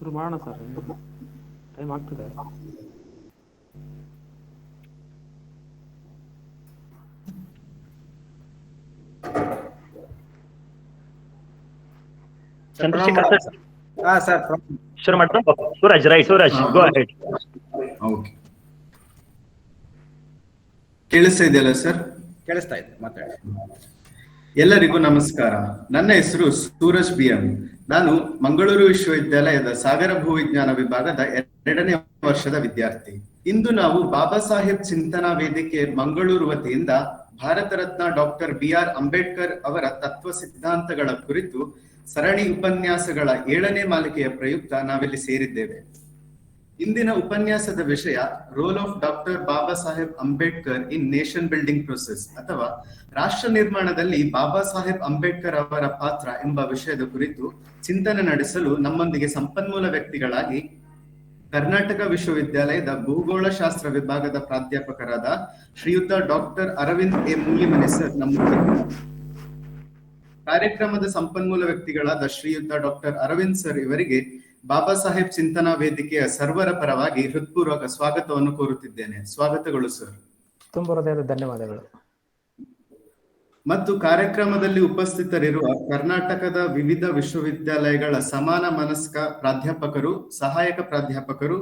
ಶುರು ಮಾಡೋಣ sir, time ಆಗ್ತದೆ. ಚಂದ್ರಶೇಖರ್ ಸರ್. ಸರ್ ಶುರು ಮಾಡ್ತಾ Suraj, right? Suraj, go ahead. Okay, ಕೇಳಿಸ್ತಾ ಇದೆಯಲ್ಲ ಸರ್? ಕೇಳಿಸ್ತಾ ಇದೆ, ಮಾತಾಡಿ. ಎಲ್ಲರಿಗೂ ನಮಸ್ಕಾರ. ನನ್ನ ಹೆಸರು ಸೂರಜ್ BM. ನಾನು ಮಂಗಳೂರು ವಿಶ್ವವಿದ್ಯಾಲಯದ ಸಾಗರ ಭೂವಿಜ್ಞಾನ ವಿಭಾಗದ 2ನೇ ವರ್ಷದ ವಿದ್ಯಾರ್ಥಿ. ಇಂದು ನಾವು ಬಾಬಾ ಸಾಹೇಬ್ ಚಿಂತನಾ ವೇದಿಕೆ ಮಂಗಳೂರು ವತಿಯಿಂದ ಭಾರತ ರತ್ನ ಡಾಕ್ಟರ್ BR ಅಂಬೇಡ್ಕರ್ ಅವರ ತತ್ವ ಸಿದ್ಧಾಂತಗಳ ಕುರಿತು ಸರಣಿ ಉಪನ್ಯಾಸಗಳ 7ನೇ ಮಾಲಿಕೆಯ ಪ್ರಯುಕ್ತ ನಾವಿಲ್ಲಿ ಸೇರಿದ್ದೇವೆ. ಇಂದಿನ ಉಪನ್ಯಾಸದ ವಿಷಯ role of doctor Baba Saheb Ambedkar in nation building process, ಅಥವಾ ರಾಷ್ಟ್ರ ನಿರ್ಮಾಣದಲ್ಲಿ ಬಾಬಾ ಸಾಹೇಬ್ ಅಂಬೇಡ್ಕರ್ ಅವರ ಪಾತ್ರ ಎಂಬ ವಿಷಯದ ಕುರಿತು ಚಿಂತನೆ ನಡೆಸಲು ನಮ್ಮೊಂದಿಗೆ ಸಂಪನ್ಮೂಲ ವ್ಯಕ್ತಿಗಳಾಗಿ ಕರ್ನಾಟಕ ವಿಶ್ವವಿದ್ಯಾಲಯದ ಭೂಗೋಳಶಾಸ್ತ್ರ ವಿಭಾಗದ ಪ್ರಾಧ್ಯಾಪಕರಾದ ಶ್ರೀಯುತ ಡಾಕ್ಟರ್ ಅರವಿಂದ್ ಮುಲಿಮನಿ ಸರ್ ನಮ್ಮೊಂದಿಗೆ. ಕಾರ್ಯಕ್ರಮದ ಸಂಪನ್ಮೂಲ ವ್ಯಕ್ತಿಗಳಾದ ಶ್ರೀಯುತ ಡಾಕ್ಟರ್ ಅರವಿಂದ್ ಸರ್ ಇವರಿಗೆ ಬಾಬಾ ಸಾಹೇಬ್ ಚಿಂತನಾ ವೇದಿಕೆಯ ಸರ್ವರ ಪರವಾಗಿ ಹೃತ್ಪೂರ್ವಕ ಸ್ವಾಗತವನ್ನು ಕೋರುತ್ತಿದ್ದೇನೆ. ಸ್ವಾಗತಗಳು ಸರ್. ತುಂಬ ಹೃದಯದ ಧನ್ಯವಾದಗಳು. ಮತ್ತು ಕಾರ್ಯಕ್ರಮದಲ್ಲಿ ಉಪಸ್ಥಿತರಿರುವ ಕರ್ನಾಟಕದ ವಿವಿಧ ವಿಶ್ವವಿದ್ಯಾಲಯಗಳ ಸಮಾನ ಮನಸ್ಕ ಪ್ರಾಧ್ಯಾಪಕರು, ಸಹಾಯಕ ಪ್ರಾಧ್ಯಾಪಕರು,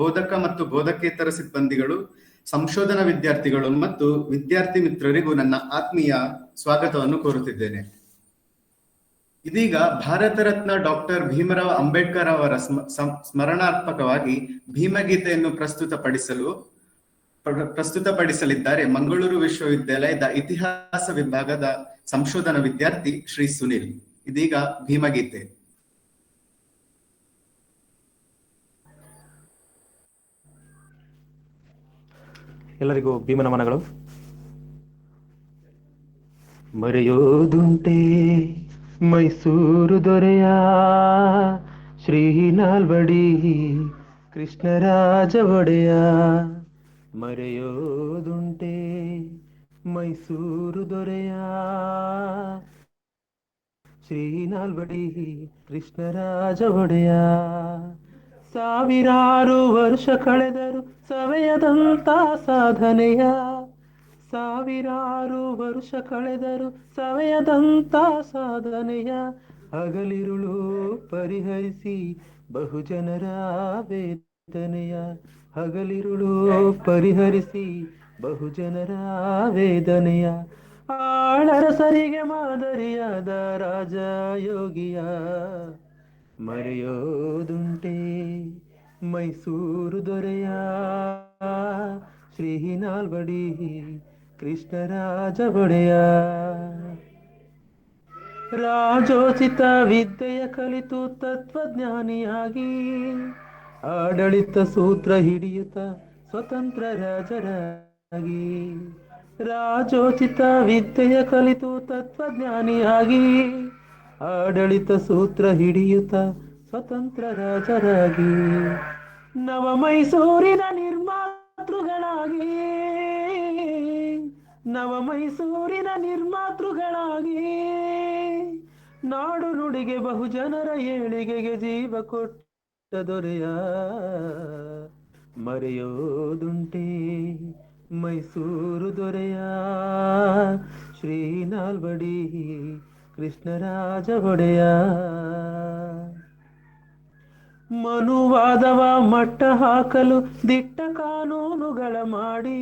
ಬೋಧಕ ಮತ್ತು ಬೋಧಕೇತರ ಸಿಬ್ಬಂದಿಗಳು, ಸಂಶೋಧನಾ ವಿದ್ಯಾರ್ಥಿಗಳು ಮತ್ತು ವಿದ್ಯಾರ್ಥಿ ಮಿತ್ರರಿಗೂ ನನ್ನ ಆತ್ಮೀಯ ಸ್ವಾಗತವನ್ನು ಕೋರುತ್ತಿದ್ದೇನೆ. ಇದೀಗ ಭಾರತ ರತ್ನ ಡಾಕ್ಟರ್ ಭೀಮರಾವ್ ಅಂಬೇಡ್ಕರ್ ಅವರ ಸ್ಮರಣಾರ್ಪಕವಾಗಿ ಭೀಮಗೀತೆಯನ್ನು ಪ್ರಸ್ತುತಪಡಿಸಲಿದ್ದಾರೆ ಮಂಗಳೂರು ವಿಶ್ವವಿದ್ಯಾಲಯದ ಇತಿಹಾಸ ವಿಭಾಗದ ಸಂಶೋಧನಾ ವಿದ್ಯಾರ್ಥಿ ಶ್ರೀ ಸುನಿಲ್. ಇದೀಗ ಭೀಮಗೀತೆ. ಎಲ್ಲರಿಗೂ ಭೀಮನಮನಗಳು. ಮರೆಯೋದುಂಟೆ ಮೈಸೂರು ದೊರೆಯ ಶ್ರೀ ನಾಲ್ವಡಿ ಕೃಷ್ಣರಾಜ ಒಡೆಯ. ಮರೆಯೋದುಂಟೆ ಮೈಸೂರು ದೊರೆಯ ಶ್ರೀ ನಾಲ್ವಡಿ ಕೃಷ್ಣರಾಜ ಒಡೆಯ. ಸಾವಿರಾರು ವರ್ಷ ಕಳೆದರು ಸವೆಯದಂತ ಸಾಧನೆಯ, ಸಾವಿರಾರು ವರ್ಷ ಕಳೆದರು ಸವೆಯದಂತ ಸಾಧನೆಯ. ಹಗಲಿರುಳು ಪರಿಹರಿಸಿ ಬಹುಜನರ ವೇದನೆಯ, ಹಗಲಿರುಳು ಪರಿಹರಿಸಿ ಬಹುಜನರ ವೇದನೆಯ. ಆಳರಸರಿಗೆ ಮಾದರಿಯಾದ ರಾಜ ಯೋಗಿಯ. ಮರೆಯೋದುಂಟೆ ಮೈಸೂರು ದೊರೆಯ ಶ್ರೀ ನಾಲ್ವಡಿ ಕೃಷ್ಣರಾಜ ಒಡೆಯ. ರಾಜೋಚಿತ ವಿದ್ಯೆಯ ಕಲಿತು ತತ್ವಜ್ಞಾನಿಯಾಗಿ ಆಡಳಿತ ಸೂತ್ರ ಹಿಡಿಯುತ್ತ ಸ್ವತಂತ್ರ ರಾಜರಾಗಿ. ರಾಜೋಚಿತ ವಿದ್ಯೆಯ ಕಲಿತು ತತ್ವಜ್ಞಾನಿಯಾಗಿ ಆಡಳಿತ ಸೂತ್ರ ಹಿಡಿಯುತ್ತ ಸ್ವತಂತ್ರ ರಾಜರಾಗಿ. ನವ ಮೈಸೂರಿನ ನಿರ್ಮಾತೃಗಳಾಗಿ, ನವ ಮೈಸೂರಿನ ನಿರ್ಮಾತೃಗಳಾಗಿ ನಾಡು ನುಡಿಗೆ ಬಹುಜನರ ಏಳಿಗೆಗೆ ಜೀವ ಕೊಟ್ಟ ದೊರೆಯ. ಮರೆಯೋದುಂಟೆ ಮೈಸೂರು ದೊರೆಯ ಶ್ರೀ ನಾಲ್ವಡಿ ಕೃಷ್ಣರಾಜ ಒಡೆಯ. ಮನುವಾದವ ಮಟ್ಟ ಹಾಕಲು ದಿಟ್ಟ ಕಾನೂನುಗಳ ಮಾಡಿ,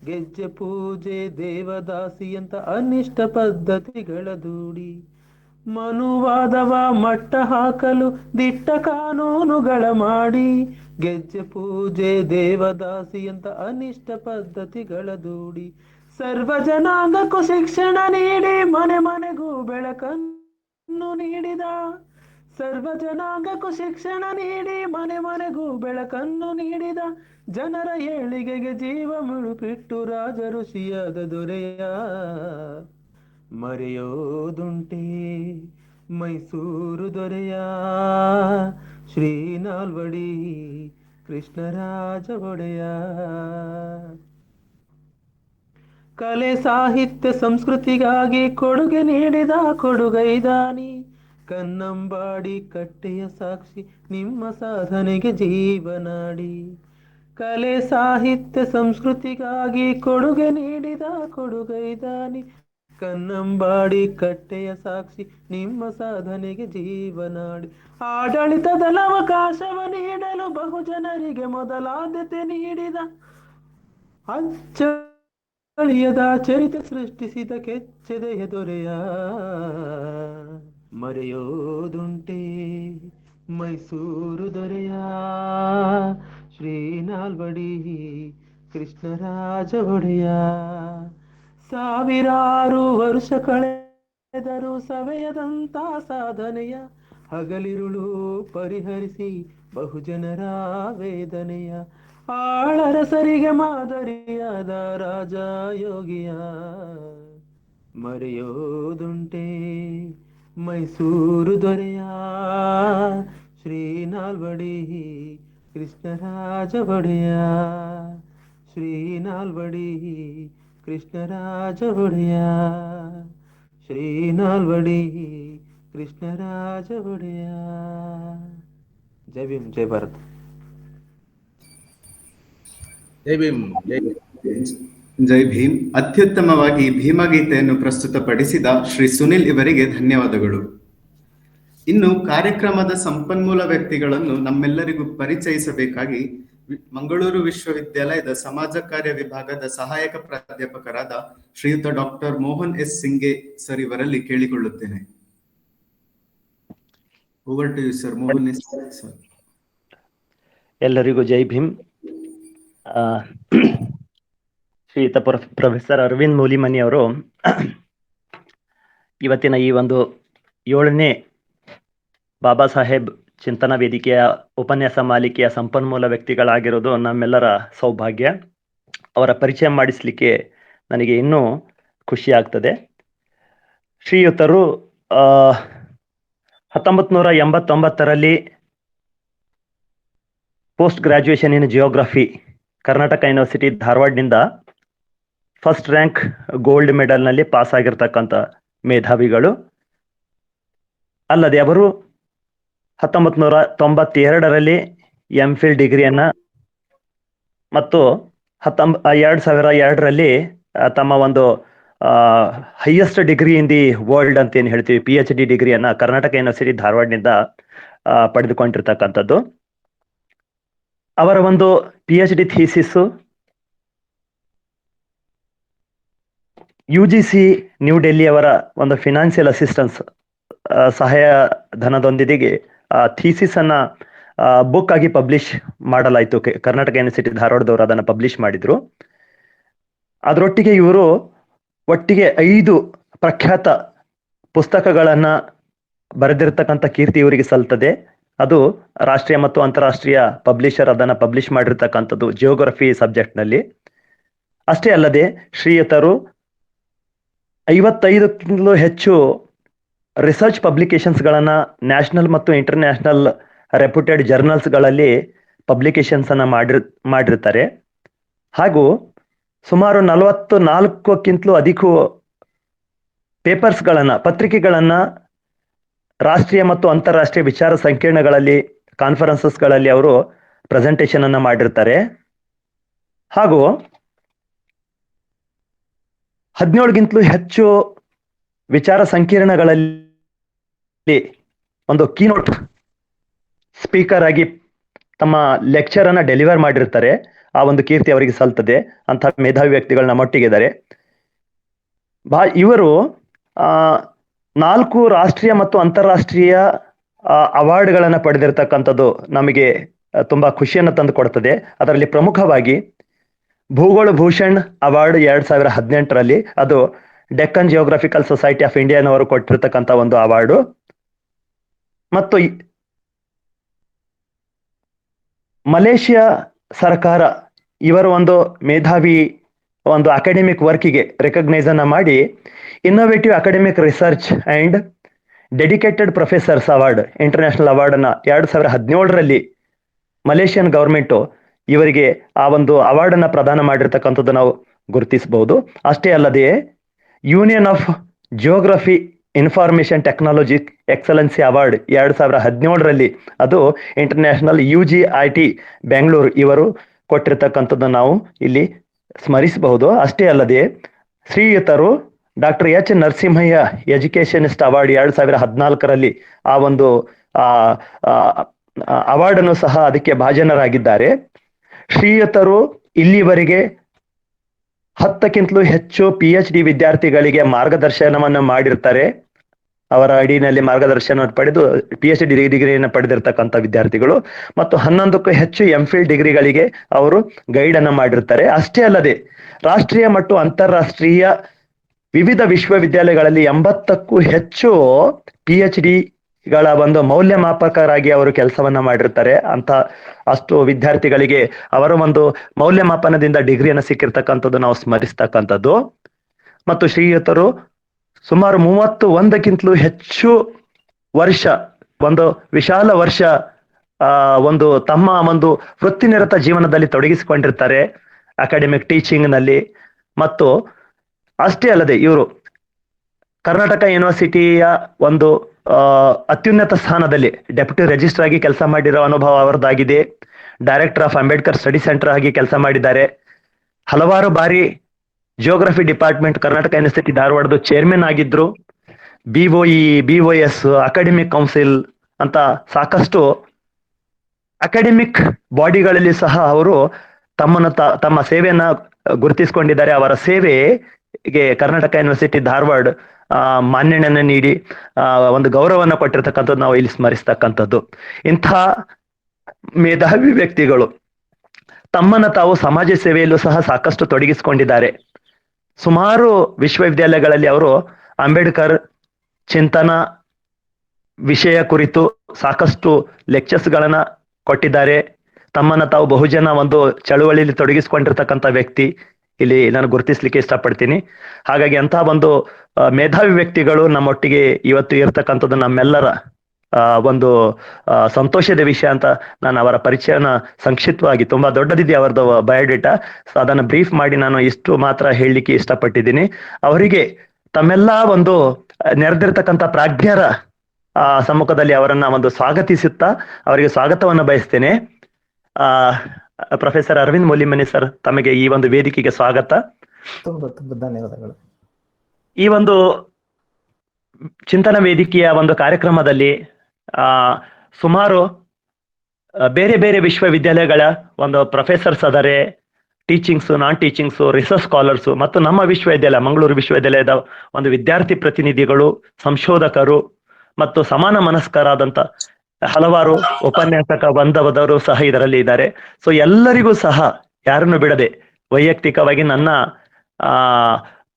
ಗೆಜ್ಜೆ ಪೂಜೆ ದೇವದಾಸಿಯಂತ ಅನಿಷ್ಟ ಪದ್ಧತಿಗಳ ದೂಡಿ. ಮನುವಾದವ ಮಟ್ಟ ಹಾಕಲು ದಿಟ್ಟ ಕಾನೂನುಗಳ ಮಾಡಿ, ಗೆಜ್ಜೆ ಪೂಜೆ ದೇವದಾಸಿಯಂತ ಅನಿಷ್ಟ ಪದ್ಧತಿಗಳ ದೂಡಿ. ಸರ್ವ ಜನಾಂಗಕ್ಕೂ ಶಿಕ್ಷಣ ನೀಡಿ ಮನೆ ಮನೆಗೂ ಬೆಳಕನ್ನು ನೀಡಿದ, ಸರ್ವ ಜನಾಂಗಕ್ಕೂ ಶಿಕ್ಷಣ ನೀಡಿ ಮನೆ ಮನೆಗೂ ಬೆಳಕನ್ನು ನೀಡಿದ. ಜನರ ಏಳಿಗೆಗೆ ಜೀವ ಮುಳುಪಿಟ್ಟು ರಾಜ ಋಷಿಯಾದ ದೊರೆಯ. ಮರೆಯೋದುಂಟೆ ಮೈಸೂರು ದೊರೆಯ ಶ್ರೀ ನಾಲ್ವಡಿ ಕೃಷ್ಣರಾಜ ಒಡೆಯ. ಕಲೆ ಸಾಹಿತ್ಯ ಸಂಸ್ಕೃತಿಗಾಗಿ ಕೊಡುಗೆ ನೀಡಿದ ಕೊಡುಗೈದಾನಿ, ಕನ್ನಂಬಾಡಿ ಕಟ್ಟೆಯ ಸಾಕ್ಷಿ ನಿಮ್ಮ ಸಾಧನೆಗೆ ಜೀವನಾಡಿ. ಕಲೆ ಸಾಹಿತ್ಯ ಸಂಸ್ಕೃತಿಗಾಗಿ ಕೊಡುಗೆ ನೀಡಿದ ಕೊಡುಗೈದಾನಿ. ಕನ್ನಂಬಾಡಿ ಕಟ್ಟೆಯ ಸಾಕ್ಷಿ ನಿಮ್ಮ ಸಾಧನೆಗೆ ಜೀವನಾಡಿ. ಆಡಳಿತದ ಅವಕಾಶವ ನೀಡಲು ಬಹುಜನರಿಗೆ ಮೊದಲ ಆದ್ಯತೆ ನೀಡಿದ ಅಚ್ಚಳಿಯದ ಚರಿತೆ ಸೃಷ್ಟಿಸಿದ ಕೆಚ್ಚೆದೆಯ ದೊರೆಯ. ಮರೆಯೋದುಂಟೆ ಮೈಸೂರು ದೊರೆಯ ಶ್ರೀ ನಾಲ್ವಡಿ ಕೃಷ್ಣರಾಜ ಒಡೆಯ. ಸಾವಿರಾರು ವರ್ಷ ಕಳೆದರೂ ಸವೆಯದಂತ ಸಾಧನೆಯ ಹಗಲಿರುಳು ಪರಿಹರಿಸಿ ಬಹುಜನರ ವೇದನೆಯ. ಆಳರಸರಿಗೆ ಮಾದರಿಯಾದ ರಾಜ ಯೋಗಿಯ. ಮರೆಯೋದುಂಟೆ ಮೈಸೂರು ದೊರೆಯ ಶ್ರೀ ನಾಲ್ವಡಿ ಕೃಷ್ಣರಾಜ ಒಡೆಯ. ಶ್ರೀ ನಾಲ್ವಡಿ ಕೃಷ್ಣರಾಜ ಒಡೆಯ. ಶ್ರೀ ನಾಲ್ವಡಿ ಕೃಷ್ಣರಾಜ ಒಡೆಯ. ಜೈ ಭೀಮ್, ಜೈ ಭಾರತ್. ಜೈ ಭೀಮ್, ಜೈ ಜೈ ಭೀಮ್. ಅತ್ಯುತ್ತಮವಾಗಿ ಭೀಮಗೀತೆಯನ್ನು ಪ್ರಸ್ತುತಪಡಿಸಿದ ಶ್ರೀ ಸುನಿಲ್ ಇವರಿಗೆ ಧನ್ಯವಾದಗಳು. ಇನ್ನು ಕಾರ್ಯಕ್ರಮದ ಸಂಪನ್ಮೂಲ ವ್ಯಕ್ತಿಗಳನ್ನು ನಮ್ಮೆಲ್ಲರಿಗೂ ಪರಿಚಯಿಸಬೇಕಾಗಿ ಮಂಗಳೂರು ವಿಶ್ವವಿದ್ಯಾಲಯದ ಸಮಾಜ ಕಾರ್ಯ ವಿಭಾಗದ ಸಹಾಯಕ ಪ್ರಾಧ್ಯಾಪಕರಾದ ಶ್ರೀಯುತ doctor Mohan S Singe sir ಇವರಲ್ಲಿ ಕೇಳಿಕೊಳ್ಳುತ್ತೇನೆ. Over to you sir. Mohan S sir. ಎಲ್ಲರಿಗೂ ಜೈ ಭೀಮ್. ಶ್ರೀಯುತ ಪ್ರೊಫೆಸರ್ ಅರವಿಂದ್ ಮೂಲಿಮನಿ ಅವರು ಇವತ್ತಿನ ಈ ಒಂದು 7ನೇ ಬಾಬಾ ಸಾಹೇಬ್ ಚಿಂತನಾ ವೇದಿಕೆಯ ಉಪನ್ಯಾಸ ಮಾಲಿಕೆಯ ಸಂಪನ್ಮೂಲ ವ್ಯಕ್ತಿಗಳಾಗಿರೋದು ನಮ್ಮೆಲ್ಲರ ಸೌಭಾಗ್ಯ. ಅವರ ಪರಿಚಯ ಮಾಡಿಸಲಿಕ್ಕೆ ನನಗೆ ಇನ್ನೂ ಖುಷಿ ಆಗ್ತದೆ. ಶ್ರೀಯುತರು 1989ರಲ್ಲಿ post graduation in geography Karnataka university ಧಾರವಾಡನಿಂದ ಫಸ್ಟ್ ರ್ಯಾಂಕ್ ಗೋಲ್ಡ್ ಮೆಡಲ್ನಲ್ಲಿ ಪಾಸ್ ಆಗಿರ್ತಕ್ಕಂಥ ಮೇಧಾವಿಗಳು. ಅಲ್ಲದೆ ಅವರು 1992ರಲ್ಲಿ MPhil ಡಿಗ್ರಿಯನ್ನ ಮತ್ತು 2002ರಲ್ಲಿ ತಮ್ಮ ಒಂದು highest degree in the world ಅಂತ ಏನು ಹೇಳ್ತೀವಿ PhD ಡಿಗ್ರಿಯನ್ನ ಕರ್ನಾಟಕ ಯೂನಿವರ್ಸಿಟಿ ಧಾರವಾಡನಿಂದ ಪಡೆದುಕೊಂಡಿರ್ತಕ್ಕಂಥದ್ದು. ಅವರ ಒಂದು PhD ಥೀಸಿಸ್ಸು UGC ನ್ಯೂ ಡೆಲ್ಲಿ ಅವರ ಒಂದು ಫಿನಾನ್ಷಿಯಲ್ ಅಸಿಸ್ಟೆನ್ಸ್ ಸಹಾಯ ಧನದೊಂದಿಗೆ ಥೀಸಿಸ್ ಅನ್ನ ಬುಕ್ ಆಗಿ ಪಬ್ಲಿಷ್ ಮಾಡಲಾಯಿತು. ಕರ್ನಾಟಕ ಯೂನಿವರ್ಸಿಟಿ ಧಾರವಾಡದವರು ಅದನ್ನು ಪಬ್ಲಿಷ್ ಮಾಡಿದ್ರು. ಅದರೊಟ್ಟಿಗೆ ಇವರು ಒಟ್ಟಿಗೆ 5 ಪ್ರಖ್ಯಾತ ಪುಸ್ತಕಗಳನ್ನ ಬರೆದಿರ್ತಕ್ಕಂಥ ಕೀರ್ತಿ ಇವರಿಗೆ ಸಲ್ತದೆ. ಅದು ರಾಷ್ಟ್ರೀಯ ಮತ್ತು ಅಂತಾರಾಷ್ಟ್ರೀಯ ಪಬ್ಲಿಷರ್ ಅದನ್ನು ಪಬ್ಲಿಷ್ ಮಾಡಿರ್ತಕ್ಕಂಥದ್ದು ಜಿಯೋಗ್ರಫಿ ಸಬ್ಜೆಕ್ಟ್ನಲ್ಲಿ. ಅಷ್ಟೇ ಅಲ್ಲದೆ ಶ್ರೀಯುತರು 55ಕ್ಕಿಂತಲೂ ಹೆಚ್ಚು ರಿಸರ್ಚ್ ಪಬ್ಲಿಕೇಶನ್ಸ್ಗಳನ್ನು ನ್ಯಾಷನಲ್ ಮತ್ತು ಇಂಟರ್ನ್ಯಾಷನಲ್ ರೆಪ್ಯೂಟೆಡ್ ಜರ್ನಲ್ಸ್ಗಳಲ್ಲಿ ಪಬ್ಲಿಕೇಶನ್ಸ್ ಅನ್ನ ಮಾಡಿರ್ತಾರೆ. ಹಾಗೂ ಸುಮಾರು 44ಕ್ಕಿಂತಲೂ ಅಧಿಕ ಪತ್ರಿಕೆಗಳನ್ನ ರಾಷ್ಟ್ರೀಯ ಮತ್ತು ಅಂತಾರಾಷ್ಟ್ರೀಯ ವಿಚಾರ ಸಂಕಿರಣಗಳಲ್ಲಿ ಕಾನ್ಫರೆನ್ಸಸ್ಗಳಲ್ಲಿ ಅವರು ಪ್ರೆಸೆಂಟೇಷನ್ ಅನ್ನ ಮಾಡಿರ್ತಾರೆ. ಹಾಗೂ 17ಗಿಂತಲೂ ಹೆಚ್ಚು ವಿಚಾರ ಸಂಕಿರಣಗಳಲ್ಲಿ ಒಂದು ಕೀನೋಟ್ ಸ್ಪೀಕರ್ ಆಗಿ ತಮ್ಮ ಲೆಕ್ಚರ್ ಅನ್ನ ಡೆಲಿವರ್ ಮಾಡಿರ್ತಾರೆ. ಆ ಒಂದು ಕೀರ್ತಿ ಅವರಿಗೆ ಸಲ್ತದೆ. ಅಂತಹ ಮೇಧಾವಿ ವ್ಯಕ್ತಿಗಳು ನಮ್ಮೊಟ್ಟಿಗಿದ್ದಾರೆ. ಇವರು 4 ರಾಷ್ಟ್ರೀಯ ಮತ್ತು ಅಂತಾರಾಷ್ಟ್ರೀಯ ಅವಾರ್ಡ್ಗಳನ್ನು ಪಡೆದಿರ್ತಕ್ಕಂಥದ್ದು ನಮಗೆ ತುಂಬಾ ಖುಷಿಯನ್ನು ತಂದು ಕೊಡ್ತದೆ. ಅದರಲ್ಲಿ ಪ್ರಮುಖವಾಗಿ ಭೂಗೋಳ ಭೂಷಣ್ ಅವಾರ್ಡ್ 2018ರಲ್ಲಿ ಅದು ಡೆಕ್ಕನ್ ಜಿಯೋಗ್ರಫಿಕಲ್ ಸೊಸೈಟಿ ಆಫ್ ಇಂಡಿಯಾನವರು ಕೊಟ್ಟಿರ್ತಕ್ಕಂಥ ಒಂದು ಅವಾರ್ಡು. ಮತ್ತು ಮಲೇಷಿಯಾ ಸರ್ಕಾರ ಇವರ ಒಂದು ಮೇಧಾವಿ ಒಂದು ಅಕಾಡೆಮಿಕ್ ವರ್ಕಿಗೆ ರೆಕಗ್ನೈಸ್ ಅನ್ನ ಮಾಡಿ innovative academic research and dedicated professors award international award ಅನ್ನ 2017ರಲ್ಲಿ ಮಲೇಷಿಯನ್ ಗವರ್ಮೆಂಟು ಇವರಿಗೆ ಆ ಒಂದು ಅವಾರ್ಡ್ ಅನ್ನ ಪ್ರದಾನ ಮಾಡಿರ್ತಕ್ಕಂಥದ್ದು ನಾವು ಗುರುತಿಸಬಹುದು. ಅಷ್ಟೇ ಅಲ್ಲದೆ union of geography information technology excellency award 2017ರಲ್ಲಿ ಅದು ಇಂಟರ್ನ್ಯಾಷನಲ್ UGIT ಬೆಂಗಳೂರು ಇವರು ಕೊಟ್ಟಿರ್ತಕ್ಕಂಥದ್ದು ನಾವು ಇಲ್ಲಿ ಸ್ಮರಿಸಬಹುದು. ಅಷ್ಟೇ ಅಲ್ಲದೆ ಶ್ರೀಯುತರು doctor H Narasimhaiah educationist award 2014ರಲ್ಲಿ ಆ ಒಂದು ಅವಾರ್ಡ್ ಅನ್ನು ಸಹ ಅದಕ್ಕೆ ಭಾಜನರಾಗಿದ್ದಾರೆ. ಶ್ರೀಯುತರು ಇಲ್ಲಿವರೆಗೆ 10ಕ್ಕಿಂತಲೂ ಹೆಚ್ಚು PhD ವಿದ್ಯಾರ್ಥಿಗಳಿಗೆ ಮಾರ್ಗದರ್ಶನವನ್ನು ಮಾಡಿರ್ತಾರೆ. ಅವರ ಅಡಿನಲ್ಲಿ ಮಾರ್ಗದರ್ಶನ ಪಡೆದು PhD ಡಿಗ್ರಿಯನ್ನು ಪಡೆದಿರ್ತಕ್ಕಂಥ ವಿದ್ಯಾರ್ಥಿಗಳು ಮತ್ತು 11ಕ್ಕೂ ಹೆಚ್ಚು MPhil ಡಿಗ್ರಿಗಳಿಗೆ ಅವರು ಗೈಡ್ ಅನ್ನು ಮಾಡಿರ್ತಾರೆ. ಅಷ್ಟೇ ಅಲ್ಲದೆ ರಾಷ್ಟ್ರೀಯ ಮತ್ತು ಅಂತಾರಾಷ್ಟ್ರೀಯ ವಿವಿಧ ವಿಶ್ವವಿದ್ಯಾಲಯಗಳಲ್ಲಿ 80ಕ್ಕೂ ಹೆಚ್ಚು PhD ಗಳ ಒಂದು ಮೌಲ್ಯಮಾಪಕರಾಗಿ ಅವರು ಕೆಲಸವನ್ನ ಮಾಡಿರ್ತಾರೆ. ಅಷ್ಟು ವಿದ್ಯಾರ್ಥಿಗಳಿಗೆ ಅವರ ಒಂದು ಮೌಲ್ಯಮಾಪನದಿಂದ ಡಿಗ್ರಿಯನ್ನು ಸಿಕ್ಕಿರ್ತಕ್ಕಂಥದ್ದು ನಾವು ಸ್ಮರಿಸ್ತಕ್ಕಂಥದ್ದು. ಮತ್ತು ಶ್ರೀಯುತರು ಸುಮಾರು 31ಕ್ಕಿಂತಲೂ ಹೆಚ್ಚು ವರ್ಷ ಒಂದು ವಿಶಾಲ ವರ್ಷ ಒಂದು ತಮ್ಮ ಒಂದು ವೃತ್ತಿನಿರತ ಜೀವನದಲ್ಲಿ ತೊಡಗಿಸಿಕೊಂಡಿರ್ತಾರೆ ಅಕಾಡೆಮಿಕ್ ಟೀಚಿಂಗ್ ನಲ್ಲಿ. ಮತ್ತು ಅಷ್ಟೇ ಅಲ್ಲದೆ ಇವರು ಕರ್ನಾಟಕ ಯೂನಿವರ್ಸಿಟಿಯ ಒಂದು ಅತ್ಯುನ್ನತ ಸ್ಥಾನದಲ್ಲಿ ಡೆಪ್ಯೂಟಿ ರಿಜಿಸ್ಟ್ರಾರ್ ಆಗಿ ಕೆಲಸ ಮಾಡಿರೋ ಅನುಭವ ಅವರದಾಗಿದೆ. Director of Ambedkar study centre ಆಗಿ ಕೆಲಸ ಮಾಡಿದ್ದಾರೆ. ಹಲವಾರು ಬಾರಿ ಜಿಯೋಗ್ರಫಿ ಡಿಪಾರ್ಟ್ಮೆಂಟ್ ಕರ್ನಾಟಕ ಯೂನಿವರ್ಸಿಟಿ ಧಾರವಾಡದ ಚೇರ್ಮನ್ ಆಗಿದ್ರು. BOE BOS ಅಕಾಡೆಮಿಕ್ ಕೌನ್ಸಿಲ್ ಅಂತ ಸಾಕಷ್ಟು ಅಕಾಡೆಮಿಕ್ ಬಾಡಿಗಳಲ್ಲಿ ಸಹ ಅವರು ತಮ್ಮ ಸೇವೆಯನ್ನ ಗುರುತಿಸಿಕೊಂಡಿದ್ದಾರೆ. ಅವರ ಸೇವೆಗೆ ಕರ್ನಾಟಕ ಯೂನಿವರ್ಸಿಟಿ ಧಾರವಾಡ ಮಾನ್ಯತೆಯನ್ನು ನೀಡಿ ಒಂದು ಗೌರವವನ್ನು ಕೊಟ್ಟಿರ್ತಕ್ಕಂಥದ್ದು ನಾವು ಇಲ್ಲಿ ಸ್ಮರಿಸ್ತಕ್ಕಂಥದ್ದು. ಇಂಥ ಮೇಧಾವಿ ವ್ಯಕ್ತಿಗಳು ತಮ್ಮನ್ನು ತಾವು ಸಮಾಜ ಸೇವೆಯಲ್ಲೂ ಸಹ ಸಾಕಷ್ಟು ತೊಡಗಿಸಿಕೊಂಡಿದ್ದಾರೆ. ಸುಮಾರು ವಿಶ್ವವಿದ್ಯಾಲಯಗಳಲ್ಲಿ ಅವರು ಅಂಬೇಡ್ಕರ್ ಚಿಂತನ ವಿಷಯ ಕುರಿತು ಸಾಕಷ್ಟು ಲೆಕ್ಚರ್ಸ್ ಗಳನ್ನ ಕೊಟ್ಟಿದ್ದಾರೆ. ತಮ್ಮನ್ನ ತಾವು ಬಹುಜನ ಒಂದು ಚಳುವಳಿಯಲ್ಲಿ ತೊಡಗಿಸಿಕೊಂಡಿರ್ತಕ್ಕಂಥ ವ್ಯಕ್ತಿ ಇಲ್ಲಿ ನಾನು ಗುರುತಿಸ್ಲಿಕ್ಕೆ ಇಷ್ಟಪಡ್ತೀನಿ. ಹಾಗಾಗಿ ಅಂತಹ ಒಂದು ಮೇಧಾವಿ ವ್ಯಕ್ತಿಗಳು ನಮ್ಮೊಟ್ಟಿಗೆ ಇವತ್ತು ಇರ್ತಕ್ಕಂಥದ್ದು ನಮ್ಮೆಲ್ಲರ ಒಂದು ಸಂತೋಷದ ವಿಷಯ ಅಂತ ನಾನು ಅವರ ಪರಿಚಯನ ಸಂಕ್ಷಿಪ್ತವಾಗಿ, ತುಂಬಾ ದೊಡ್ಡದಿದೆ ಅವರದ್ದು ಬಯೋಡೇಟಾ, ಅದನ್ನು ಬ್ರೀಫ್ ಮಾಡಿ ನಾನು ಇಷ್ಟು ಮಾತ್ರ ಹೇಳಲಿಕ್ಕೆ ಇಷ್ಟಪಟ್ಟಿದ್ದೀನಿ. ಅವರಿಗೆ ತಮ್ಮೆಲ್ಲ ಒಂದು ನೆರೆದಿರ್ತಕ್ಕಂಥ ಪ್ರಾಜ್ಞರ ಸಮ್ಮುಖದಲ್ಲಿ ಅವರನ್ನ ಒಂದು ಸ್ವಾಗತಿಸುತ್ತಾ ಅವರಿಗೆ ಸ್ವಾಗತವನ್ನು ಬಯಸ್ತೇನೆ. ಪ್ರೊಫೆಸರ್ ಅರವಿಂದ್ ಮುಲಿಮನಿ ಸರ್, ತಮಗೆ ಈ ಒಂದು ವೇದಿಕೆಗೆ ಸ್ವಾಗತ. ತುಂಬಾ ತುಂಬಾ ಧನ್ಯವಾದಗಳು. ಈ ಒಂದು ಚಿಂತನ ವೇದಿಕೆಯ ಒಂದು ಕಾರ್ಯಕ್ರಮದಲ್ಲಿ ಸುಮಾರು ಬೇರೆ ಬೇರೆ ವಿಶ್ವವಿದ್ಯಾಲಯಗಳ ಒಂದು ಪ್ರೊಫೆಸರ್ಸ್ ಅದರೇ, ಟೀಚಿಂಗ್ಸು, ನಾನ್ ಟೀಚಿಂಗ್ಸು, ರಿಸರ್ಚ್ ಸ್ಕಾಲರ್ಸು ಮತ್ತು ನಮ್ಮ ವಿಶ್ವವಿದ್ಯಾಲಯ ಮಂಗಳೂರು ವಿಶ್ವವಿದ್ಯಾಲಯದ ಒಂದು ವಿದ್ಯಾರ್ಥಿ ಪ್ರತಿನಿಧಿಗಳು, ಸಂಶೋಧಕರು ಮತ್ತು ಸಮಾನ ಮನಸ್ಕರಾದಂಥ ಹಲವಾರು ಉಪನ್ಯಾಸಕ ಬಂಧವರು ಸಹ ಇದರಲ್ಲಿ ಇದ್ದಾರೆ. ಸೊ ಎಲ್ಲರಿಗೂ ಸಹ ಯಾರನ್ನು ಬಿಡದೆ ವೈಯಕ್ತಿಕವಾಗಿ ನನ್ನ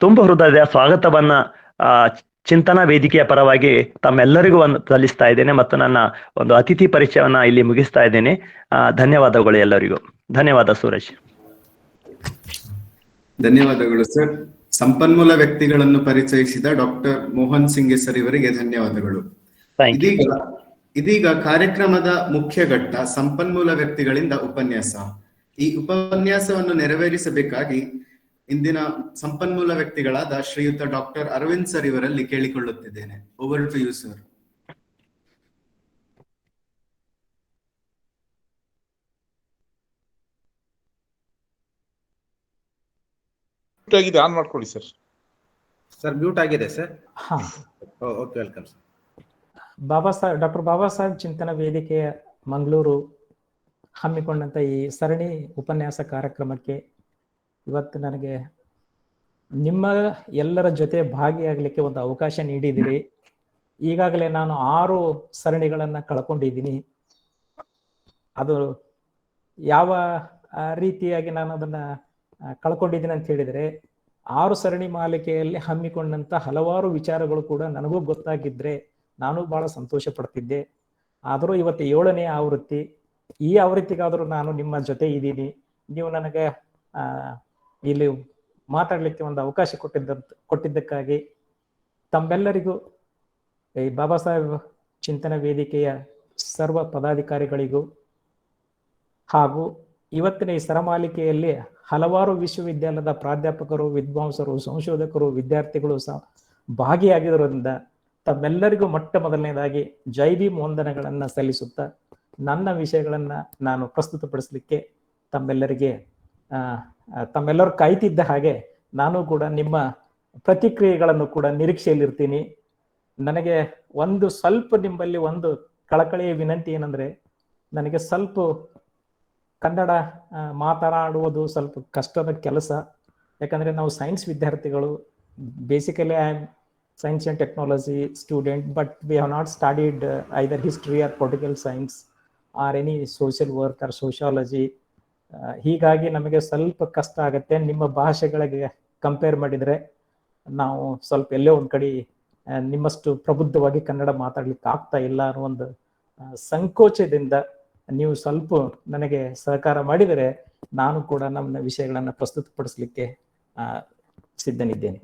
ತುಂಬ ಹೃದಯದ ಸ್ವಾಗತವನ್ನ ಚಿಂತನಾ ವೇದಿಕೆಯ ಪರವಾಗಿ ತಮ್ಮೆಲ್ಲರಿಗೂ ಸಲ್ಲಿಸ್ತಾ ಇದ್ದೇನೆ ಮತ್ತು ನನ್ನ ಒಂದು ಅತಿಥಿ ಪರಿಚಯವನ್ನ ಇಲ್ಲಿ ಮುಗಿಸ್ತಾ ಇದ್ದೇನೆ. ಧನ್ಯವಾದಗಳು ಎಲ್ಲರಿಗೂ. ಧನ್ಯವಾದ ಸೂರಜ್. ಧನ್ಯವಾದಗಳು ಸರ್. ಸಂಪನ್ಮೂಲ ವ್ಯಕ್ತಿಗಳನ್ನು ಪರಿಚಯಿಸಿದ ಡಾಕ್ಟರ್ ಮೋಹನ್ ಸಿಂಗ್ ಸರ್ ಇವರಿಗೆ ಧನ್ಯವಾದಗಳು. ಇದೀಗ ಕಾರ್ಯಕ್ರಮದ ಮುಖ್ಯ ಘಟ್ಟ ಸಂಪನ್ಮೂಲ ವ್ಯಕ್ತಿಗಳಿಂದ ಉಪನ್ಯಾಸ. ಈ ಉಪನ್ಯಾಸವನ್ನು ನೆರವೇರಿಸಬೇಕಾಗಿ ಇಂದಿನ ಸಂಪನ್ಮೂಲ ವ್ಯಕ್ತಿಗಳಾದ ಶ್ರೀಯುತ ಡಾಕ್ಟರ್ ಅರವಿಂದ್ ಸರ್ ಇವರಲ್ಲಿ ಕೇಳಿಕೊಳ್ಳುತ್ತಿದ್ದೇನೆ. Over to you sir. On ಮಾಡ್ಕೊಳ್ಳಿ ಸರ್. ಸರ್ ಮ್ಯೂಟ್ ಆಗಿದೆ ಸರ್. ಹಾ, okay, welcome sir. Doctor Babasaheb ಚಿಂತನ ವೇದಿಕೆಯ ಮಂಗಳೂರು ಹಮ್ಮಿಕೊಂಡಂತ ಈ ಸರಣಿ ಉಪನ್ಯಾಸ ಕಾರ್ಯಕ್ರಮಕ್ಕೆ ಇವತ್ತು ನನಗೆ ನಿಮ್ಮ ಎಲ್ಲರ ಜೊತೆ ಭಾಗಿಯಾಗಲಿಕ್ಕೆ ಒಂದು ಅವಕಾಶ ನೀಡಿದಿರಿ. ಈಗಾಗಲೇ ನಾನು 6 ಸರಣಿಗಳನ್ನ ಕಳ್ಕೊಂಡಿದ್ದೀನಿ. ಅದು ಯಾವ ರೀತಿಯಾಗಿ ನಾನು ಅದನ್ನ ಕಳ್ಕೊಂಡಿದ್ದೀನಿ ಅಂತ ಹೇಳಿದ್ರೆ, 6 ಸರಣಿ ಮಾಲಿಕೆಯಲ್ಲಿ ಹಮ್ಮಿಕೊಂಡಂತ ಹಲವಾರು ವಿಚಾರಗಳು ಕೂಡ ನನಗೂ ಗೊತ್ತಾಗಿದ್ರೆ ನಾನು ಬಹಳ ಸಂತೋಷ ಪಡ್ತಿದ್ದೆ. ಆದರೂ ಇವತ್ತು 7ನೇ ಆವೃತ್ತಿ. ಈ ಆವೃತ್ತಿಗಾದರೂ ನಾನು ನಿಮ್ಮ ಜೊತೆ ಇದ್ದೀನಿ. ನೀವು ನನಗೆ ಇಲ್ಲಿ ಮಾತಾಡ್ಲಿಕ್ಕೆ ಒಂದು ಅವಕಾಶ ಕೊಟ್ಟಿದ್ದಕ್ಕಾಗಿ ತಮ್ಮೆಲ್ಲರಿಗೂ, ಈ ಬಾಬಾ ಸಾಹೇಬ್ ಚಿಂತನ ವೇದಿಕೆಯ ಸರ್ವ ಪದಾಧಿಕಾರಿಗಳಿಗೂ ಹಾಗೂ ಇವತ್ತಿನ ಈ ಸರಮಾಲಿಕೆಯಲ್ಲಿ ಹಲವಾರು ವಿಶ್ವವಿದ್ಯಾಲಯದ ಪ್ರಾಧ್ಯಾಪಕರು, ವಿದ್ವಾಂಸರು, ಸಂಶೋಧಕರು, ವಿದ್ಯಾರ್ಥಿಗಳು ಸಹ ಭಾಗಿಯಾಗಿರೋದ್ರಿಂದ ತಮ್ಮೆಲ್ಲರಿಗೂ ಮೊಟ್ಟ ಮೊದಲನೇದಾಗಿ ಜೈ ಭೀಮ್ ವಂದನೆಗಳನ್ನು ಸಲ್ಲಿಸುತ್ತಾ ನನ್ನ ವಿಷಯಗಳನ್ನ ನಾನು ಪ್ರಸ್ತುತಪಡಿಸಲಿಕ್ಕೆ ತಮ್ಮೆಲ್ಲರೂ ಕಾಯ್ತಿದ್ದ ಹಾಗೆ ನಾನು ಕೂಡ ನಿಮ್ಮ ಪ್ರತಿಕ್ರಿಯೆಗಳನ್ನು ಕೂಡ ನಿರೀಕ್ಷೆಯಲ್ಲಿರ್ತೀನಿ. ನನಗೆ ಸ್ವಲ್ಪ ನಿಮ್ಮಲ್ಲಿ ಒಂದು ಕಳಕಳಿಯ ವಿನಂತಿ ಏನಂದ್ರೆ, ನನಗೆ ಸ್ವಲ್ಪ ಕನ್ನಡ ಮಾತನಾಡುವುದು ಸ್ವಲ್ಪ ಕಷ್ಟದ ಕೆಲಸ. ಯಾಕಂದ್ರೆ ನಾವು ಸೈನ್ಸ್ ವಿದ್ಯಾರ್ಥಿಗಳು. Basically I am science and technology student, but we have not studied either history or political science or any social work or sociology. ಹೀಗಾಗಿ ನಮಗೆ ಸ್ವಲ್ಪ ಕಷ್ಟ ಆಗುತ್ತೆ. ನಿಮ್ಮ ಭಾಷೆಗಳಿಗೆ ಕಂಪೇರ್ ಮಾಡಿದರೆ ನಾವು ಸ್ವಲ್ಪ ಎಲ್ಲೇ ಒಂದು ಕಡೆ ನಿಮ್ಮಷ್ಟು ಪ್ರಬುದ್ಧವಾಗಿ ಕನ್ನಡ ಮಾತಾಡ್ಲಿಕ್ಕೆ ಆಗ್ತಾ ಇಲ್ಲ ಅನ್ನೋ ಒಂದು ಸಂಕೋಚದಿಂದ ನೀವು ಸ್ವಲ್ಪ ನನಗೆ ಸಹಕಾರ ಮಾಡಿದರೆ ನಾನು ಕೂಡ ನಮ್ಮ ವಿಷಯಗಳನ್ನು ಪ್ರಸ್ತುತಪಡಿಸಲಿಕ್ಕೆ ಸಿದ್ಧನಿದ್ದೇನೆ.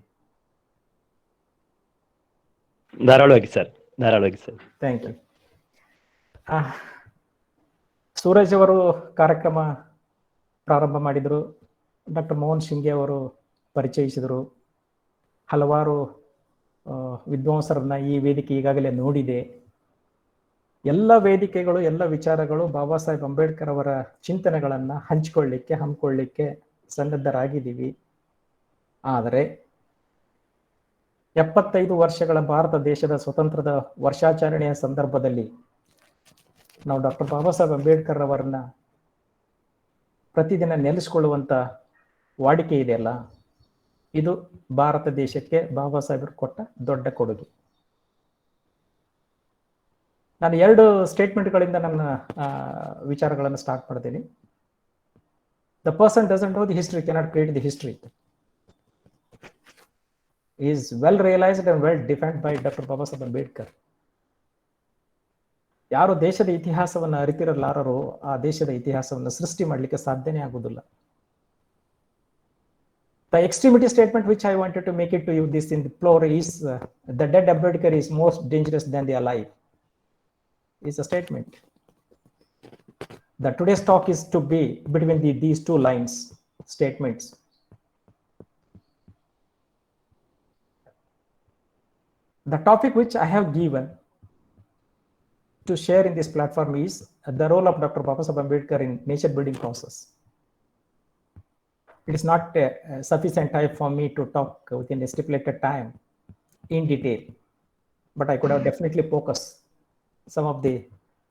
ಧಾರಾಳವಾಗಿ ಸರ್. Thank you. ಸೂರಜ್ ಅವರು ಕಾರ್ಯಕ್ರಮ ಪ್ರಾರಂಭ ಮಾಡಿದರು. ಡಾಕ್ಟರ್ ಮೋಹನ್ ಶಿಂಗೆ ಅವರು ಪರಿಚಯಿಸಿದರು. ಹಲವಾರು ವಿದ್ವಾಂಸರನ್ನ ಈ ವೇದಿಕೆ ಈಗಾಗಲೇ ನೋಡಿದೆ. ಎಲ್ಲ ವೇದಿಕೆಗಳು, ಎಲ್ಲ ವಿಚಾರಗಳು ಬಾಬಾ ಸಾಹೇಬ್ ಅಂಬೇಡ್ಕರ್ ಅವರ ಚಿಂತನೆಗಳನ್ನ ಹಮ್ಮಿಕೊಳ್ಳಿಕ್ಕೆ ಸನ್ನದ್ಧರಾಗಿದ್ದೀವಿ. ಆದರೆ 75 ವರ್ಷಗಳ ಭಾರತ ದೇಶದ ಸ್ವತಂತ್ರದ ವರ್ಷಾಚರಣೆಯ ಸಂದರ್ಭದಲ್ಲಿ ನಾವು ಡಾಕ್ಟರ್ ಬಾಬಾ ಸಾಹೇಬ್ ಅಂಬೇಡ್ಕರ್ ಅವರನ್ನ ಪ್ರತಿದಿನ ನೆಲೆಸಿಕೊಳ್ಳುವಂತ ವಾಡಿಕೆ ಇದೆಯಲ್ಲ, ಇದು ಭಾರತ ದೇಶಕ್ಕೆ ಬಾಬಾ ಸಾಹೇಬರು ಕೊಟ್ಟ ದೊಡ್ಡ ಕೊಡುಗೆ. ನಾನು 2 ಸ್ಟೇಟ್ಮೆಂಟ್ಗಳಿಂದ ನನ್ನ ವಿಚಾರಗಳನ್ನು ಸ್ಟಾರ್ಟ್ ಮಾಡ್ತೀನಿ. The person doesn't know the history cannot create the history is well realized and well defined by Dr. Babasaheb Ambedkar. ಯಾರು ದೇಶದ ಇತಿಹಾಸವನ್ನು ಅರಿತಿರಲಾರರೋ ಆ ದೇಶದ ಇತಿಹಾಸವನ್ನು ಸೃಷ್ಟಿ ಮಾಡಲಿಕ್ಕೆ ಸಾಧ್ಯನೇ ಆಗುವುದಿಲ್ಲ. The extremity statement which I wanted to make it to you this in the floor is the dead Ambedkar is most dangerous than the alive is a statement. The today's talk is to be between these two lines statements. The topic which I have given to share in this platform is the role of Dr. Babasaheb Ambedkar in nation building process. It is not sufficient time for me to talk within a stipulated time in detail, but I could have definitely focused some of the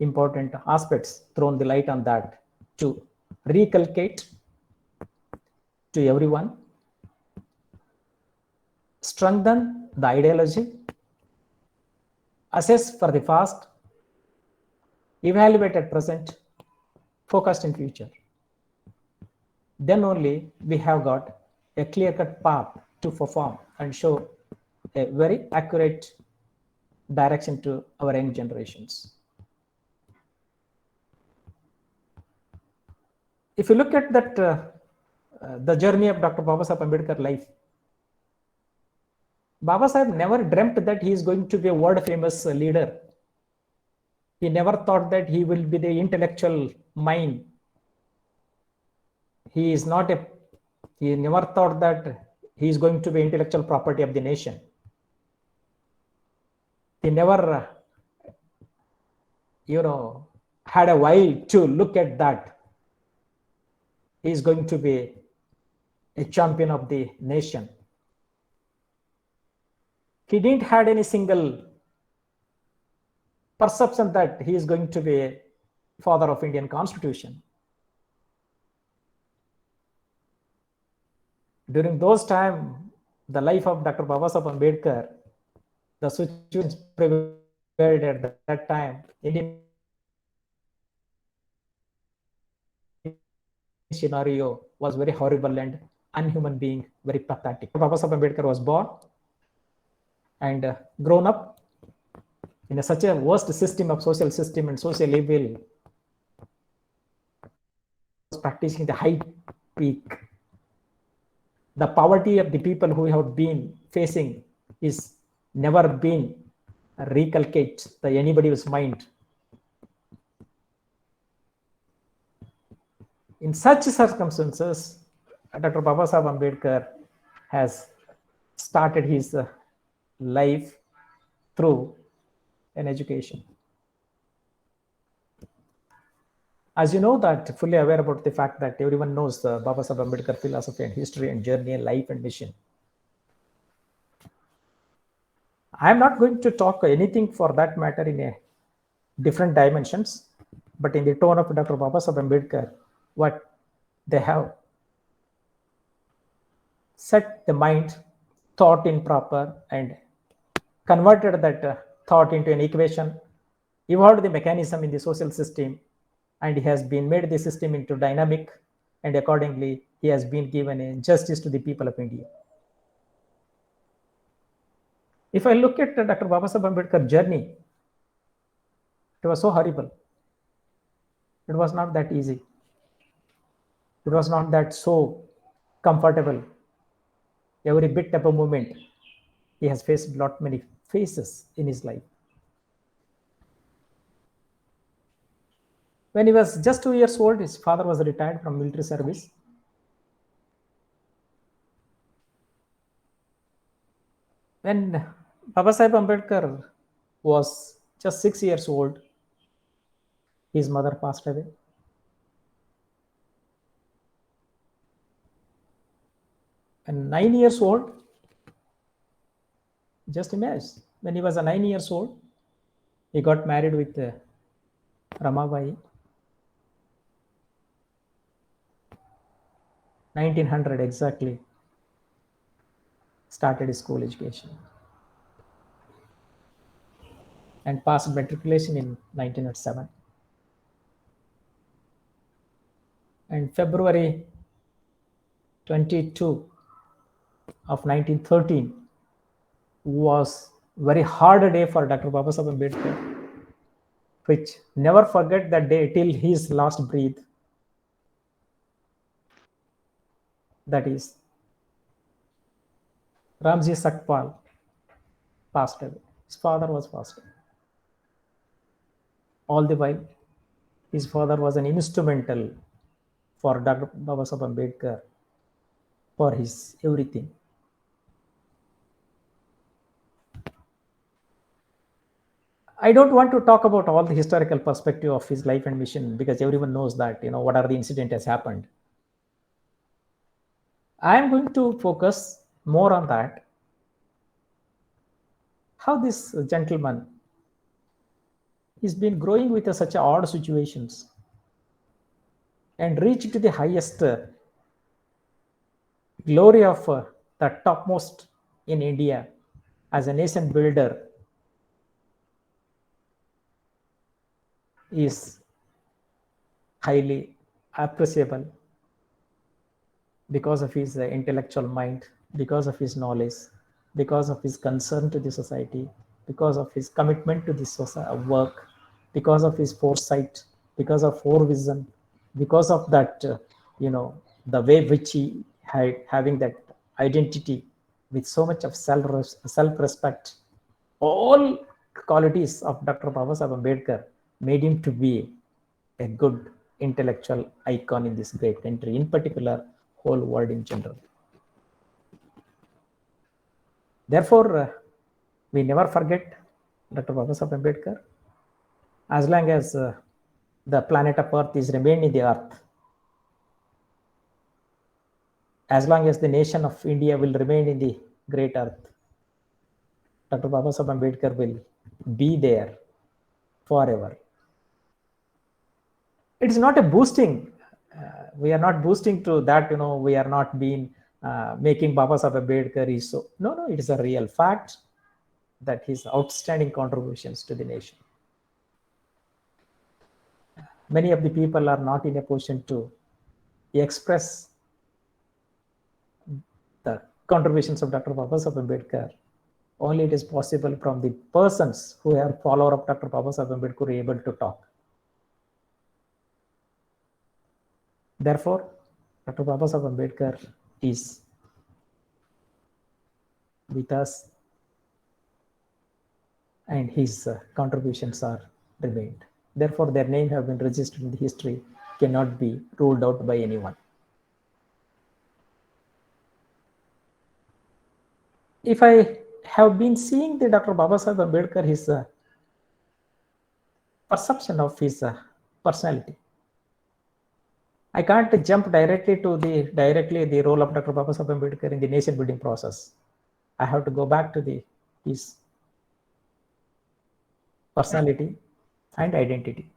important aspects, thrown the light on that to reculcate to everyone, strengthen the ideology, assess for the past, evaluate at present, focused in future. Then only we have got a clear-cut path to perform and show a very accurate direction to our young generations. If you look at that, the journey of Dr. Babasaheb Ambedkar life, Baba Saheb never dreamt that he is going to be a world famous leader. He never thought that he will be the intellectual mind. He never thought that he is going to be intellectual property of the nation. He never, had a while to look at that. He is going to be a champion of the nation. He didn't had any single perception that he is going to be a father of Indian Constitution. During those time, the life of Dr. Babasaheb Ambedkar, the situations prevailed at that time, Indian scenario was very horrible and unhuman being, very pathetic. Babasaheb Ambedkar was born and grown up in such a worst system of social system and social evil, was practicing the high peak. The poverty of the people who have been facing is never been reculcate by anybody's mind. In such circumstances, Dr. Babasaheb Ambedkar has started his life through an education. As you know that, fully aware about the fact that everyone knows the Babasaheb Ambedkar philosophy and history and journey and life and mission. I am not going to talk anything for that matter in a different dimensions, but in the tone of Dr. Babasaheb Ambedkar, what they have set the mind, thought in proper, and converted that thought into an equation, evolved the mechanism in the social system, and he has been made the system into dynamic, and accordingly he has been given a justice to the people of India. If I look at Dr. Babasaheb Ambedkar journey, it was so horrible. It was not that easy. It was not that so comfortable. Every bit of a moment, he has faced lot many phases in his life. When he was just 2 years old, his father was retired from military service. When Babasaheb Ambedkar was just 6 years old, his mother passed away. And 9 years old, just imagine, when he was 9 years old, he got married with Ramabai. 1900 exactly, started his school education and passed matriculation in 1907. And February 22 of 1913 was very hard day for Dr. Babasaheb Ambedkar, which never forget that day till his last breath. That is, Ramji Sakpal passed away. His father was passed away. All the while, his father was an instrumental for Dr. Babasaheb Ambedkar for his everything. I don't want to talk about all the historical perspective of his life and mission because everyone knows that, what are the incident has happened. I am going to focus more on that. How this gentleman has been growing with such odd situations and reached to the highest glory of the topmost in India as a nation builder is highly appreciable because of his intellectual mind, because of his knowledge, because of his concern to the society, because of his commitment to this work, because of his foresight, because of forevision, because of that, the way which he had having that identity with so much of self-respect. All qualities of Dr. Babasaheb Ambedkar made him to be a good intellectual icon in this great country, in particular, whole world in general. Therefore, we never forget Dr. Babasaheb Ambedkar. As long as the planet of Earth is remain in the Earth, as long as the nation of India will remain in the great Earth, Dr. Babasaheb Ambedkar will be there forever. It is not a boosting. We are not boosting to that, we are not being making Babasaheb Ambedkar is so. No, it is a real fact that his outstanding contributions to the nation. Many of the people are not in a position to express the contributions of Dr. Babasaheb Ambedkar. Only it is possible from the persons who are follower of Dr. Babasaheb Ambedkar able to talk. Therefore, Dr. Babasaheb Ambedkar is with us and his contributions are remained. Therefore, their name have been registered in the history, cannot be ruled out by anyone. If I have been seeing the Dr. Babasaheb Ambedkar, his perception of his personality. I can't jump directly to the role of Dr. Babasaheb Ambedkar in the nation building process. I have to go back to his personality and identity.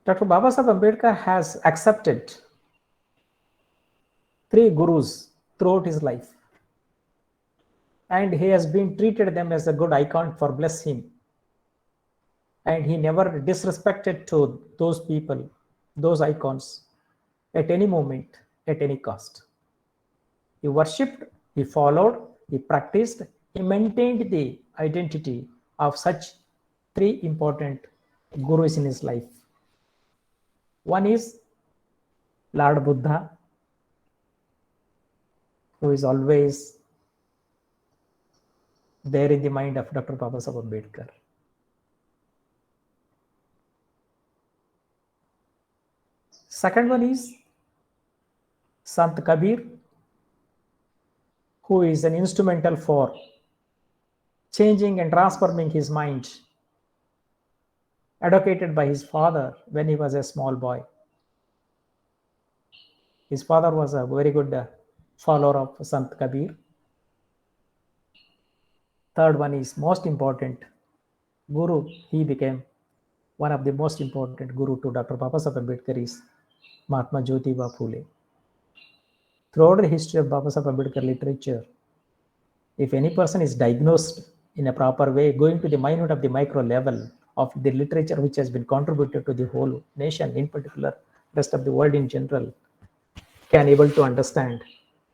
Dr. Babasaheb Ambedkar has accepted 3 gurus throughout his life, and he has been treated them as a good icon for bless him, and he never disrespected to those people, those icons, at any moment, at any cost. He worshipped, he followed, he practiced, he maintained the identity of such 3 important gurus in his life. One is Lord Buddha, who is always there in the mind of Dr. Babasaheb Ambedkar. Second one is Sant Kabir, who is an instrumental for changing and transforming his mind, educated by his father when he was a small boy. His father was a very good follower of Sant Kabir. Third one is most important, Guru. He became one of the most important Guru to Dr. Babasaheb Ambedkar is Mahatma Jyotiba Phule. Throughout the history of Babasaheb Ambedkar literature, if any person is diagnosed in a proper way, going to the minute of the micro level of the literature which has been contributed to the whole nation, in particular, rest of the world in general, can able to understand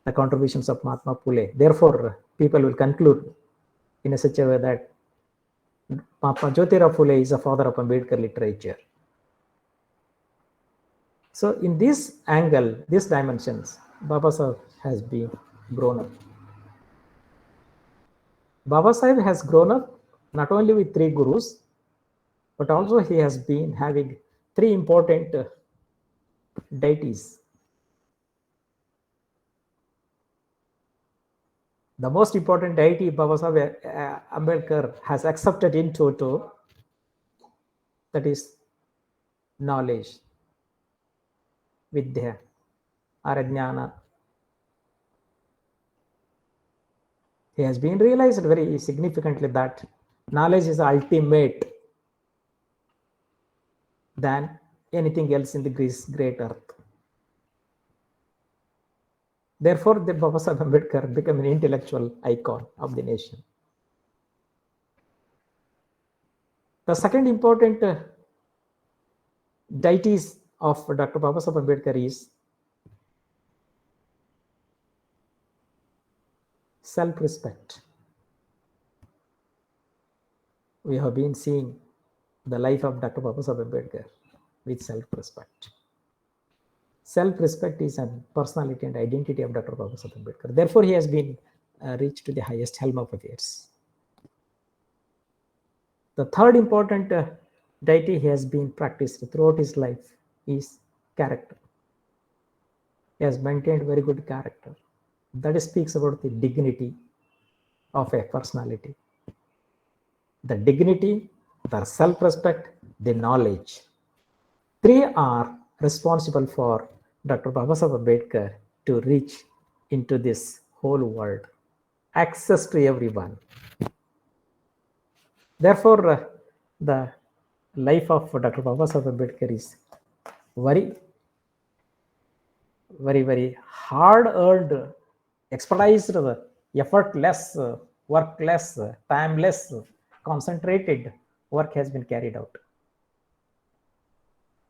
the contributions of Mahatma Phule. Therefore, people will conclude in a such a way that Mahatma Jyotirao Phule is a father of Ambedkar literature. So in this angle, these dimensions, Babasaheb has been grown up. Babasaheb has grown up not only with 3 gurus, but also he has been having 3 important deities. The most important deity Babasaheb Ambedkar has accepted in toto, that is knowledge, Vidya, Arajnana. He has been realized very significantly that knowledge is ultimate than anything else in the great earth. Therefore, the Babasaheb Ambedkar became an intellectual icon of the nation. The second important deities of Dr. Babasaheb Ambedkar is self-respect. We have been seeing the life of Dr. Babasaheb Ambedkar with self-respect. Self-respect is a personality and identity of Dr. Babasaheb Ambedkar. Therefore, he has been reached to the highest helm of affairs. The third important deity he has been practiced throughout his life is character. He has maintained very good character. That speaks about the dignity of a personality. The dignity, the self-respect, the knowledge. 3 are responsible for Dr. Babasaheb Ambedkar to reach into this whole world. Access to everyone. Therefore, the life of Dr. Babasaheb Ambedkar is very, very, very hard-earned, expertised, effortless, workless, timeless, concentrated work has been carried out.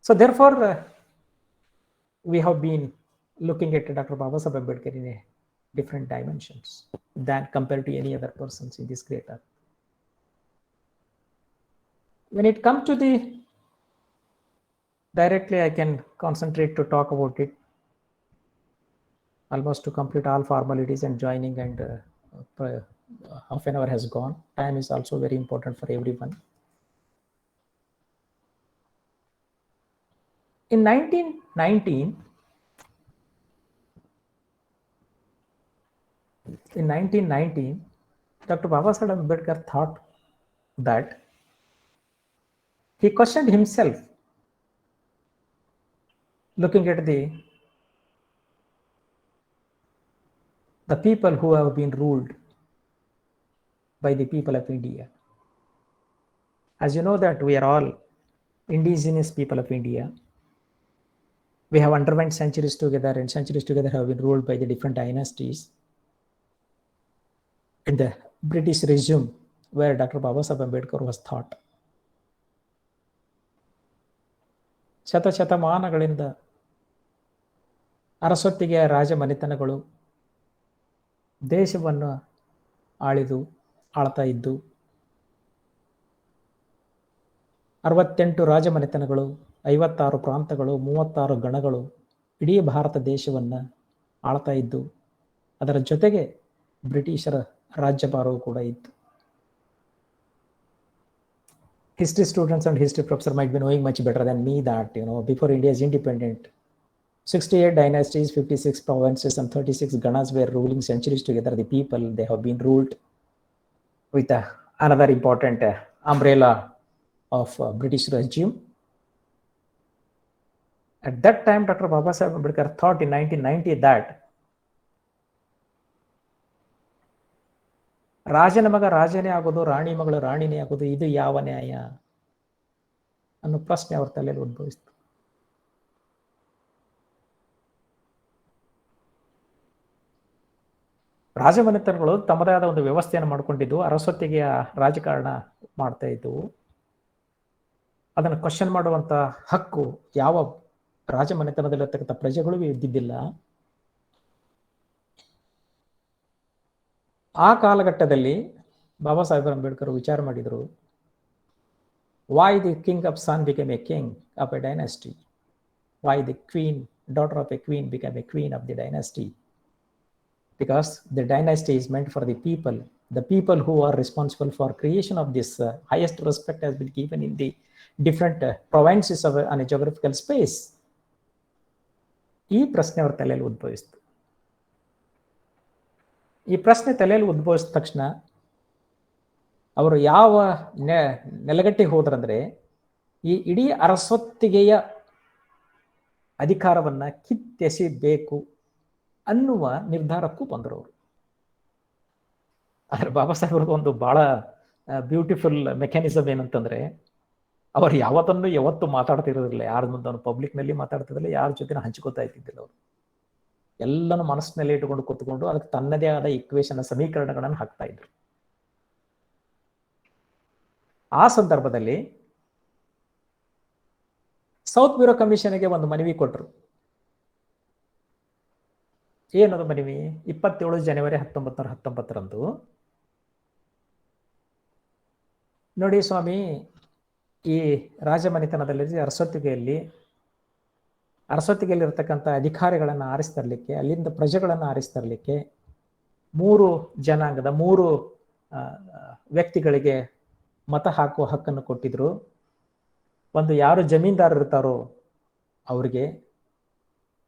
So therefore, we have been looking at Dr. Babasaheb Ambedkar in a different dimensions than compared to any other persons in this great earth. When it comes to the directly, I can concentrate to talk about it almost to complete all formalities and joining, and half an hour has gone. Time is also very important for everyone. In 1919, In 1990, Dr. Babasaheb Ambedkar thought that he questioned himself, looking at the people who have been ruled by the people of India. As you know that we are all indigenous people of India. We have underwent centuries together, and centuries together have been ruled by the different dynasties. In the British regime where Dr. Babasaheb Ambedkar was taught. ಶತಶತಮಾನಗಳಿಂದ ಅರಸೊತ್ತಿಗೆಯ ರಾಜಮನೆತನಗಳು ದೇಶವನ್ನು ಆಳ್ತಾ ಇದ್ದು 68 ರಾಜಮನೆತನಗಳು, 56 ಪ್ರಾಂತಗಳು, 36 ಗಣಗಳು ಇಡೀ ಭಾರತ ದೇಶವನ್ನು ಆಳ್ತಾ ಇದ್ದು, ಅದರ ಜೊತೆಗೆ ಬ್ರಿಟಿಷರ ರಾಜ್ಯಭಾರವೂ ಕೂಡ ಇತ್ತು. History students and history professor might be knowing much better than me that, before India is independent, 68 dynasties, 56 provinces, and 36 ganas were ruling centuries together. The people, they have been ruled with another important umbrella of British regime. At that time, Dr. Babasaheb Ambedkar thought in 1990 that ರಾಜನ ಮಗ ರಾಜನೇ ಆಗೋದು, ರಾಣಿ ಮಗಳು ರಾಣಿನೇ ಆಗೋದು, ಇದು ಯಾವ ನ್ಯಾಯ ಅನ್ನೋ ಪ್ರಶ್ನೆ ಅವ್ರ ತಲೆಯಲ್ಲಿ ಉದ್ಭವಿಸ್ತು. ರಾಜಮನೆತನಗಳು ತಮ್ಮದೇ ಆದ ಒಂದು ವ್ಯವಸ್ಥೆಯನ್ನು ಮಾಡಿಕೊಂಡಿದ್ದು, ಅರಸೊತ್ತಿಗೆಯ ರಾಜಕಾರಣ ಮಾಡ್ತಾ ಇದ್ದವು. ಅದನ್ನು ಕ್ವಶನ್ ಮಾಡುವಂತ ಹಕ್ಕು ಯಾವ ರಾಜಮನೆತನದಲ್ಲಿರ್ತಕ್ಕಂಥ ಪ್ರಜೆಗಳಿಗೂ ಇದ್ದಿದ್ದಿಲ್ಲ. ಆ ಕಾಲಘಟ್ಟದಲ್ಲಿ ಬಾಬಾ ಸಾಹೇಬ್ ಅಂಬೇಡ್ಕರ್ ವಿಚಾರ ಮಾಡಿದರು, why the king of son became a king of a dynasty, why the queen, daughter of a queen, became a queen of the dynasty, because the dynasty is meant for the people who are responsible for creation of this highest respect has been given in the different provinces of on a geographical space. ಈ ಪ್ರಶ್ನೆ ಅವರ ತಲೆಯಲ್ಲಿ ಉದ್ಭವಿಸಿತು. ಈ ಪ್ರಶ್ನೆ ತಲೆಯಲ್ಲಿ ಉದ್ಭವಿಸಿದ ತಕ್ಷಣ ಅವರು ಯಾವ ನೆಲಗಟ್ಟಿಗೆ ಹೋದ್ರಂದ್ರೆ, ಈ ಇಡೀ ಅರಸೊತ್ತಿಗೆಯ ಅಧಿಕಾರವನ್ನ ಕಿತ್ತೆಸಿಬೇಕು ಅನ್ನುವ ನಿರ್ಧಾರಕ್ಕೂ ಬಂದರು ಅವರು. ಆದ್ರೆ ಬಾಬಾ ಸಾಹೇಬ್ರದ್ದು ಒಂದು ಬಹಳ ಬ್ಯೂಟಿಫುಲ್ ಮೆಕ್ಯಾನಿಸಮ್ ಏನಂತಂದ್ರೆ, ಅವರು ಯಾವತ್ತೂ ಮಾತಾಡ್ತಿರೋದಿಲ್ಲ, ಯಾರ ಮುಂದೆ ಪಬ್ಲಿಕ್ ನಲ್ಲಿ ಮಾತಾಡ್ತಿದ್ದಿಲ್ಲ, ಯಾರ ಜೊತೆ ಹಂಚ್ಕೋತಾ ಇದ್ದಿದ್ದಿಲ್ಲ. ಅವರು ಎಲ್ಲನೂ ಮನಸ್ಸಿನಲ್ಲಿ ಇಟ್ಟುಕೊಂಡು ಕೂತ್ಕೊಂಡು ಅದಕ್ಕೆ ತನ್ನದೇ ಆದ ಈಕ್ವೇಶನ್ ಸಮೀಕರಣಗಳನ್ನು ಹಾಕ್ತಾ ಇದ್ರು. ಆ ಸಂದರ್ಭದಲ್ಲಿ ಸೌತ್ ಬ್ಯೂರೋ ಕಮಿಷನ್ಗೆ ಒಂದು ಮನವಿ ಕೊಟ್ಟರು. ಏನದು ಮನವಿ? 27 ಜನವರಿ 1919ರಂದು, ನೋಡಿ ಸ್ವಾಮಿ, ಈ ರಾಜಮನೆತನದಲ್ಲಿ ಅರಸೊತ್ತಿಗೆಯಲ್ಲಿರ್ತಕ್ಕಂಥ ಅಧಿಕಾರಿಗಳನ್ನು ಆರಿಸ್ತರಲಿಕ್ಕೆ, ಅಲ್ಲಿಂದ ಪ್ರಜೆಗಳನ್ನು ಆರಿಸ್ತರಲಿಕ್ಕೆ 3 ಜನಾಂಗದ 3 ವ್ಯಕ್ತಿಗಳಿಗೆ ಮತ ಹಾಕುವ ಹಕ್ಕನ್ನು ಕೊಟ್ಟಿದ್ರು. ಒಂದು, ಯಾರು ಜಮೀನ್ದಾರರು ಇರ್ತಾರೋ ಅವ್ರಿಗೆ,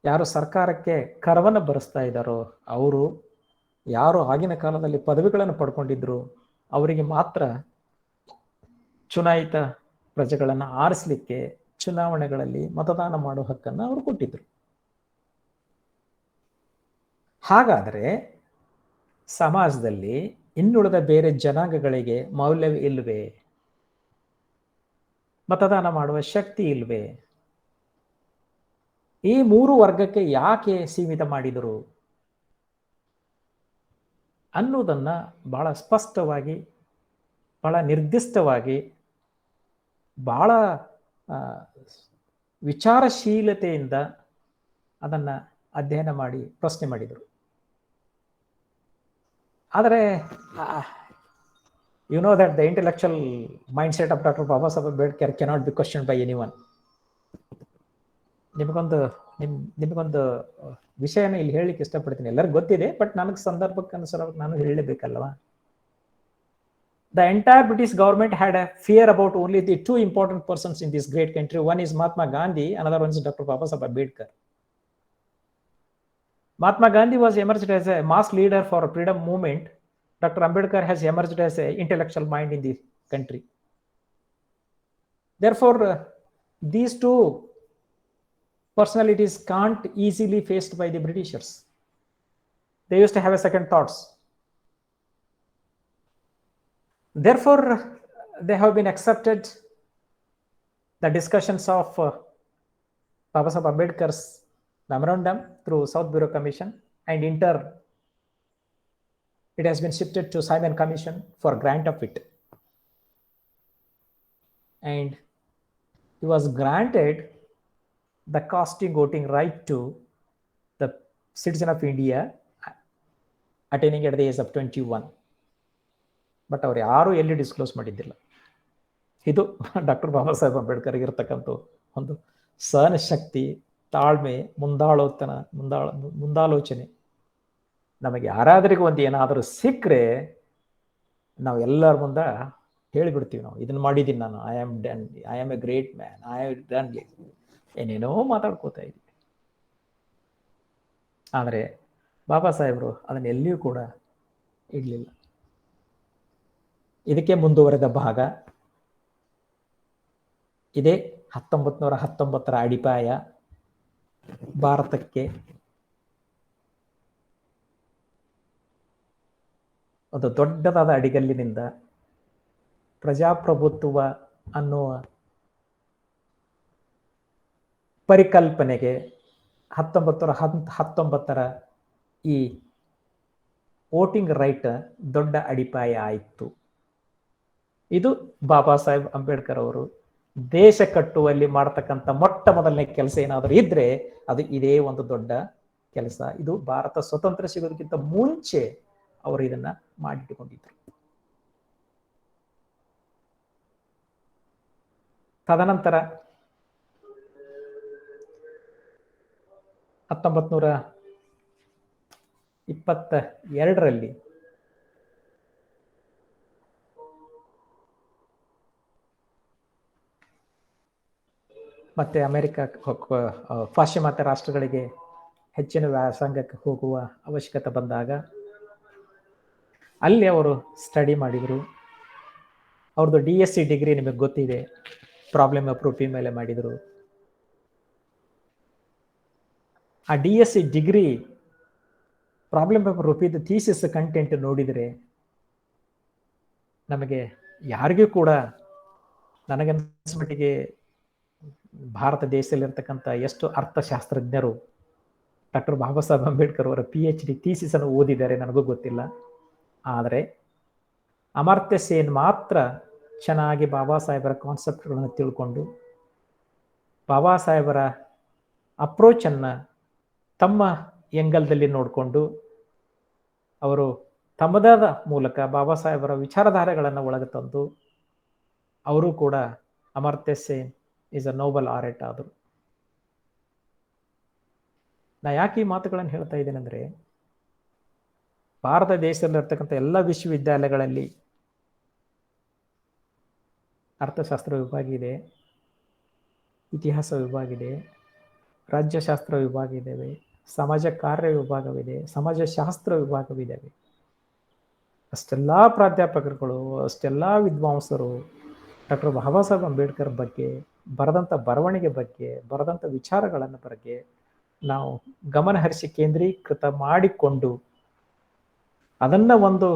ಯಾರು ಸರ್ಕಾರಕ್ಕೆ ಕರವನ್ನು ಬರೆಸ್ತಾ ಇದ್ದಾರೋ ಅವರು, ಯಾರು ಆಗಿನ ಕಾಲದಲ್ಲಿ ಪದವಿಗಳನ್ನು ಪಡ್ಕೊಂಡಿದ್ರು ಅವರಿಗೆ ಮಾತ್ರ ಚುನಾಯಿತ ಪ್ರಜೆಗಳನ್ನು ಆರಿಸಲಿಕ್ಕೆ ಚುನಾವಣೆಗಳಲ್ಲಿ ಮತದಾನ ಮಾಡುವ ಹಕ್ಕನ್ನು ಅವರು ಕೊಟ್ಟಿದ್ರು. ಹಾಗಾದರೆ ಸಮಾಜದಲ್ಲಿ ಇನ್ನುಳಿದ ಬೇರೆ ಜನಾಂಗಗಳಿಗೆ ಮೌಲ್ಯವೇ ಇಲ್ವೇ? ಮತದಾನ ಮಾಡುವ ಶಕ್ತಿ ಇಲ್ವೇ? ಈ 3 ವರ್ಗಕ್ಕೆ ಯಾಕೆ ಸೀಮಿತ ಮಾಡಿದರು ಅನ್ನೋದನ್ನ ಬಹಳ ಸ್ಪಷ್ಟವಾಗಿ, ಬಹಳ ನಿರ್ದಿಷ್ಟವಾಗಿ, ಬಹಳ ವಿಚಾರಶೀಲತೆಯಿಂದ ಅದನ್ನ ಅಧ್ಯಯನ ಮಾಡಿ ಪ್ರಶ್ನೆ ಮಾಡಿದರು. ಆದರೆ you know that the intellectual mindset of Dr. Babasaheb Ambedkar cannot be questioned by anyone. ನಿಮಗೊಂದು ವಿಷಯನ ಇಲ್ಲಿ ಹೇಳಲಿಕ್ಕೆ ಇಷ್ಟಪಡ್ತೀನಿ. ಎಲ್ಲರಿಗೂ ಗೊತ್ತಿದೆ, ಬಟ್ ನನಗೆ ಸಂದರ್ಭಕ್ಕೆ ಅನುಸಾರವಾಗಿ ನಾನು ಹೇಳಲೇಬೇಕಲ್ವಾ. The entire British government had a fear about only the 2 important persons in this great country. One is Mahatma Gandhi, another one is Dr. Babasaheb Ambedkar. Mahatma Gandhi was emerged as a mass leader for freedom movement. Dr. Ambedkar has emerged as an intellectual mind in the country. Therefore, these two personalities can't easily faced by the Britishers. They used to have a second thoughts. Therefore, they have been accepted the discussions of Babasaheb Ambedkar's memorandum through South Bureau Commission, and it has been shifted to Simon Commission for grant of it. And he was granted the casting voting right to the citizen of India attaining at the age of 21. But ಅವ್ರು ಯಾರು ಎಲ್ಲಿ disclose ಮಾಡಿದ್ದಿಲ್ಲ. ಇದು doctor Baba Saheb Ambedkar ಇರತಕ್ಕಂಥ ಒಂದು ಸಹನ ಶಕ್ತಿ, ತಾಳ್ಮೆ, ಮುಂದಾಲೋಚನೆ. ನಮಗೆ ಯಾರಾದ್ರಿಗೂ ಒಂದು ಏನಾದರೂ ಸಿಕ್ಕರೆ ನಾವು ಎಲ್ಲರ ಮುಂದೆ ಹೇಳಿಬಿಡ್ತೀವಿ, ನಾವು ಇದನ್ನ ಮಾಡಿದ್ದೀನಿ, ನಾನು I am A great man, I am done, ಏನೇನೋ ಮಾತಾಡ್ಕೋತಾ ಇದ್ದೀವಿ. ಆದರೆ ಬಾಬಾ ಸಾಹೇಬರು ಅದನ್ನ ಎಲ್ಲಿಯೂ ಕೂಡ ಇಡಲಿಲ್ಲ. ಇದಕ್ಕೆ ಮುಂದುವರೆದ ಭಾಗ ಇದೇ 1919 ಅಡಿಪಾಯ. ಭಾರತಕ್ಕೆ ಒಂದು ದೊಡ್ಡದಾದ ಅಡಿಗಲ್ಲಿನಿಂದ ಪ್ರಜಾಪ್ರಭುತ್ವ ಅನ್ನುವ ಪರಿಕಲ್ಪನೆಗೆ 1919 ಈ ವೋಟಿಂಗ್ ರೈಟ್ ದೊಡ್ಡ ಅಡಿಪಾಯ ಆಯಿತು. ಇದು ಬಾಬಾ ಸಾಹೇಬ್ ಅಂಬೇಡ್ಕರ್ ಅವರು ದೇಶ ಕಟ್ಟುವಲ್ಲಿ ಮಾಡತಕ್ಕಂಥ ಮೊಟ್ಟ ಮೊದಲನೇ ಕೆಲಸ ಏನಾದರೂ ಇದ್ರೆ ಅದು ಇದೇ ಒಂದು ದೊಡ್ಡ ಕೆಲಸ. ಇದು ಭಾರತ ಸ್ವತಂತ್ರ ಸಿಗೋದಕ್ಕಿಂತ ಮುಂಚೆ ಅವರು ಇದನ್ನ ಮಾಡಿಟ್ಟುಕೊಂಡಿದ್ರು. ತದನಂತರ 1922ರಲ್ಲಿ ಮತ್ತೆ ಅಮೆರಿಕ ಪಾಶ್ಚಿಮಾತ್ಯ ರಾಷ್ಟ್ರಗಳಿಗೆ ಹೆಚ್ಚಿನ ವ್ಯಾಸಂಗಕ್ಕೆ ಹೋಗುವ ಅವಶ್ಯಕತೆ ಬಂದಾಗ ಅಲ್ಲಿ ಅವರು ಸ್ಟಡಿ ಮಾಡಿದರು. ಅವ್ರದ್ದು DSc ಡಿಗ್ರಿ ನಿಮಗೆ ಗೊತ್ತಿದೆ, ಪ್ರಾಬ್ಲಮ್ ಆಫ್ ಪ್ರೂಫ್ ಮೇಲೆ ಮಾಡಿದರು. ಆ DSc degree problem of proof ಇದು ಥೀಸಿಸ್ ಕಂಟೆಂಟ್ ನೋಡಿದರೆ ನಮಗೆ ಯಾರಿಗೂ ಕೂಡ, ನನಗನ್ನಿಸ್ಮಟ್ಟಿಗೆ ಭಾರತ ದೇಶದಲ್ಲಿರ್ತಕ್ಕಂಥ ಎಷ್ಟು ಅರ್ಥಶಾಸ್ತ್ರಜ್ಞರು ಡಾಕ್ಟರ್ ಬಾಬಾ ಸಾಹೇಬ್ ಅಂಬೇಡ್ಕರ್ ಅವರ PhD ಥೀಸಿಸ್ ಅನ್ನು ಓದಿದ್ದಾರೆ ನನಗೂ ಗೊತ್ತಿಲ್ಲ. ಆದರೆ ಅಮರ್ತ್ಯ ಸೇನ್ ಮಾತ್ರ ಚೆನ್ನಾಗಿ ಬಾಬಾ ಸಾಹೇಬರ ಕಾನ್ಸೆಪ್ಟ್ಗಳನ್ನು ತಿಳ್ಕೊಂಡು ಬಾಬಾ ಸಾಹೇಬರ ಅಪ್ರೋಚನ್ನು ತಮ್ಮ ಎಂಗಲ್ದಲ್ಲಿ ನೋಡಿಕೊಂಡು ಅವರು ತಮ್ಮದಾದ ಮೂಲಕ ಬಾಬಾ ಸಾಹೇಬರ ವಿಚಾರಧಾರೆಗಳನ್ನು ಒಳಗೆ ತಂದು ಅವರು ಕೂಡ Amartya Sen is a Nobel laureate ಆದರು. ನಾ ಯಾಕೆ ಈ ಮಾತುಗಳನ್ನು ಹೇಳ್ತಾ ಇದ್ದೇನೆ ಅಂದರೆ, ಭಾರತ ದೇಶದಲ್ಲಿರ್ತಕ್ಕಂಥ ಎಲ್ಲ ವಿಶ್ವವಿದ್ಯಾಲಯಗಳಲ್ಲಿ ಅರ್ಥಶಾಸ್ತ್ರ ವಿಭಾಗ ಇದೆ, ಇತಿಹಾಸ ವಿಭಾಗ ಇದೆ, ರಾಜ್ಯಶಾಸ್ತ್ರ ವಿಭಾಗ ಇದ್ದಾವೆ, ಸಮಾಜ ಕಾರ್ಯ ವಿಭಾಗವಿದೆ, ಸಮಾಜಶಾಸ್ತ್ರ ವಿಭಾಗವಿದ್ದಾವೆ. ಅಷ್ಟೆಲ್ಲ ಪ್ರಾಧ್ಯಾಪಕರುಗಳು, ಅಷ್ಟೆಲ್ಲ ವಿದ್ವಾಂಸರು ಡಾಕ್ಟರ್ ಬಾಬಾ ಸಾಹೇಬ್ ಅಂಬೇಡ್ಕರ್ ಬಗ್ಗೆ ಬರೆದಂಥ ಬರವಣಿಗೆ ಬಗ್ಗೆ, ಬರೆದಂಥ ವಿಚಾರಗಳನ್ನು ಬಗ್ಗೆ ನಾವು ಗಮನಹರಿಸಿ ಕೇಂದ್ರೀಕೃತ ಮಾಡಿಕೊಂಡು ಅದನ್ನ ಒಂದು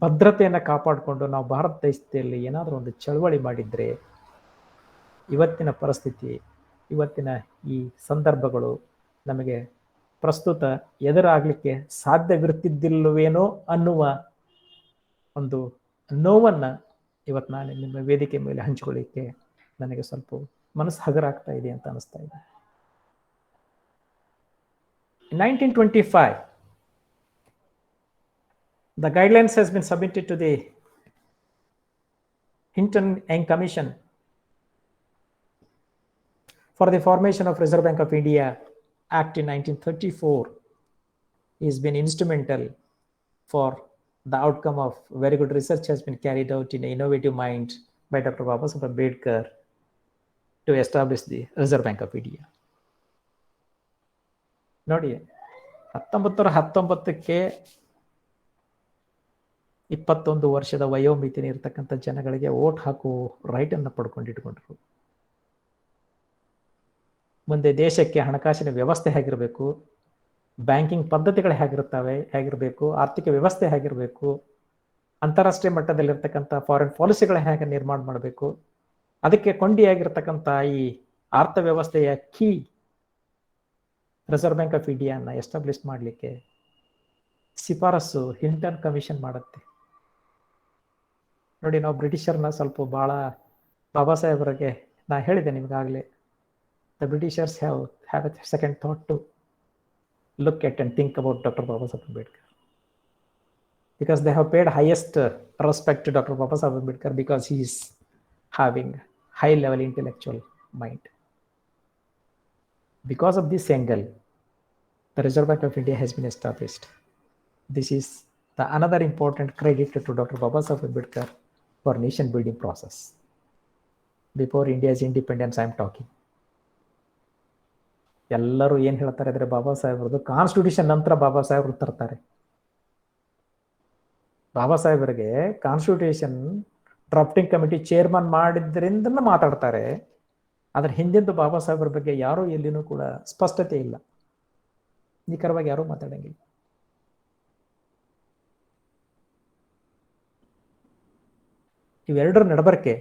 ಭದ್ರತೆಯನ್ನು ಕಾಪಾಡಿಕೊಂಡು ನಾವು ಭಾರತ ದೇಶದಲ್ಲಿ ಏನಾದರೂ ಒಂದು ಚಳವಳಿ ಮಾಡಿದರೆ ಇವತ್ತಿನ ಪರಿಸ್ಥಿತಿ, ಇವತ್ತಿನ ಈ ಸಂದರ್ಭಗಳು ನಮಗೆ ಪ್ರಸ್ತುತ ಎದುರಾಗಲಿಕ್ಕೆ ಸಾಧ್ಯವಿರುತ್ತಿದ್ದಿಲ್ಲವೇನೋ ಅನ್ನುವ ಒಂದು ನೋವನ್ನು ಇವತ್ತು ನಾನು ನಿಮ್ಮ ವೇದಿಕೆ ಮೇಲೆ ಹಂಚಿಕೊಳ್ಳಿಕ್ಕೆ ನನಗೆ ಸ್ವಲ್ಪ ಮನಸ್ಸು ಹಗರಾಗ್ತಾ ಇದೆ ಅಂತ ಅನಿಸ್ತಾ ಇದೆ. In 1925, the guidelines has been submitted to the Hinton Young Commission for the formation of Reserve Bank of India Act in 1934. Has been instrumental for the outcome of very good research has been carried out in an innovative mind by Dr. Babasaheb Ambedkar to establish the Reserve Bank of India. ನೋಡಿ, 1919ಕ್ಕೆ 21 ವರ್ಷದ ವಯೋಮಿತಿನ ಇರತಕ್ಕಂಥ ಜನಗಳಿಗೆ vote ಹಾಕುವ right ಅನ್ನು ಪಡ್ಕೊಂಡಿಟ್ಕೊಂಡ್ರು. ಮುಂದೆ ದೇಶಕ್ಕೆ ಹಣಕಾಸಿನ ವ್ಯವಸ್ಥೆ ಹೇಗಿರಬೇಕು, ಬ್ಯಾಂಕಿಂಗ್ ಪದ್ಧತಿಗಳು ಹೇಗಿರಬೇಕು, ಆರ್ಥಿಕ ವ್ಯವಸ್ಥೆ ಹೇಗಿರಬೇಕು, ಅಂತಾರಾಷ್ಟ್ರೀಯ ಮಟ್ಟದಲ್ಲಿರ್ತಕ್ಕಂಥ ಫಾರಿನ್ ಪಾಲಿಸಿಗಳ ಹೇಗೆ ನಿರ್ಮಾಣ ಮಾಡಬೇಕು, ಅದಕ್ಕೆ ಕೊಂಡಿಯಾಗಿರ್ತಕ್ಕಂಥ ಈ ಅರ್ಥವ್ಯವಸ್ಥೆಯ ಕೀ ರಿಸರ್ವ್ ಬ್ಯಾಂಕ್ ಆಫ್ ಇಂಡಿಯಾನ ಎಸ್ಟಾಬ್ಲಿಷ್ ಮಾಡಲಿಕ್ಕೆ ಶಿಫಾರಸು ಹಿಂಟನ್ ಕಮಿಷನ್ ಮಾಡುತ್ತೆ. ನೋಡಿ, ನಾವು ಬ್ರಿಟಿಷರ್ನ ಸ್ವಲ್ಪ ಭಾಳ ಬಾಬಾ ಸಾಹೇಬರಿಗೆ ನಾ ಹೇಳಿದೆ ನಿಮ್ಗಾಗಲೇ, the Britishers have a second thought to look at and think about Dr. Babasaheb Ambedkar, because they have paid highest respect to Dr. Babasaheb Ambedkar because he is having high level intellectual mind. Because of this angle, the Reserve Bank of India has been established. This is the another important credit to Dr. Babasaheb Ambedkar for nation building process. Before India's independence, I am talking. ಎಲ್ಲರೂ ಏನ್ ಹೇಳ್ತಾರೆ ಅಂದ್ರೆ ಬಾಬಾ ಸಾಹೇಬ್ರದ್ದು constitution ನಂತರ ಬಾಬಾ ಸಾಹೇಬ್ರು ತರ್ತಾರೆ. ಬಾಬಾ ಸಾಹೇಬರಿಗೆ constitution drafting committee chairman ಮಾಡಿದ್ರಿಂದ ಮಾತಾಡ್ತಾರೆ. ಅದ್ರ ಹಿಂದಿಂದು ಬಾಬಾ ಸಾಹೇಬ್ರ ಬಗ್ಗೆ ಯಾರೂ ಎಲ್ಲಿನೂ ಕೂಡ ಸ್ಪಷ್ಟತೆ ಇಲ್ಲ, ನಿಖರವಾಗಿ ಯಾರೂ ಮಾತಾಡಂಗಿಲ್ಲ. ಇವೆರಡರ ನಡಬರ್ಕೆ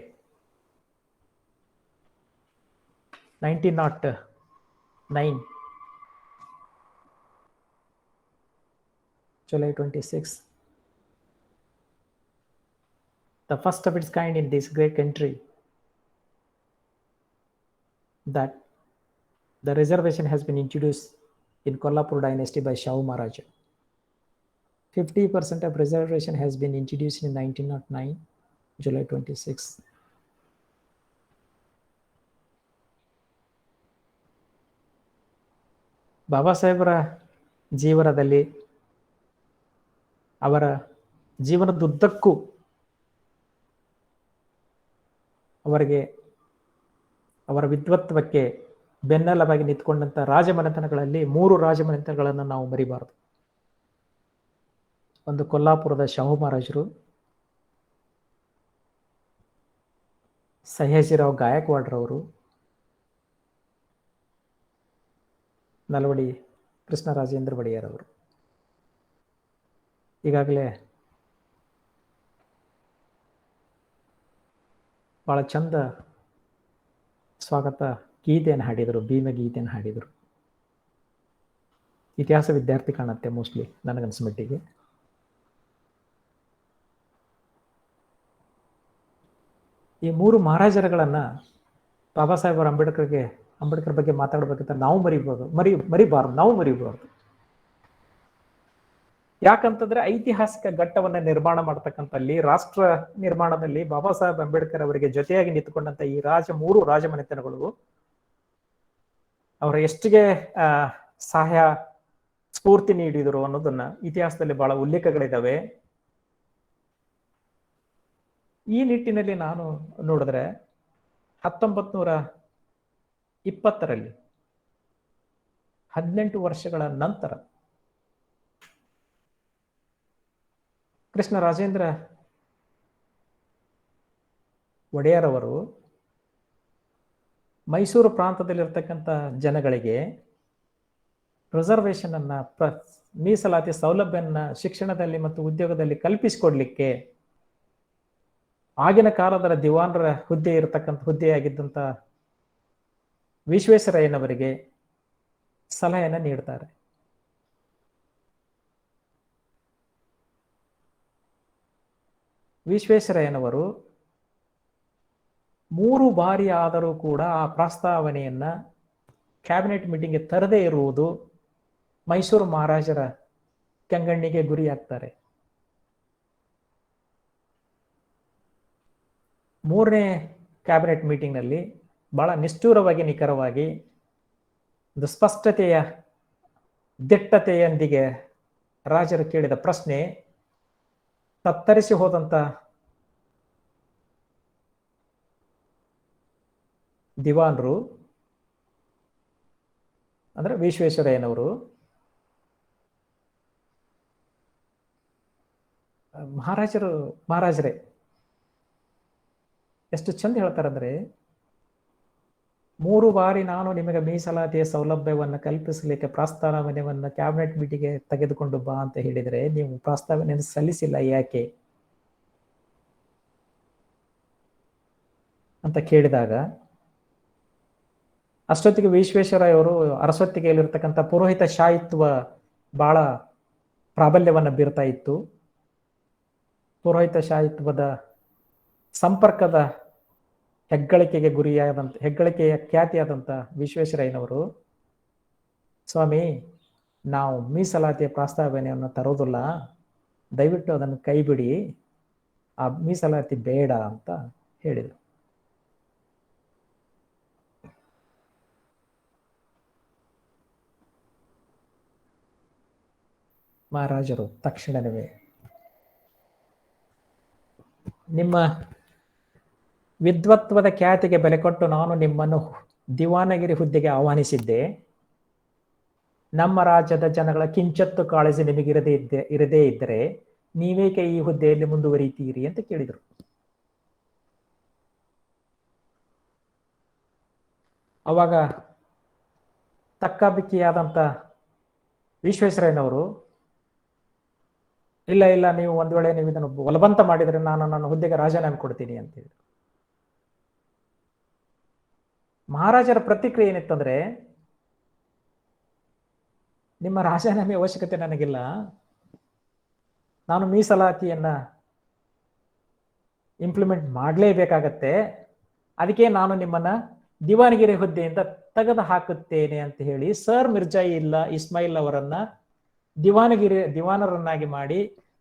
1909 July 26, the first of its kind in this great country, that the reservation has been introduced in Kolhapur dynasty by Shahu Maharaj. 50% of reservation has been introduced in 1909 July 26. ಬಾಬಾ ಸಾಹೇಬರ ಜೀವನದಲ್ಲಿ, ಅವರ ಜೀವನದುದ್ದಕ್ಕೂ ಅವರ ವಿದ್ವತ್ವಕ್ಕೆ ಬೆನ್ನೆಲುಬಾಗಿ ನಿಂತ್ಕೊಂಡಂಥ ರಾಜಮನೆತನಗಳಲ್ಲಿ 3 ರಾಜಮನೆತನಗಳನ್ನು ನಾವು ಮರಿಬಾರದು. ಒಂದು ಕೊಲ್ಲಾಪುರದ ಶಾಹು ಮಹಾರಾಜರು, ಸಹ್ಯಾಜಿರಾವ್ ಗಾಯಕ್ವಾಡ್ರವರು, ನಲ್ವಡಿ ಕೃಷ್ಣರಾಜೇಂದ್ರ ಒಡೆಯರ್. ಈಗಾಗಲೇ ಬಹಳ ಚಂದ ಸ್ವಾಗತ ಗೀತೆಯನ್ನು ಹಾಡಿದರು, ಭೀಮ ಗೀತೆಯನ್ನು ಹಾಡಿದರು. ಇತಿಹಾಸ ವಿದ್ಯಾರ್ಥಿ ಕಾಣುತ್ತೆ ಮೋಸ್ಟ್ಲಿ ನನಗನ್ಸ ಮಟ್ಟಿಗೆ. ಈ 3 ಮಹಾರಾಜರುಗಳನ್ನ ಬಾಬಾ ಸಾಹೇಬ್ ಅಂಬೇಡ್ಕರ್ ಬಗ್ಗೆ ಮಾತಾಡ್ಬೇಕಂತ ನಾವು ಮರಿಬಾರ್ದು. ಯಾಕಂತಂದ್ರೆ ಐತಿಹಾಸಿಕ ಘಟ್ಟವನ್ನ ನಿರ್ಮಾಣ ಮಾಡ್ತಕ್ಕಂಥಲ್ಲಿ, ರಾಷ್ಟ್ರ ನಿರ್ಮಾಣದಲ್ಲಿ ಬಾಬಾ ಸಾಹೇಬ್ ಅಂಬೇಡ್ಕರ್ ಅವರಿಗೆ ಜೊತೆಯಾಗಿ ನಿಂತುಕೊಂಡಂತ ಈ 3 ರಾಜಮನೆತನಗಳು ಅವರ ಎಷ್ಟಿಗೆ ಸಹಾಯ ಸ್ಫೂರ್ತಿ ನೀಡಿದರು ಅನ್ನೋದನ್ನ ಇತಿಹಾಸದಲ್ಲಿ ಬಹಳ ಉಲ್ಲೇಖಗಳಿದ್ದಾವೆ. ಈ ನಿಟ್ಟಿನಲ್ಲಿ ನಾನು ನೋಡಿದ್ರೆ 1920ರಲ್ಲಿ 18 ವರ್ಷಗಳ ನಂತರ ಕೃಷ್ಣರಾಜೇಂದ್ರ ಒಡೆಯರ್ ಅವರು ಮೈಸೂರು ಪ್ರಾಂತದಲ್ಲಿರ್ತಕ್ಕಂಥ ಜನಗಳಿಗೆ ರಿಸರ್ವೇಶನ್ ಅನ್ನ, ಮೀಸಲಾತಿ ಸೌಲಭ್ಯವನ್ನ ಶಿಕ್ಷಣದಲ್ಲಿ ಮತ್ತು ಉದ್ಯೋಗದಲ್ಲಿ ಕಲ್ಪಿಸಿಕೊಡ್ಲಿಕ್ಕೆ ಆಗಿನ ಕಾಲದ ದಿವಾನರ ಹುದ್ದೆಯಾಗಿದ್ದಂಥ ವಿಶ್ವೇಶ್ವರಯ್ಯನವರಿಗೆ ಸಲಹೆಯನ್ನು ನೀಡ್ತಾರೆ. ವಿಶ್ವೇಶ್ವರಯ್ಯನವರು 3 ಬಾರಿ ಆದರೂ ಕೂಡ ಆ ಪ್ರಸ್ತಾವನೆಯನ್ನ ಕ್ಯಾಬಿನೆಟ್ ಮೀಟಿಂಗ್ಗೆ ತರದೇ ಇರುವುದು ಮೈಸೂರು ಮಹಾರಾಜರ ಕೆಂಗಣ್ಣಿಗೆ ಗುರಿಯಾಗ್ತಾರೆ. 3ನೇ ಕ್ಯಾಬಿನೆಟ್ ಮೀಟಿಂಗ್ನಲ್ಲಿ ಬಹಳ ನಿಷ್ಠೂರವಾಗಿ, ನಿಖರವಾಗಿ, ಒಂದು ಸ್ಪಷ್ಟತೆಯ ದಿಟ್ಟತೆಯೊಂದಿಗೆ ರಾಜರು ಕೇಳಿದ ಪ್ರಶ್ನೆ ತತ್ತರಿಸಿ ಹೋದಂತ ದಿವಾನರು ಅಂದ್ರೆ ವಿಶ್ವೇಶ್ವರಯ್ಯನವರು ಮಹಾರಾಜರೇ ಎಷ್ಟು ಚಂದ ಹೇಳ್ತಾರಂದ್ರೆ, 3 ಬಾರಿ ನಾನು ನಿಮಗೆ ಮೀಸಲಾತಿಯ ಸೌಲಭ್ಯವನ್ನು ಕಲ್ಪಿಸಲಿಕ್ಕೆ ಪ್ರಸ್ತಾವನೆಯನ್ನು ಕ್ಯಾಬಿನೆಟ್ ಮೀಟಿಂಗ್ಗೆ ತೆಗೆದುಕೊಂಡು ಬಾ ಅಂತ ಹೇಳಿದರೆ ನೀವು ಪ್ರಸ್ತಾವನೆಯನ್ನು ಸಲ್ಲಿಸಿಲ್ಲ ಯಾಕೆ ಅಂತ ಕೇಳಿದಾಗ, ಅಷ್ಟೊತ್ತಿಗೆ ವಿಶ್ವೇಶ್ವರಯ್ಯ ಅವರು ಅರಸೊತ್ತಿಗೆಯಲ್ಲಿರ್ತಕ್ಕಂಥ ಪುರೋಹಿತ ಶಾಹಿತ್ವ ಬಹಳ ಪ್ರಾಬಲ್ಯವನ್ನು ಬೀರ್ತಾ ಇತ್ತು. ಪುರೋಹಿತ ಶಾಹಿತ್ವದ ಸಂಪರ್ಕದ ಹೆಗ್ಗಳಿಕೆಯ ಖ್ಯಾತಿಯಾದಂಥ ವಿಶ್ವೇಶ್ವರಯ್ಯನವರು, ಸ್ವಾಮಿ ನಾವು ಮೀಸಲಾತಿಯ ಪ್ರಸ್ತಾವನೆಯನ್ನು ತರೋದಿಲ್ಲ, ದಯವಿಟ್ಟು ಅದನ್ನು ಕೈ ಬಿಡಿ, ಆ ಮೀಸಲಾತಿ ಬೇಡ ಅಂತ ಹೇಳಿದರು. ಮಹಾರಾಜರು ತಕ್ಷಣವೇ ನಿಮ್ಮ ವಿದ್ವತ್ವದ ಖ್ಯಾತಿಗೆ ಬೆಲೆ ಕೊಟ್ಟು ನಾನು ನಿಮ್ಮನ್ನು ದಿವಾನಗಿರಿ ಹುದ್ದೆಗೆ ಆಹ್ವಾನಿಸಿದ್ದೆ. ನಮ್ಮ ರಾಜ್ಯದ ಜನಗಳ ಕಿಂಚತ್ತು ಕಾಳಜಿ ಇರದೇ ಇದ್ದರೆ ನೀವೇಕೆ ಈ ಹುದ್ದೆಯಲ್ಲಿ ಮುಂದುವರಿತೀರಿ ಅಂತ ಕೇಳಿದರು. ಅವಾಗ ತಕ್ಕಾಬಿಕ್ಕಿಯಾದಂಥ ವಿಶ್ವೇಶ್ವರಯ್ಯನವರು, ಇಲ್ಲ ನೀವು ಒಂದು ವೇಳೆ ನೀವು ಇದನ್ನು ಬಲವಂತ ಮಾಡಿದರೆ ನಾನು ನನ್ನ ಹುದ್ದೆಗೆ ರಾಜೀನಾಮೆ ಕೊಡ್ತೀನಿ ಅಂತ ಹೇಳಿದ್ರು. ಮಹಾರಾಜರ ಪ್ರತಿಕ್ರಿಯೆ ಏನಿತ್ತಂದ್ರೆ, ನಿಮ್ಮ ರಾಜೀನಾಮೆ ಅವಶ್ಯಕತೆ ನನಗಿಲ್ಲ, ನಾನು ಮೀಸಲಾತಿಯನ್ನ ಇಂಪ್ಲಿಮೆಂಟ್ ಮಾಡಲೇಬೇಕಾಗತ್ತೆ, ಅದಕ್ಕೆ ನಾನು ನಿಮ್ಮನ್ನ ದಿವಾನಗಿರಿ ಹುದ್ದೆಯಿಂದ ತೆಗೆದು ಹಾಕುತ್ತೇನೆ ಅಂತ ಹೇಳಿ ಸರ್ ಮಿರ್ಜಾ ಇಸ್ಮಾಯಿಲ್ ಅವರನ್ನ ದಿವಾನರನ್ನಾಗಿ ಮಾಡಿ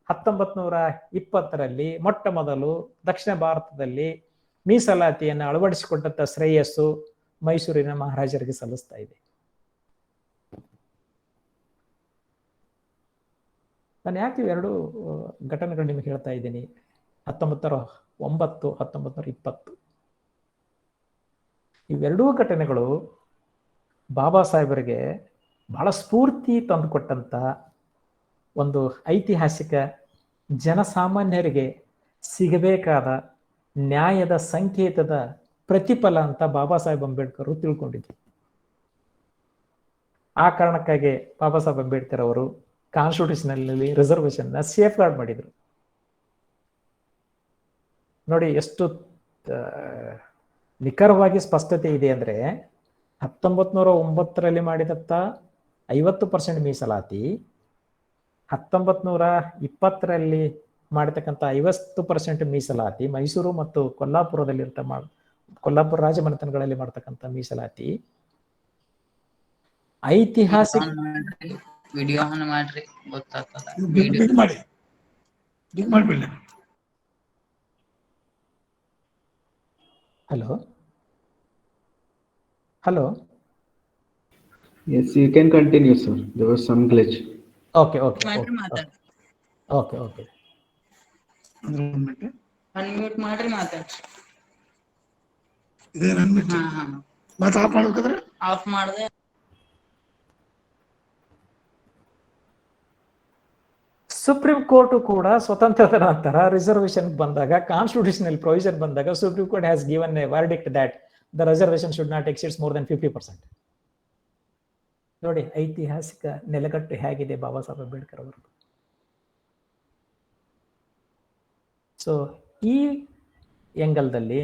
1920ರಲ್ಲಿ ಮೊಟ್ಟ ಮೊದಲು ದಕ್ಷಿಣ ಭಾರತದಲ್ಲಿ ಮೀಸಲಾತಿಯನ್ನು ಅಳವಡಿಸಿಕೊಂಡಂತ ಶ್ರೇಯಸ್ಸು ಮೈಸೂರಿನ ಮಹಾರಾಜರಿಗೆ ಸಲ್ಲಿಸ್ತಾ ಇದೆ. ನಾನು ಯಾಕೆ ಇವೆರಡು ಘಟನೆಗಳು ನಿಮಗೆ ಹೇಳ್ತಾ ಇದ್ದೀನಿ? 1909, 1920 ಇವೆರಡೂ ಘಟನೆಗಳು ಬಾಬಾ ಸಾಹೇಬರಿಗೆ ಬಹಳ ಸ್ಫೂರ್ತಿ ತಂದುಕೊಟ್ಟಂತ ಒಂದು ಐತಿಹಾಸಿಕ, ಜನಸಾಮಾನ್ಯರಿಗೆ ಸಿಗಬೇಕಾದ ನ್ಯಾಯದ ಸಂಕೇತದ ಪ್ರತಿಫಲ ಅಂತ ಬಾಬಾ ಸಾಹೇಬ್ ಅಂಬೇಡ್ಕರ್ ತಿಳ್ಕೊಂಡಿದ್ರು. ಆ ಕಾರಣಕ್ಕಾಗಿ ಬಾಬಾ ಸಾಹೇಬ್ ಅಂಬೇಡ್ಕರ್ ಅವರು ಕಾನ್ಸ್ಟಿಟ್ಯೂಷನಲ್ಲಿ ರಿಸರ್ವೇಶನ್ ಸೇಫ್ ಗಾರ್ಡ್ ಮಾಡಿದ್ರು. ನೋಡಿ ಎಷ್ಟು ನಿಖರವಾಗಿ ಸ್ಪಷ್ಟತೆ ಇದೆ ಅಂದ್ರೆ, 1909ರಲ್ಲಿ ಮಾಡಿದಂತ 50% ಮೀಸಲಾತಿ, 1920ರಲ್ಲಿ ಮಾಡತಕ್ಕಂಥ 50% ಮೀಸಲಾತಿ, ಮೈಸೂರು ಮತ್ತು ಕೊಲ್ಲಾಪುರ ರಾಜಮನೆತನಗಳಲ್ಲಿ ಮಾಡತಕ್ಕಂಥ ಮೀಸಲಾತಿ, ಐತಿಹಾಸಿಕ ವಿಡಿಯೋ ಆನ್ ಮಾಡ್ರಿ ಗೊತ್ತಾಗ್ತದ. Hello. Yes, you can continue, sir. There was some glitch. Okay. Unmute ಮಾಡ್ರಿ ಮಾತಾಡ್ರಿ. ಆಫ್ ಮಾಡಿದೆ. ಸುಪ್ರೀಂ ಕೋರ್ಟ್ ಕೂಡ ಸ್ವತಂತ್ರದ ನಂತರ ರಿಸರ್ವೇಶನ್ ಬಂದಾಗ, ಕಾನ್ಸ್ಟಿಟ್ಯೂಷನಲ್ ಪ್ರೊವಿಷನ್ ಬಂದಾಗ, supreme court has given A verdict that the reservation should not exceed more than 50%. ನೋಡಿ ಐತಿಹಾಸಿಕ ನೆಲೆಗಟ್ಟು ಹೇಗಿದೆ ಬಾಬಾ ಸಾಹೇಬ್ ಅಂಬೇಡ್ಕರ್ ಅವರದ್ದು. ಸೊ ಈ ಎಂಗಲ್ದಲ್ಲಿ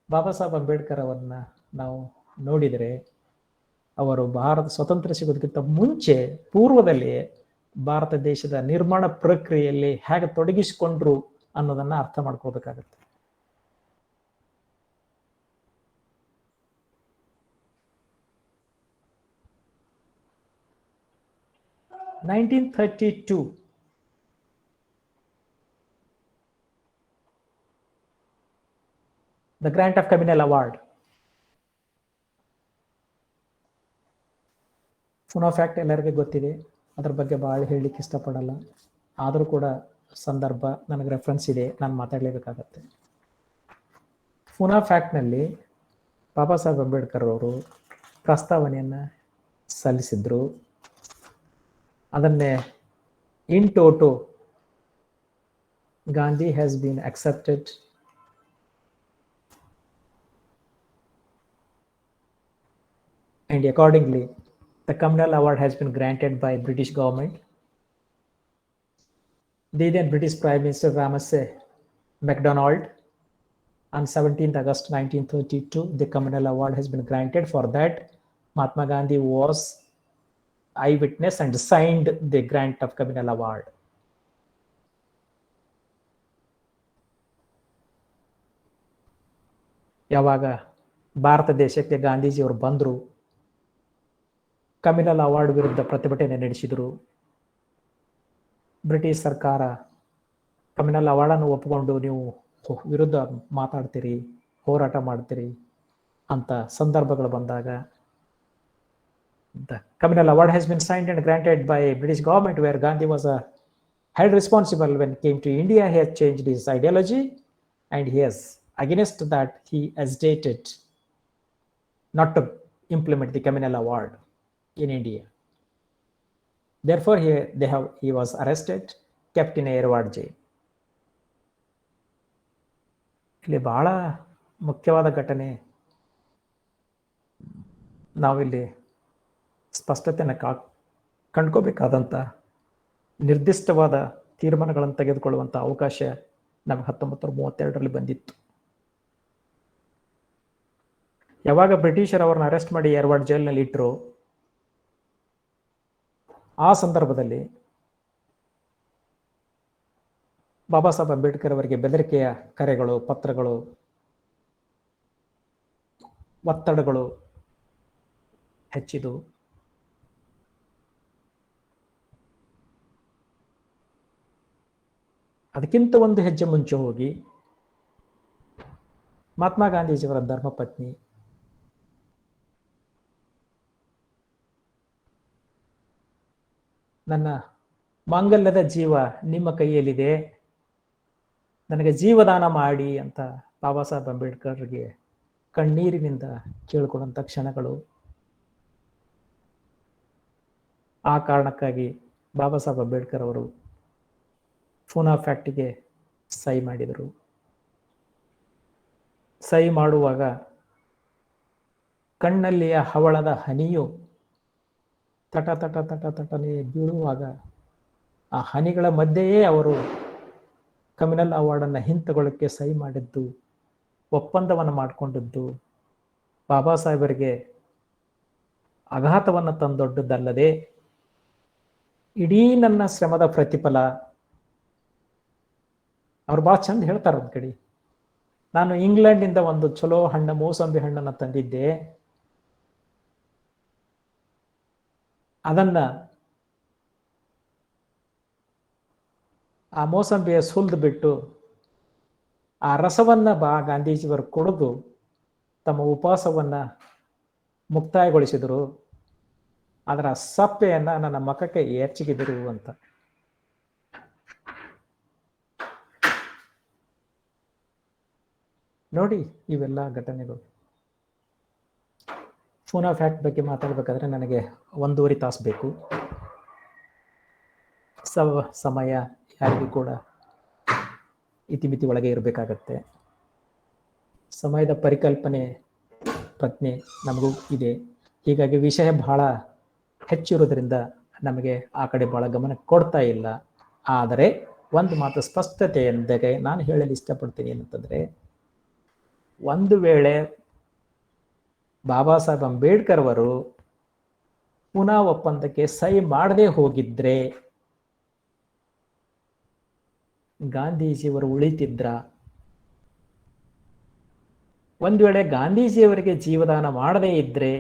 ಬಾಬಾ ಸಾಹೇಬ್ ಅಂಬೇಡ್ಕರ್ ಅವರನ್ನ ನಾವು ನೋಡಿದರೆ, ಅವರು ಭಾರತ ಸ್ವತಂತ್ರ ಸಿಗೋದಕ್ಕಿಂತ ಮುಂಚೆ ಪೂರ್ವದಲ್ಲಿ ಭಾರತ ದೇಶದ ನಿರ್ಮಾಣ ಪ್ರಕ್ರಿಯೆಯಲ್ಲಿ ಹೇಗೆ ತೊಡಗಿಸಿಕೊಂಡ್ರು ಅನ್ನೋದನ್ನ ಅರ್ಥ ಮಾಡ್ಕೋಬೇಕಾಗತ್ತೆ. (1932) the grant of communal award. ಫುನೋ ಫ್ಯಾಕ್ಟ್ ಎಲ್ಲರಿಗೂ ಗೊತ್ತಿದೆ, ಅದ್ರ ಬಗ್ಗೆ ಭಾಳ ಹೇಳಲಿಕ್ಕೆ ಇಷ್ಟಪಡಲ್ಲ. ಆದರೂ ಕೂಡ ಸಂದರ್ಭ ನನಗೆ ರೆಫರೆನ್ಸ್ ಇದೆ, ನಾನು ಮಾತಾಡಲೇಬೇಕಾಗತ್ತೆ. ಫುನೋ ಫ್ಯಾಕ್ಟ್ನಲ್ಲಿ ಬಾಬಾ ಸಾಹೇಬ್ ಅಂಬೇಡ್ಕರ್ ಅವರು ಪ್ರಸ್ತಾವನೆಯನ್ನು ಸಲ್ಲಿಸಿದ್ರು. ಅದನ್ನೇ ಇನ್ Toto Gandhi has been accepted and accordingly the Communal Award has been granted by British government. The then British Prime Minister Ramsay MacDonald on 17th August 1932, the Communal Award has been granted. For that, Mahatma Gandhi was eyewitness and signed the grant of Communal Award. ಯಾವಾಗ ಭಾರತ ದೇಶಕ್ಕೆ ಗಾಂಧೀಜಿಯವರು ಬಂದರು, communal award ವಿರುದ್ಧ ಪ್ರತಿಭಟನೆ ನಡೆಸಿದರು. British ಸರ್ಕಾರ communal ಅವಾರ್ಡನ್ನು ಒಪ್ಪಿಕೊಂಡು ನೀವು ವಿರುದ್ಧ ಮಾತಾಡ್ತೀರಿ, ಹೋರಾಟ ಮಾಡ್ತೀರಿ ಅಂತ ಸಂದರ್ಭಗಳು ಬಂದಾಗ the Communal Award has been signed and granted by British government, where Gandhi was a head responsible when it came to India. He has changed his ideology and he has, against that, he hesitated not to implement the Communal Award in India. Therefore, he was arrested, kept in Yerwad jail. ಇಲ್ಲಿ ಬಹಳ ಮುಖ್ಯವಾದ ಘಟನೆ ನಾವಿಲ್ಲಿ ಸ್ಪಷ್ಟತೆಯನ್ನು ಕಂಡ್ಕೋಬೇಕಾದಂಥ ನಿರ್ದಿಷ್ಟವಾದ ತೀರ್ಮಾನಗಳನ್ನು ತೆಗೆದುಕೊಳ್ಳುವಂಥ ಅವಕಾಶ ನಮಗೆ 1932ರಲ್ಲಿ ಬಂದಿತ್ತು. ಯಾವಾಗ ಬ್ರಿಟಿಷರು ಅವ್ರನ್ನ ಅರೆಸ್ಟ್ ಮಾಡಿ ಯರ್ವಾಡ್ ಜೈಲಿನಲ್ಲಿ ಇಟ್ಟರು, ಆ ಸಂದರ್ಭದಲ್ಲಿ ಬಾಬಾ ಸಾಹೇಬ್ ಅಂಬೇಡ್ಕರ್ ಅವರಿಗೆ ಬೆದರಿಕೆಯ ಕರೆಗಳು, ಪತ್ರಗಳು, ಒತ್ತಡಗಳು ಹೆಚ್ಚಿದು. ಅದಕ್ಕಿಂತ ಒಂದು ಹೆಜ್ಜೆ ಮುಂಚೆ ಹೋಗಿ ಮಹಾತ್ಮ ಗಾಂಧೀಜಿಯವರ ಧರ್ಮಪತ್ನಿ ನನ್ನ ಮಾಂಗಲ್ಯದ ಜೀವ ನಿಮ್ಮ ಕೈಯಲ್ಲಿದೆ, ನನಗೆ ಜೀವದಾನ ಮಾಡಿ ಅಂತ ಬಾಬಾ ಸಾಹೇಬ್ ಅಂಬೇಡ್ಕರ್ಗೆ ಕಣ್ಣೀರಿನಿಂದ ಕೇಳಿಕೊಂಡಂಥ ಕ್ಷಣಗಳು. ಆ ಕಾರಣಕ್ಕಾಗಿ ಬಾಬಾ ಸಾಹೇಬ್ ಅಂಬೇಡ್ಕರ್ ಅವರು ಪೂನಾ ಫ್ಯಾಕ್ಟ್ರಿಗೆ ಸಹಿ ಮಾಡಿದರು. ಸಹಿ ಮಾಡುವಾಗ ಕಣ್ಣಲ್ಲಿಯ ಹವಳದ ಹನಿಯು ತಟ ತಟ ತಟ ತಟನೆ ಬೀಳುವಾಗ ಆ ಹನಿಗಳ ಮಧ್ಯೆಯೇ ಅವರು ಕಮ್ಯುನಲ್ ಅವಾರ್ಡನ್ನು ಹಿಂತೆಗೊಳ್ಳಕ್ಕೆ ಸಹಿ ಮಾಡಿದ್ದು, ಒಪ್ಪಂದವನ್ನು ಮಾಡಿಕೊಂಡದ್ದು ಬಾಬಾ ಸಾಹೇಬರಿಗೆ ಆಘಾತವನ್ನು ತಂದೊಡ್ಡದ್ದಲ್ಲದೆ ಇಡೀ ನನ್ನ ಶ್ರಮದ ಪ್ರತಿಫಲ. ಅವ್ರು ಭಾಳ ಚಂದ ಹೇಳ್ತಾರೆ ಒಂದ್ ಕಡೆ, ನಾನು ಇಂಗ್ಲೆಂಡಿಂದ ಒಂದು ಚಲೋ ಹಣ್ಣು ಮೋಸಂಬಿ ಹಣ್ಣನ್ನು ತಂದಿದ್ದೆ, ಅದನ್ನ ಆ ಮೋಸಂಬಿಯ ಸುಲ್ದು ಬಿಟ್ಟು ಆ ರಸವನ್ನ ಗಾಂಧೀಜಿಯವರು ಕುಡಿದು ತಮ್ಮ ಉಪವಾಸವನ್ನ ಮುಕ್ತಾಯಗೊಳಿಸಿದರು. ಅದರ ಸಪ್ಪೆಯನ್ನ ನನ್ನ ಮುಖಕ್ಕೆ ಎರಚಿಗಿದರು ಅಂತ. ನೋಡಿ ಇವೆಲ್ಲ ಘಟನೆಗಳು. ಪೂನಾ ಫ್ಯಾಕ್ಟ್ ಬಗ್ಗೆ ಮಾತಾಡ್ಬೇಕಾದ್ರೆ ನನಗೆ 1.5 ತಾಸು ಬೇಕು. ಸಮಯ ಯಾರಿಗೂ ಕೂಡ ಇತಿಮಿತಿ ಒಳಗೆ ಇರಬೇಕಾಗತ್ತೆ. ಸಮಯದ ಪರಿಕಲ್ಪನೆ ಪ್ರಜ್ಞೆ ನಮಗೂ ಇದೆ. ಹೀಗಾಗಿ ವಿಷಯ ಬಹಳ ಹೆಚ್ಚಿರೋದ್ರಿಂದ ನಮಗೆ ಆ ಕಡೆ ಬಹಳ ಗಮನ ಕೊಡ್ತಾ ಇಲ್ಲ. ಆದರೆ ಒಂದು ಮಾತು ಸ್ಪಷ್ಟತೆ ಎಂದರೆ ನಾನು ಹೇಳಲು ಇಷ್ಟಪಡ್ತೀನಿ ಏನಂತಂದ್ರೆ, ಒಂದು ವೇಳೆ ಬಾಬಾ ಸಾಹೇಬ್ ಅಂಬೇಡ್ಕರ್ ಅವರು ಪುನಾ ಒಪ್ಪಂದಕ್ಕೆ ಸಹಿ ಮಾಡದೆ ಹೋಗಿದ್ರೆ ಗಾಂಧೀಜಿಯವರು ಉಳಿತಿದ್ರ? ಒಂದು ವೇಳೆ ಗಾಂಧೀಜಿಯವರಿಗೆ ಜೀವದಾನ ಮಾಡದೇ ಇದ್ರೆ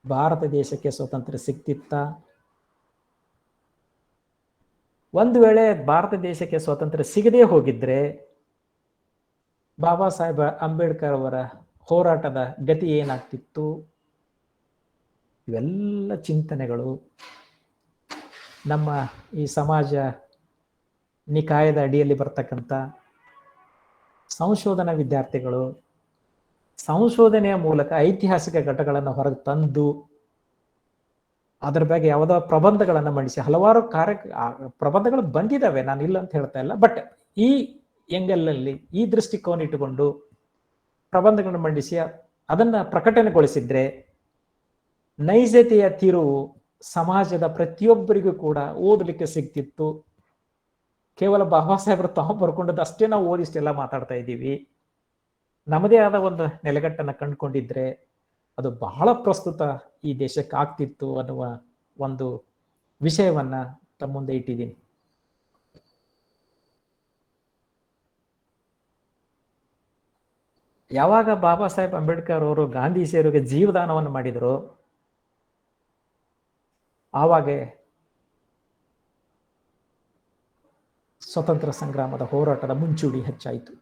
ಭಾರತ ದೇಶಕ್ಕೆ ಸ್ವಾತಂತ್ರ್ಯ ಸಿಗ್ತಿತ್ತ? ಒಂದು ವೇಳೆ ಭಾರತ ದೇಶಕ್ಕೆ ಸ್ವಾತಂತ್ರ್ಯ ಸಿಗದೇ ಹೋಗಿದ್ರೆ ಬಾಬಾ ಸಾಹೇಬ್ ಅಂಬೇಡ್ಕರ್ ಅವರ ಹೋರಾಟದ ಗತಿ ಏನಾಗ್ತಿತ್ತು? ಇವೆಲ್ಲ ಚಿಂತನೆಗಳು ನಮ್ಮ ಈ ಸಮಾಜ ನಿಕಾಯದ ಅಡಿಯಲ್ಲಿ ಬರ್ತಕ್ಕಂಥ ಸಂಶೋಧನಾ ವಿದ್ಯಾರ್ಥಿಗಳು ಸಂಶೋಧನೆಯ ಮೂಲಕ ಐತಿಹಾಸಿಕ ಘಟನೆಗಳನ್ನು ಹೊರಗೆ ತಂದು ಅದರ ಬಗ್ಗೆ ಯಾವುದೋ ಪ್ರಬಂಧಗಳನ್ನು ಮಂಡಿಸಿ ಹಲವಾರು ಪ್ರಬಂಧಗಳು ಬಂದಿದ್ದಾವೆ, ನಾನು ಇಲ್ಲ ಅಂತ ಹೇಳ್ತಾ ಇಲ್ಲ. ಬಟ್ ಈ ಎಂಗಲ್ನಲ್ಲಿ ಈ ದೃಷ್ಟಿಕೋನ ಇಟ್ಟುಕೊಂಡು ಪ್ರಬಂಧಗಳನ್ನು ಮಂಡಿಸಿ ಅದನ್ನ ಪ್ರಕಟಣೆಗೊಳಿಸಿದ್ರೆ ನೈಜತೆಯ ತಿರುವು ಸಮಾಜದ ಪ್ರತಿಯೊಬ್ಬರಿಗೂ ಕೂಡ ಓದಲಿಕ್ಕೆ ಸಿಗ್ತಿತ್ತು. ಕೇವಲ ಬಾಬಾ ಸಾಹೇಬರು ತಾವು ಬರ್ಕೊಂಡದ್ದು ಅಷ್ಟೇ ನಾವು ಓದಿಷ್ಟೆಲ್ಲ ಮಾತಾಡ್ತಾ ಇದ್ದೀವಿ. ನಮ್ಮದೇ ಆದ ಒಂದು ನೆಲೆಗಟ್ಟನ್ನು ಕಂಡುಕೊಂಡಿದ್ರೆ ಅದು ಬಹಳ ಪ್ರಸ್ತುತ ಈ ದೇಶಕ್ಕೆ ಆಗ್ತಿತ್ತು ಅನ್ನುವ ಒಂದು ವಿಷಯವನ್ನ ತಮ್ಮ ಮುಂದೆ ಇಟ್ಟಿದ್ದೀನಿ. ಯಾವಾಗ ಬಾಬಾ ಸಾಹೇಬ್ ಅಂಬೇಡ್ಕರ್ ಅವರು ಗಾಂಧೀಜಿಯವರಿಗೆ ಜೀವದಾನವನ್ನು ಮಾಡಿದರು, ಆವಾಗ ಸ್ವತಂತ್ರ ಸಂಗ್ರಾಮದ ಹೋರಾಟದ ಮುಂಚೂಣಿ ಹೆಚ್ಚಾಯಿತು.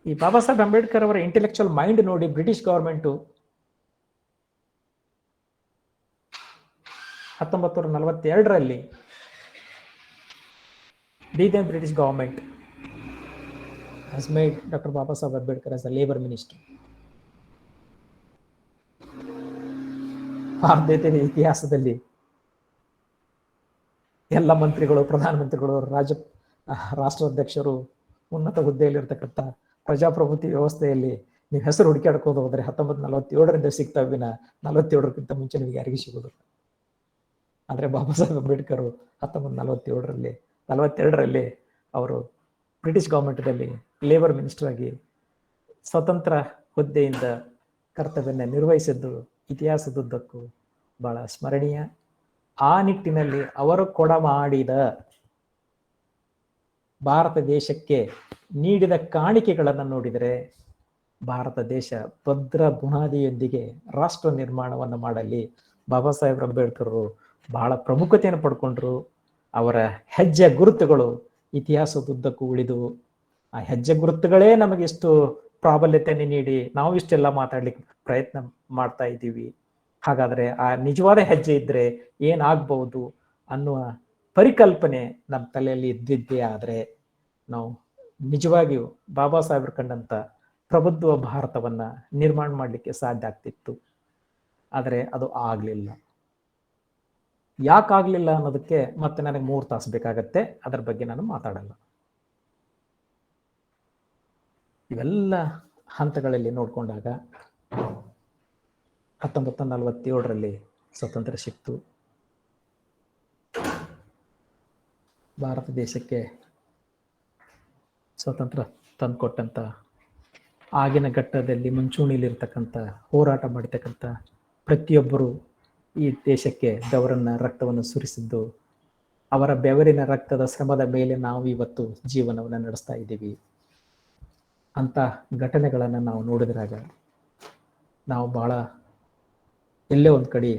ಈ ಬಾಬಾ ಸಾಹೇಬ್ ಅಂಬೇಡ್ಕರ್ ಅವರ ಇಂಟೆಲೆಕ್ಚುಯಲ್ ಮೈಂಡ್ ನೋಡಿ ಬ್ರಿಟಿಷ್ ಗವರ್ಮೆಂಟು 1942ರಲ್ಲಿ the British government has made Dr. Babasaheb Ambedkar as a labor minister. ಭಾರತೀಯ ಇತಿಹಾಸದಲ್ಲಿ ಎಲ್ಲ ಮಂತ್ರಿಗಳು, ಪ್ರಧಾನಮಂತ್ರಿಗಳು, ರಾಷ್ಟ್ರಾಧ್ಯಕ್ಷರು, ಉನ್ನತ ಹುದ್ದೆಯಲ್ಲಿರ್ತಕ್ಕಂಥ ಪ್ರಜಾಪ್ರಭುತ್ವ ವ್ಯವಸ್ಥೆಯಲ್ಲಿ ನೀವು ಹೆಸರು ಹುಡುಕಾಡ್ಕೋದು ಹೋದ್ರೆ 1947ರಿಂದ ಸಿಗ್ತಾವೆ ವಿನ 47ಕ್ಕಿಂತ ಮುಂಚೆ ನಿಮಗೆ ಯಾರಿಗೂ ಸಿಗೋದಿಲ್ಲ. ಆದರೆ ಬಾಬಾ ಸಾಹೇಬ್ ಅಂಬೇಡ್ಕರ್ 1942ರಲ್ಲಿ ಅವರು ಬ್ರಿಟಿಷ್ ಗವರ್ಮೆಂಟ್ದಲ್ಲಿ ಲೇಬರ್ ಮಿನಿಸ್ಟರ್ ಆಗಿ ಸ್ವತಂತ್ರ ಹುದ್ದೆಯಿಂದ ಕರ್ತವ್ಯನ ನಿರ್ವಹಿಸಿದ್ದು ಇತಿಹಾಸದುದ್ದಕ್ಕೂ ಬಹಳ ಸ್ಮರಣೀಯ. ಆ ನಿಟ್ಟಿನಲ್ಲಿ ಅವರು ಕೊಡಮಾಡಿದ ಭಾರತ ದೇಶಕ್ಕೆ ನೀಡಿದ ಕಾಣಿಕೆಗಳನ್ನು ನೋಡಿದರೆ ಭಾರತ ದೇಶ ಭದ್ರ ಬುನಾದಿಯೊಂದಿಗೆ ರಾಷ್ಟ್ರ ನಿರ್ಮಾಣವನ್ನು ಮಾಡಲಿ ಬಾಬಾ ಸಾಹೇಬ್ ಅಂಬೇಡ್ಕರ್ ಬಹಳ ಪ್ರಮುಖತೆಯನ್ನು ಪಡ್ಕೊಂಡ್ರು. ಅವರ ಹೆಜ್ಜೆ ಗುರುತುಗಳು ಇತಿಹಾಸದುದ್ದಕ್ಕೂ ಉಳಿದು ಆ ಹೆಜ್ಜೆ ಗುರುತುಗಳೇ ನಮಗಿಷ್ಟು ಪ್ರಾಬಲ್ಯತೆಯನ್ನು ನೀಡಿ ನಾವು ಇಷ್ಟೆಲ್ಲ ಮಾತಾಡ್ಲಿಕ್ಕೆ ಪ್ರಯತ್ನ ಮಾಡ್ತಾ ಇದ್ದೀವಿ. ಹಾಗಾದ್ರೆ ಆ ನಿಜವಾದ ಹೆಜ್ಜೆ ಇದ್ರೆ ಏನಾಗಬಹುದು ಅನ್ನುವ ಪರಿಕಲ್ಪನೆ ನಮ್ಮ ತಲೆಯಲ್ಲಿ ಇದ್ದಿದ್ದೇ ಆದ್ರೆ ನಾವು ನಿಜವಾಗಿಯೂ ಬಾಬಾ ಸಾಹೇಬ್ರು ಕಂಡಂತ ಪ್ರಬುದ್ಧ ಭಾರತವನ್ನ ನಿರ್ಮಾಣ ಮಾಡಲಿಕ್ಕೆ ಸಾಧ್ಯ ಆಗ್ತಿತ್ತು. ಆದರೆ ಅದು ಆಗ್ಲಿಲ್ಲ. ಯಾಕಾಗ್ಲಿಲ್ಲ ಅನ್ನೋದಕ್ಕೆ ಮತ್ತೆ ನನಗೆ 3 ತಾಸು ಬೇಕಾಗತ್ತೆ. ಅದರ ಬಗ್ಗೆ ನಾನು ಮಾತಾಡಲ್ಲ. ಇವೆಲ್ಲ ಹಂತಗಳಲ್ಲಿ ನೋಡ್ಕೊಂಡಾಗ 1947ರಲ್ಲಿ ಸ್ವತಂತ್ರ ಸಿಕ್ತು. ಭಾರತ ದೇಶಕ್ಕೆ ಸ್ವತಂತ್ರ ತಂದುಕೊಟ್ಟಂತ ಆಗಿನ ಘಟ್ಟದಲ್ಲಿ ಮುಂಚೂಣಿಲಿರ್ತಕ್ಕಂಥ ಹೋರಾಟ ಮಾಡತಕ್ಕಂಥ ಪ್ರತಿಯೊಬ್ಬರು ಈ ದೇಶಕ್ಕೆ ಬೆವರನ್ನ ರಕ್ತವನ್ನು ಸುರಿಸಿದ್ದು, ಅವರ ಬೆವರಿನ ರಕ್ತದ ಶ್ರಮದ ಮೇಲೆ ನಾವು ಇವತ್ತು ಜೀವನವನ್ನು ನಡೆಸ್ತಾ ಇದ್ದೀವಿ. ಅಂತ ಘಟನೆಗಳನ್ನು ನಾವು ನೋಡಿದ್ರಾಗ ನಾವು ಬಹಳ ಎಲ್ಲೇ ಒಂದು ಕಡೆ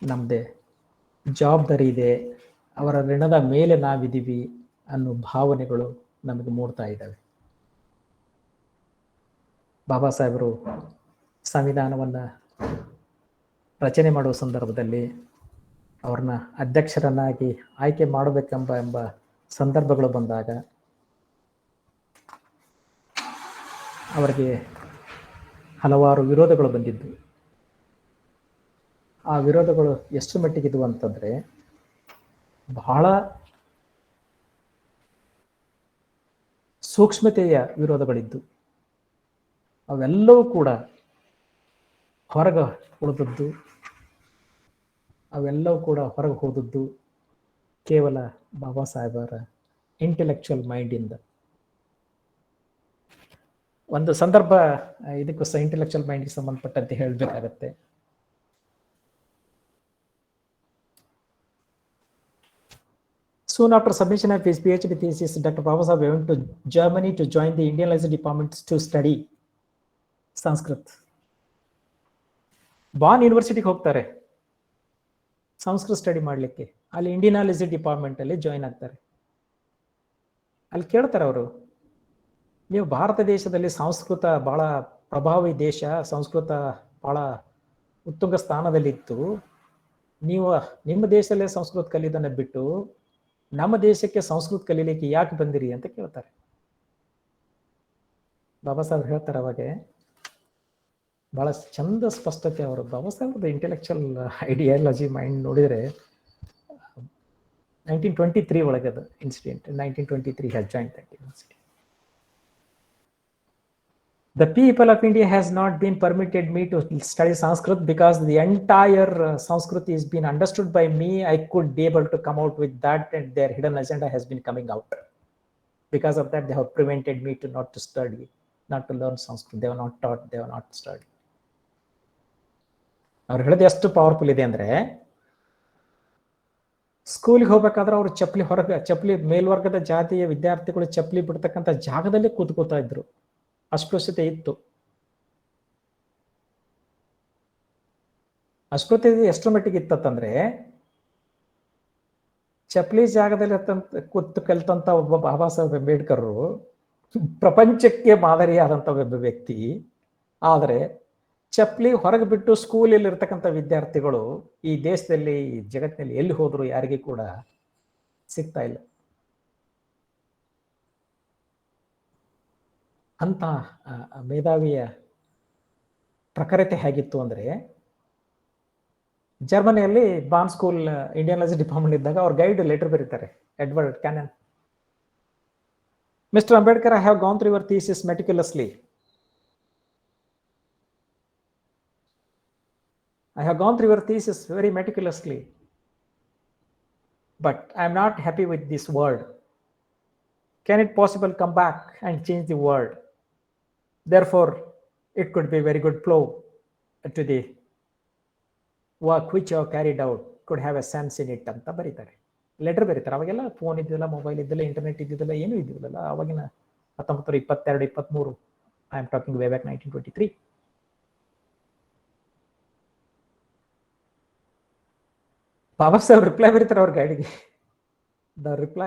ನಮ್ಮದೇ ಜವಾಬ್ದಾರಿ ಇದೆ, ಅವರ ಋಣದ ಮೇಲೆ ನಾವಿದ್ದೀವಿ ಅನ್ನೋ ಭಾವನೆಗಳು ನಮಗೆ ಮೂಡ್ತಾ ಇದ್ದಾವೆ. ಬಾಬಾ ಸಾಹೇಬರು ಸಂವಿಧಾನವನ್ನು ರಚನೆ ಮಾಡುವ ಸಂದರ್ಭದಲ್ಲಿ ಅವ್ರನ್ನ ಅಧ್ಯಕ್ಷರನ್ನಾಗಿ ಆಯ್ಕೆ ಮಾಡಬೇಕೆಂಬ ಸಂದರ್ಭಗಳು ಬಂದಾಗ ಅವರಿಗೆ ಹಲವಾರು ವಿರೋಧಗಳು ಬಂದಿದ್ದು. ಆ ವಿರೋಧಗಳು ಎಷ್ಟು ಮಟ್ಟಿಗಿದ್ವು ಅಂತಂದ್ರೆ ಬಹಳ ಸೂಕ್ಷ್ಮತೆಯ ವಿರೋಧಗಳಿದ್ದು. ಅವೆಲ್ಲವೂ ಕೂಡ ಹೊರಗೆ ಉಳಿದದ್ದು, ಅವೆಲ್ಲವೂ ಕೂಡ ಹೊರಗೆ ಹೋದದ್ದು ಕೇವಲ ಬಾಬಾ ಸಾಹೇಬರ ಇಂಟೆಲೆಕ್ಚುಯಲ್ ಮೈಂಡಿಂದ. ಒಂದು ಸಂದರ್ಭ ಇದಕ್ಕೋಸ್ಕರ ಇಂಟೆಲೆಕ್ಚುಯಲ್ ಮೈಂಡ್ಗೆ ಸಂಬಂಧಪಟ್ಟಂತೆ ಹೇಳಬೇಕಾಗತ್ತೆ. Soon after submission of his PhD thesis, Dr. Babasaheb went to Germany to join the Indian Language Department to study Sanskrit. ಬಾನ್ ಯೂನಿವರ್ಸಿಟಿಗೆ ಹೋಗ್ತಾರೆ ಸಂಸ್ಕೃತ ಸ್ಟಡಿ ಮಾಡಲಿಕ್ಕೆ. ಅಲ್ಲಿ ಇಂಡಿಯನ್ ಲ್ಯಾಂಗ್ವೇಜ್ ಡಿಪಾರ್ಟ್ಮೆಂಟ್ ಅಲ್ಲಿ ಜಾಯಿನ್ ಆಗ್ತಾರೆ. ಅಲ್ಲಿ ಕೇಳ್ತಾರೆ ಅವರು, ನೀವು ಭಾರತ ದೇಶದಲ್ಲಿ ಸಂಸ್ಕೃತ ಬಹಳ ಪ್ರಭಾವಿ ದೇಶ, ಸಂಸ್ಕೃತ ಬಹಳ ಉತ್ತುಂಗ ಸ್ಥಾನದಲ್ಲಿತ್ತು, ನೀವು ನಿಮ್ಮ ದೇಶದಲ್ಲೇ ಸಂಸ್ಕೃತ ಕಲಿಯೋದನ್ನ ಬಿಟ್ಟು ನಮ್ಮ ದೇಶಕ್ಕೆ ಸಂಸ್ಕೃತ ಕಲೀಲಿಕ್ಕೆ ಯಾಕೆ ಬಂದಿರಿ ಅಂತ ಕೇಳ್ತಾರೆ. ಬಾಬಾ ಸಾಹೇಬ್ ಹೇಳ್ತಾರೆ ಅವಾಗ, ಬಹಳ ಚಂದ ಸ್ಪಷ್ಟತೆ ಅವರು ಬಾಬಾ ಸಾಹೇಬ್ರದ್ದು ಇಂಟೆಲೆಕ್ಚುಯಲ್ ಐಡಿಯಾಲಜಿ ಮೈಂಡ್ ನೋಡಿದರೆ 1923 ಒಳಗೆ ಅದು incident. 1923 has joined that university. The people of India has not been permitted me to study Sanskrit because the entire Sanskrit is been understood by me. I could be able to come out with that, and their hidden agenda has been coming out. Because of that, they have prevented me to not to study, not to learn Sanskrit. They were not taught, they were not studied. ಅವ್ರು ಹೇಳೋದು ಎಷ್ಟು powerful ಇದೆ ಅಂದ್ರೆ, ಸ್ಕೂಲಿಗೆ ಹೋಗ್ಬೇಕಾದ್ರೆ ಅವ್ರು ಚಪ್ಪಲಿ ಮೇಲ್ವರ್ಗದ ಜಾತಿಯ ವಿದ್ಯಾರ್ಥಿಗಳು ಚಪ್ಪಲಿ ಬಿಡ್ತಕ್ಕಂಥ ಜಾಗದಲ್ಲೇ ಕೂತ್ಕೋತಾ ಇದ್ರು. ಅಸ್ಪೃಶ್ಯತೆ ಇತ್ತು. ಅಸ್ಪೃಶ್ಯತೆ ಎಷ್ಟರ ಮಟ್ಟಿಗೆ ಇತ್ತಂದ್ರೆ, ಚಪ್ಪಲಿ ಜಾಗದಲ್ಲಿ ಕೂತು ಕಲಿತಂತ ಒಬ್ಬ ಬಾಬಾ ಸಾಹೇಬ್ ಅಂಬೇಡ್ಕರ್ ಪ್ರಪಂಚಕ್ಕೆ ಮಾದರಿಯಾದಂಥ ಒಬ್ಬ ವ್ಯಕ್ತಿ. ಆದರೆ ಚಪ್ಪಲಿ ಹೊರಗೆ ಬಿಟ್ಟು ಸ್ಕೂಲಲ್ಲಿ ಇರ್ತಕ್ಕಂಥ ವಿದ್ಯಾರ್ಥಿಗಳು ಈ ದೇಶದಲ್ಲಿ, ಜಗತ್ತಿನಲ್ಲಿ ಎಲ್ಲಿ ಹೋದ್ರು ಯಾರಿಗೂ ಕೂಡ ಸಿಗ್ತಾ ಇಲ್ಲ. ಅಂತ ಮೇಧಾವಿಯ ಪ್ರಖರತೆ ಹೇಗಿತ್ತು ಅಂದ್ರೆ, ಜರ್ಮನಿಯಲ್ಲಿ Bonn school Indology department ಇದ್ದಾಗ ಅವ್ರ ಗೈಡ್ ಲೆಟರ್ ಬರೀತಾರೆ, Edward Cannon. Mister Ambedkar, I have gone through your thesis meticulously. I have gone through your thesis very meticulously, but I am not happy with this word. Can it possible come back and change the word? Therefore, it could be very good flow to the work which you have carried out, could have a sense in it ಅಂತ ಬರೀತಾರೆ. Letter ಬರೀತಾರೆ. ಅವಾಗೆಲ್ಲ phone ಇದ್ದಿಲ್ಲ, mobile ಇದ್ದಿಲ್ಲ, internet ಇದ್ದಿದ್ದಿಲ್ಲ, ಏನೂ ಇದ್ದಿಲ್ಲ. ಅವಾಗಿನ 1922-23, I am talking way back 1923. Baba Saheb reply ಬರೀತಾರೆ ಅವ್ರ ಗೈಡ್ಗೆ. ದ ರಿಪ್ಲೈ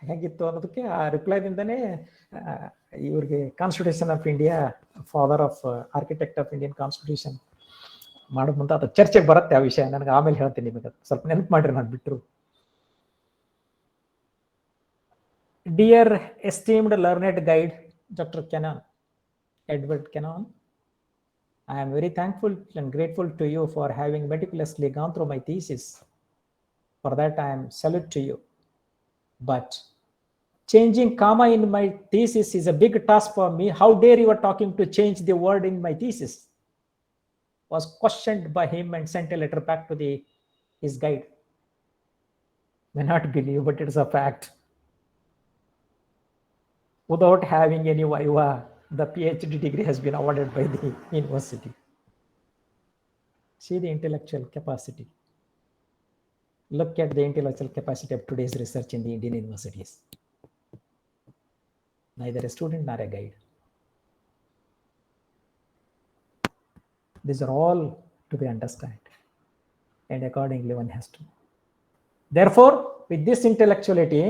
ಹೇಗಿತ್ತು ಅನ್ನೋದಕ್ಕೆ, ಆ ರಿಪ್ಲೈದಿಂದನೇ ಇವ್ರಿಗೆ constitution of India, father of architect of Indian constitution ಮಾಡೋ ಮುಂದೆ ಅದು ಚರ್ಚೆಗೆ ಬರುತ್ತೆ. ಆ ವಿಷಯ ನನಗೆ ಆಮೇಲೆ ಹೇಳ್ತೀನಿ ನಿಮಗೆ, ಸ್ವಲ್ಪ ನೆನಪು ಮಾಡ್ರಿ, ನಾನು ಬಿಟ್ಟರು. Dear esteemed learned guide doctor Canon, Edward Canon, I am very thankful and grateful to you for having meticulously gone through my thesis. For that, I am salute to you. But changing comma in my thesis is a big task for me. How dare you are talking to change the word in my thesis? Was questioned by him and sent a letter back to his guide. May not believe, but it's a fact. Without having any viva, the PhD degree has been awarded by the university. See the intellectual capacity. Look at the intellectual capacity of today's research in the Indian universities. Neither a student nor a guide. These are all to be understood, and accordingly one has to. Therefore, with this intellectuality,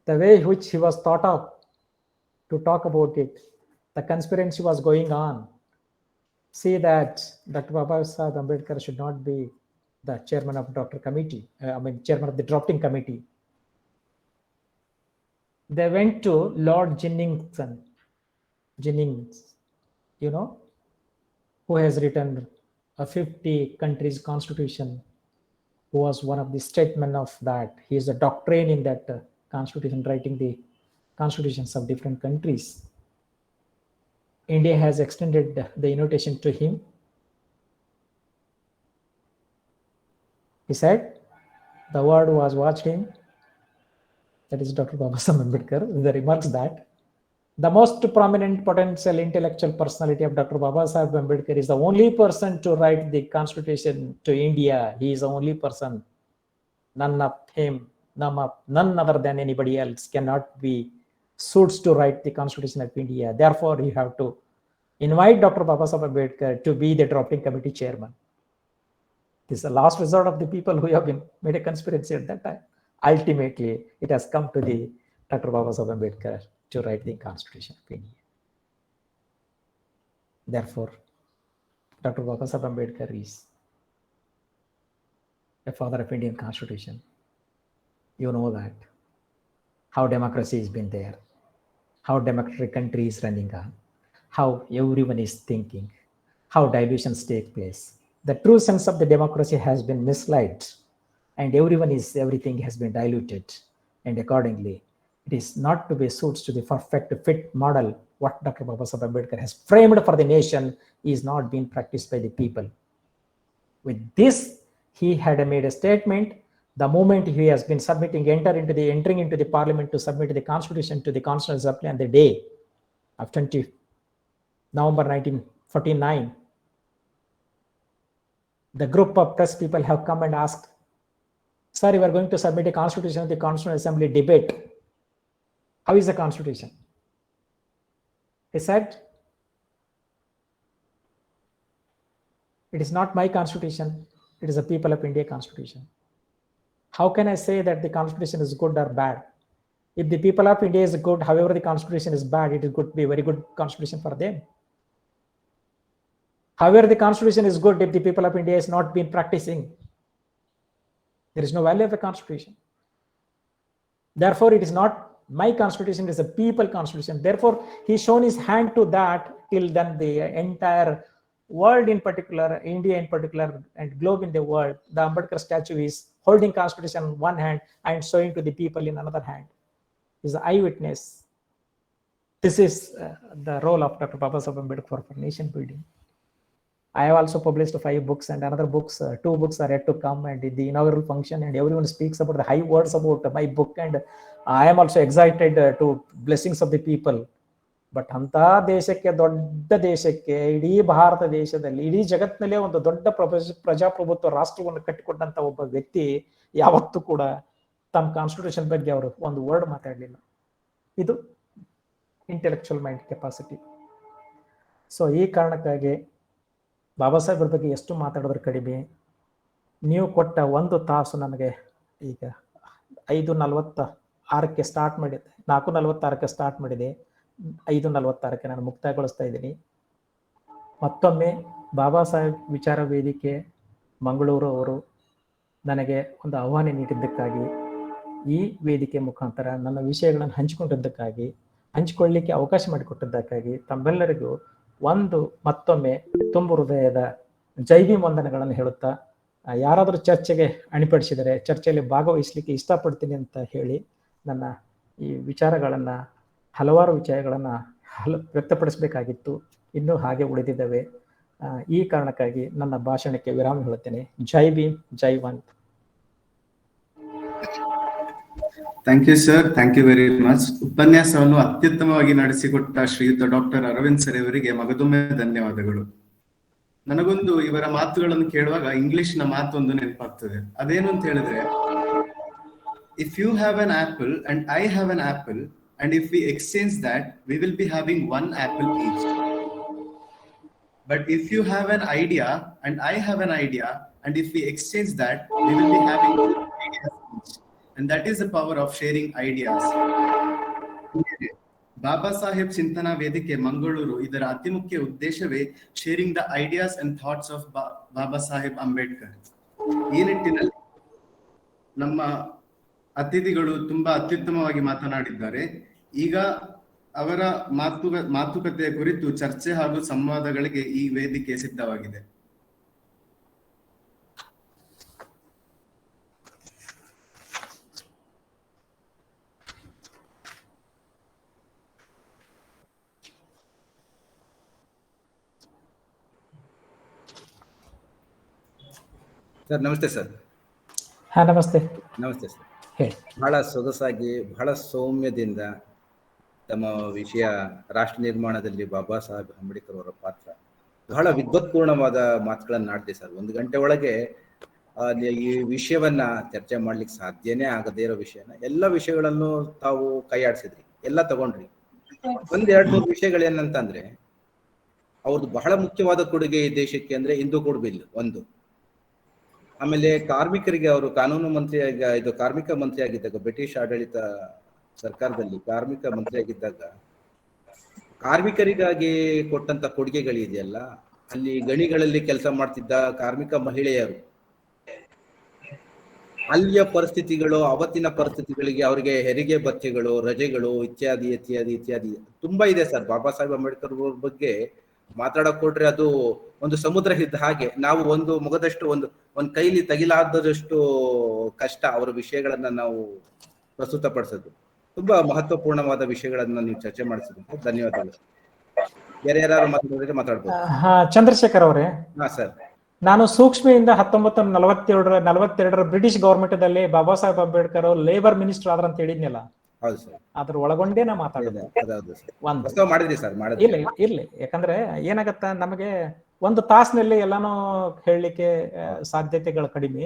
the way which he was thought of to talk about it, the conspiracy was going on. See that Dr. Babasaheb Ambedkar should not be the chairman of chairman of the drafting committee. They went to Lord Jennings, you know, who has written a 50 countries constitution, who was one of the statesmen of that. He is a doctrine in that constitution, writing the constitutions of different countries. India has extended the invitation to him. He said the world was watching, that is Dr. Babasaheb Ambedkar, the remarks that the most prominent potential intellectual personality of Dr. Babasaheb Ambedkar is the only person to write the constitution to India. He is the only person. None of him, none other than anybody else cannot be suits to write the constitution of India. Therefore, you have to invite Dr. Babasaheb Ambedkar to be the drafting committee chairman. This is the last resort of the people who have been made a conspiracy at that time. Ultimately, it has come to the Dr. Babasaheb Ambedkar to write the constitution of India. Therefore, Dr. Babasaheb Ambedkar is a father of Indian constitution. You know that how democracy has been there. how democratic country is running on, how everyone is thinking, how dilutions take place. The true sense of the democracy has been misled, and everything has been diluted, and accordingly, it is not to be suits to the perfect fit model. What Dr. Babasaheb Ambedkar has framed for the nation is not being practiced by the people. With this, he had made a statement. The moment he has been entering into the parliament to submit the constitution to the Constitutional Assembly on the day of 20 November 1949, the group of press people have come and asked, "Sir, we are going to submit a constitution to the Constitutional Assembly debate. How is the constitution?" He said, "It is not my constitution. It is the people of India constitution. How can I say that the constitution is good or bad? If the people of India is good, however the constitution is bad, it could be a very good constitution for them. However, the constitution is good if the people of India is not been practicing. There is no value of a constitution. Therefore, it is not my constitution, it is a people constitution." Therefore, he's shown his hand to that. Till then, the entire world in particular, India in particular, and globe in the world, the Ambedkar statue is holding constitution in one hand and showing to the people in another hand. He's an eyewitness. This is the role of Dr. Babasaheb Ambedkar for nation building. I have also published 5 books, and another books, 2 books are yet to come, and in the inaugural function, and everyone speaks about the high words about my book, and I am also excited to blessings of the people. But ಅಂತ ದೇಶಕ್ಕೆ, ದೊಡ್ಡ ದೇಶಕ್ಕೆ, ಇಡೀ ಭಾರತ ದೇಶದಲ್ಲಿ, ಇಡೀ ಜಗತ್ತಿನಲ್ಲೇ ಒಂದು ದೊಡ್ಡ ಪ್ರಜಾಪ್ರಭುತ್ವ ರಾಷ್ಟ್ರವನ್ನು ಕಟ್ಟಿಕೊಂಡಂತ ಒಬ್ಬ ವ್ಯಕ್ತಿ ಯಾವತ್ತೂ ಕೂಡ ತಮ್ಮ ಕಾನ್ಸ್ಟಿಟ್ಯೂಷನ್ ಬಗ್ಗೆ ಅವರು ಒಂದು ವರ್ಡ್ ಮಾತಾಡಲಿಲ್ಲ. ಇದು ಇಂಟೆಲೆಕ್ಚುಯಲ್ ಮೈಂಡ್ ಕೆಪಾಸಿಟಿ. ಸೊ ಈ ಕಾರಣಕ್ಕಾಗಿ ಬಾಬಾ ಸಾಹೇಬ್ರ ಬಗ್ಗೆ ಎಷ್ಟು ಮಾತಾಡಿದ್ರೆ ಕಡಿಮೆ. ನೀವು ಕೊಟ್ಟ 1 ತಾಸು ನನಗೆ ಈಗ 5:46ಕ್ಕೆ ಸ್ಟಾರ್ಟ್ ಮಾಡಿದೆ, 4:46ಕ್ಕೆ ಸ್ಟಾರ್ಟ್ ಮಾಡಿದೆ, 5:46ಕ್ಕೆ ನಾನು ಮುಕ್ತಾಯಗೊಳಿಸ್ತಾ ಇದ್ದೀನಿ. ಮತ್ತೊಮ್ಮೆ ಬಾಬಾ ಸಾಹೇಬ್ ವಿಚಾರ ವೇದಿಕೆ ಮಂಗಳೂರು ಅವರು ನನಗೆ ಒಂದು ಆಹ್ವಾನ ನೀಡಿದ್ದಕ್ಕಾಗಿ, ಈ ವೇದಿಕೆ ಮುಖಾಂತರ ನನ್ನ ವಿಷಯಗಳನ್ನು ಹಂಚಿಕೊಂಡಿದ್ದಕ್ಕಾಗಿ, ಹಂಚಿಕೊಳ್ಳಲಿಕ್ಕೆ ಅವಕಾಶ ಮಾಡಿಕೊಟ್ಟಿದ್ದಕ್ಕಾಗಿ ತಮ್ಮೆಲ್ಲರಿಗೂ ಮತ್ತೊಮ್ಮೆ ತುಂಬು ಹೃದಯದ ಜೈ ಭೀಮ್ ವಂದನೆಗಳನ್ನು ಹೇಳುತ್ತಾ, ಯಾರಾದರೂ ಚರ್ಚೆಗೆ ಅಣಿಪಡಿಸಿದರೆ ಚರ್ಚೆಯಲ್ಲಿ ಭಾಗವಹಿಸಲಿಕ್ಕೆ ಇಷ್ಟಪಡ್ತೀನಿ ಅಂತ ಹೇಳಿ ನನ್ನ ಈ ವಿಚಾರಗಳನ್ನು, ಹಲವಾರು ವಿಷಯಗಳನ್ನು ವ್ಯಕ್ತಪಡಿಸಬೇಕಾಗಿತ್ತು, ಇನ್ನೂ ಹಾಗೆ ಉಳಿದಿದ್ದಾವೆ. ಈ ಕಾರಣಕ್ಕಾಗಿ ನನ್ನ ಭಾಷಣಕ್ಕೆ ವಿರಾಮ ಹೇಳುತ್ತೇನೆ. ಜೈ ಭೀಮ್, ಜೈ ವಂದ್. Thank you sir, thank you very much. ಉಪನ್ಯಾಸವನ್ನು ಅತ್ಯುತ್ತಮವಾಗಿ ನಡೆಸಿಕೊಟ್ಟ ಶ್ರೀಯುತ ಡಾಕ್ಟರ್ ಅರವಿಂದ್ ಸರ್ ಇವರಿಗೆ ಮಗದೊಮ್ಮೆ ಧನ್ಯವಾದಗಳು. ನನಗೊಂದು ಇವರ ಮಾತುಗಳನ್ನು ಕೇಳುವಾಗ ಇಂಗ್ಲಿಷ್ನ ಮಾತೊಂದು ನೆನಪಾಗ್ತದೆ. ಅದೇನು ಅಂತ ಹೇಳಿದ್ರೆ, if you have an apple and I have an apple, and if we exchange that, we will be having 1 apple each. But if you have an idea and I have an idea, and if we exchange that, we will be having 2 ideas each. And that is the power of sharing ideas. Babasaheb Chintana Vedike Mangaluru, ಇದರ ಅತಿ ಮುಖ್ಯ ಉದ್ದೇಶವೇ sharing the ideas and thoughts of Babasaheb Ambedkar. ಈ ನಿಟ್ಟಿನಲ್ಲಿ ನಮ್ಮ ಅತಿಥಿಗಳು ತುಂಬಾ ಅತ್ಯುತ್ತಮವಾಗಿ ಮಾತನಾಡಿದ್ದಾರೆ. ಈಗ ಅವರ ಮಾತುಕತೆಯ ಕುರಿತು ಚರ್ಚೆ ಹಾಗೂ ಸಂವಾದಗಳಿಗೆ ಈ ವೇದಿಕೆ ಸಿದ್ಧವಾಗಿದೆ. ಸರ್ ನಮಸ್ತೆ ಸರ್. ಹಾ ನಮಸ್ತೆ. ನಮಸ್ತೆ ಸರ್. ಹೇಳಿ. ಬಹಳ ಸೊಗಸಾಗಿ, ಬಹಳ ಸೌಮ್ಯದಿಂದ ತಮ್ಮ ವಿಷಯ ರಾಷ್ಟ್ರ ನಿರ್ಮಾಣದಲ್ಲಿ ಬಾಬಾ ಸಾಹೇಬ್ ಅಂಬೇಡ್ಕರ್ ಅವರ ಪಾತ್ರ, ಬಹಳ ವಿದ್ವತ್ಪೂರ್ಣವಾದ ಮಾತುಗಳನ್ನು ಆಡಿದೆ ಸರ್. 1 ಗಂಟೆ ಒಳಗೆ ಈ ವಿಷಯವನ್ನ ಚರ್ಚೆ ಮಾಡ್ಲಿಕ್ಕೆ ಸಾಧ್ಯನೇ ಆಗದೇ ಇರೋ ವಿಷಯನ ಎಲ್ಲ ವಿಷಯಗಳನ್ನು ತಾವು ಕೈಯಾಡಿಸಿದ್ರಿ, ಎಲ್ಲ ತಗೊಂಡ್ರಿ. 1-2-3 ವಿಷಯಗಳೇನಂತಂದ್ರೆ, ಅವ್ರದ್ದು ಬಹಳ ಮುಖ್ಯವಾದ ಕೊಡುಗೆ ಈ ದೇಶಕ್ಕೆ ಅಂದ್ರೆ ಹಿಂದೂ ಕೋಡ್ ಬಿಲ್ ಒಂದು. ಆಮೇಲೆ ಕಾರ್ಮಿಕರಿಗೆ ಅವರು ಕಾನೂನು ಮಂತ್ರಿಯಾಗಿ, ಕಾರ್ಮಿಕ ಮಂತ್ರಿ ಆಗಿದ್ದಾಗ, ಬ್ರಿಟಿಷ್ ಆಡಳಿತ ಸರ್ಕಾರದಲ್ಲಿ ಕಾರ್ಮಿಕ ಮಂತ್ರಿ ಆಗಿದ್ದಾಗ ಕಾರ್ಮಿಕರಿಗಾಗಿ ಕೊಟ್ಟಂತ ಕೊಡುಗೆಗಳಿದೆಯಲ್ಲ, ಅಲ್ಲಿ ಗಣಿಗಳಲ್ಲಿ ಕೆಲಸ ಮಾಡ್ತಿದ್ದ ಕಾರ್ಮಿಕ ಮಹಿಳೆಯರು ಅಲ್ಲಿಯ ಪರಿಸ್ಥಿತಿಗಳು, ಅವತ್ತಿನ ಪರಿಸ್ಥಿತಿಗಳಿಗೆ ಅವರಿಗೆ ಹೆರಿಗೆ ಭತ್ಯೆಗಳು, ರಜೆಗಳು ಇತ್ಯಾದಿ ಇತ್ಯಾದಿ ಇತ್ಯಾದಿ ತುಂಬಾ ಇದೆ ಸರ್. ಬಾಬಾ ಸಾಹೇಬ್ ಅಂಬೇಡ್ಕರ್ ಅವ್ರ ಬಗ್ಗೆ ಮಾತಾಡಕ್ ಕೊಟ್ರೆ ಅದು ಒಂದು ಸಮುದ್ರ ಇದ್ದ ಹಾಗೆ. ನಾವು ಒಂದು ಮುಗದಷ್ಟು ಒಂದು ಕೈಲಿ ತಗಿಲಾದಷ್ಟು ಕಷ್ಟ ಅವರ ವಿಷಯಗಳನ್ನ ನಾವು ಪ್ರಸ್ತುತಪಡಿಸೋದು. ತುಂಬಾ ಮಹತ್ವಪೂರ್ಣವಾದ ವಿಷಯಗಳನ್ನ ನೀವು ಚರ್ಚೆ ಮಾಡಿಸಿದ್ರೆ ಧನ್ಯವಾದಗಳು. ಯಾರ್ಯಾರು ಮಾತಾಡಿದ್ರೆ ಮಾತಾಡ್ಬೋದು. ಚಂದ್ರಶೇಖರ್ ಅವರೇ. ಹಾ ಸರ್. ನಾನು ಸೂಕ್ಷ್ಮೆಯಿಂದ 1942 ಬ್ರಿಟಿಷ್ ಗವರ್ಮೆಂಟ್ ಬಾಬಾ ಸಾಹೇಬ್ ಅಂಬೇಡ್ಕರ್ ಲೇಬರ್ ಮಿನಿಸ್ಟರ್ ಆದ್ರ ಅಂತ ಹೇಳಿದ್ನಲ್ಲ, ಹೌದು ಸರ್. ಅದ್ರ ಒಳಗೊಂಡೇ ನಾ ಮಾತಾಡೋದು. ಇರ್ಲಿ, ಯಾಕಂದ್ರೆ ಏನಾಗತ್ತ, ನಮಗೆ ಒಂದು ತಾಸಿನಲ್ಲಿ ಎಲ್ಲಾನು ಹೇಳಲಿಕ್ಕೆ ಸಾಧ್ಯತೆಗಳು ಕಡಿಮೆ.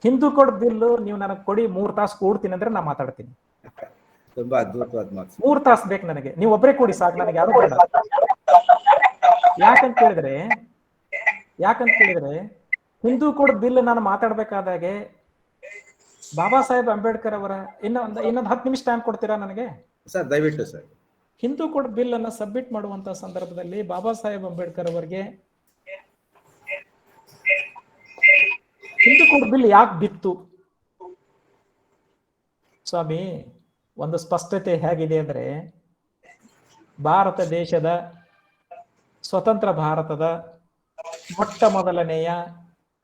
ಹಿಂದೂ ಕೋಡ್ ಬಿಲ್ ನೀವು ನನಗೆ ಕೊಡಿ, 3 ತಾಸು ಕೂಡ್ತೀನಿ ಅಂದ್ರೆ ನಾ ಮಾತಾಡ್ತೀನಿ. ತುಂಬಾ ಅದ್ಭುತವಾದ ಮಾತು. 3 ತಾಸು ಬೇಕು ನನಗೆ, ನೀವು ಒಬ್ಬರೇ ಕೊಡಿ ಸಾಕು, ನನಗೆ ಯಾರು ಬೇಡ. ಯಾಕಂತ ಕೇಳಿದ್ರೆ ಹಿಂದೂ ಕೋಡ್ ಬಿಲ್ ನಾನು ಮಾತಾಡ್ಬೇಕಾದಾಗೆ ಬಾಬಾ ಸಾಹೇಬ್ ಅಂಬೇಡ್ಕರ್ ಅವರ ಇನ್ನೊಂದು 10 ನಿಮಿಷ ಟೈಮ್ ಕೊಡ್ತೀರಾ ನನಗೆ ಸರ್? ದಯವಿಟ್ಟು ಸರ್. ಹಿಂದೂ ಕೋಡ್ ಬಿಲ್ ಅನ್ನ ಸಬ್ಮಿಟ್ ಮಾಡುವಂತ ಸಂದರ್ಭದಲ್ಲಿ ಬಾಬಾ ಸಾಹೇಬ್ ಅಂಬೇಡ್ಕರ್ ಅವರಿಗೆ ಹಿಂದೂ ಕೋಡ್ ಬಿಲ್ ಯಾಕೆ ಬಿತ್ತು ಸ್ವಾಮಿ? ಒಂದು ಸ್ಪಷ್ಟತೆ ಹೇಗಿದೆ ಅಂದ್ರೆ, ಭಾರತ ದೇಶದ ಸ್ವತಂತ್ರ ಭಾರತದ ಮೊಟ್ಟ ಮೊದಲನೆಯ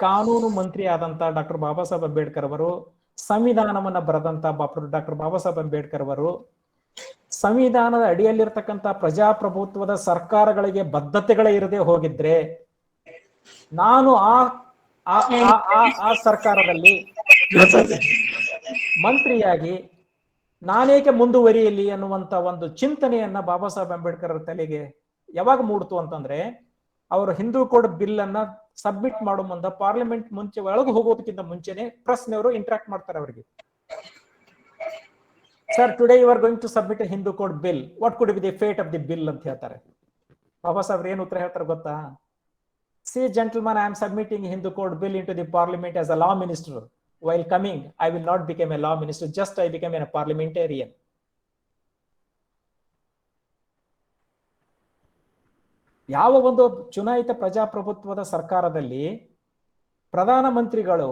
ಕಾನೂನು ಮಂತ್ರಿ ಆದಂತ ಡಾಕ್ಟರ್ ಬಾಬಾ ಸಾಹೇಬ್ ಅಂಬೇಡ್ಕರ್ ಅವರು, ಸಂವಿಧಾನವನ್ನ ಬರೆದಂತ ಡಾಕ್ಟರ್ ಬಾಬಾ ಸಾಹೇಬ್ ಅಂಬೇಡ್ಕರ್ ಅವರು, ಸಂವಿಧಾನದ ಅಡಿಯಲ್ಲಿರ್ತಕ್ಕಂಥ ಪ್ರಜಾಪ್ರಭುತ್ವದ ಸರ್ಕಾರಗಳಿಗೆ ಬದ್ಧತೆಗಳೇ ಇರದೆ ಹೋಗಿದ್ರೆ ನಾನು ಆ ಸರ್ಕಾರದಲ್ಲಿ ಮಂತ್ರಿಯಾಗಿ ನಾನೇಕೆ ಮುಂದುವರಿಯಲಿ ಅನ್ನುವಂತ ಒಂದು ಚಿಂತನೆಯನ್ನ ಬಾಬಾ ಸಾಹೇಬ್ ಅಂಬೇಡ್ಕರ್ ತಲೆಗೆ ಯಾವಾಗ ಮೂಡ್ತು ಅಂತಂದ್ರೆ, ಅವರು ಹಿಂದೂ ಕೋಡ್ ಬಿಲ್ ಅನ್ನ ಸಬ್ಮಿಟ್ ಮಾಡೋ ಮುಂದೆ ಪಾರ್ಲಿಮೆಂಟ್ ಮುಂಚೆ ಒಳಗೆ ಹೋಗೋದಕ್ಕಿಂತ ಮುಂಚೆನೆ ಪ್ರೆಸ್ನವರು ಇಂಟ್ರಾಕ್ಟ್ ಮಾಡ್ತಾರೆ ಅವರಿಗೆ. Sir, today you are going to submit a Hindu code bill, what could be the fate of the bill ಅಂತ ಹೇಳ್ತಾರೆ. ಬಾಬಾ ಸಾಹೇಬ್ ಏನ್ ಉತ್ತರ ಹೇಳ್ತಾರೆ ಗೊತ್ತಾ? See gentlemen, I am submitting Hindu code bill into the parliament as a law minister. While coming, I will not become a law minister, just I became a parliamentarian. ಯಾವ ಒಂದು ಚುನಾಯಿತ ಪ್ರಜಾಪ್ರಭುತ್ವದ ಸರ್ಕಾರದಲ್ಲಿ ಪ್ರಧಾನ ಮಂತ್ರಿಗಳು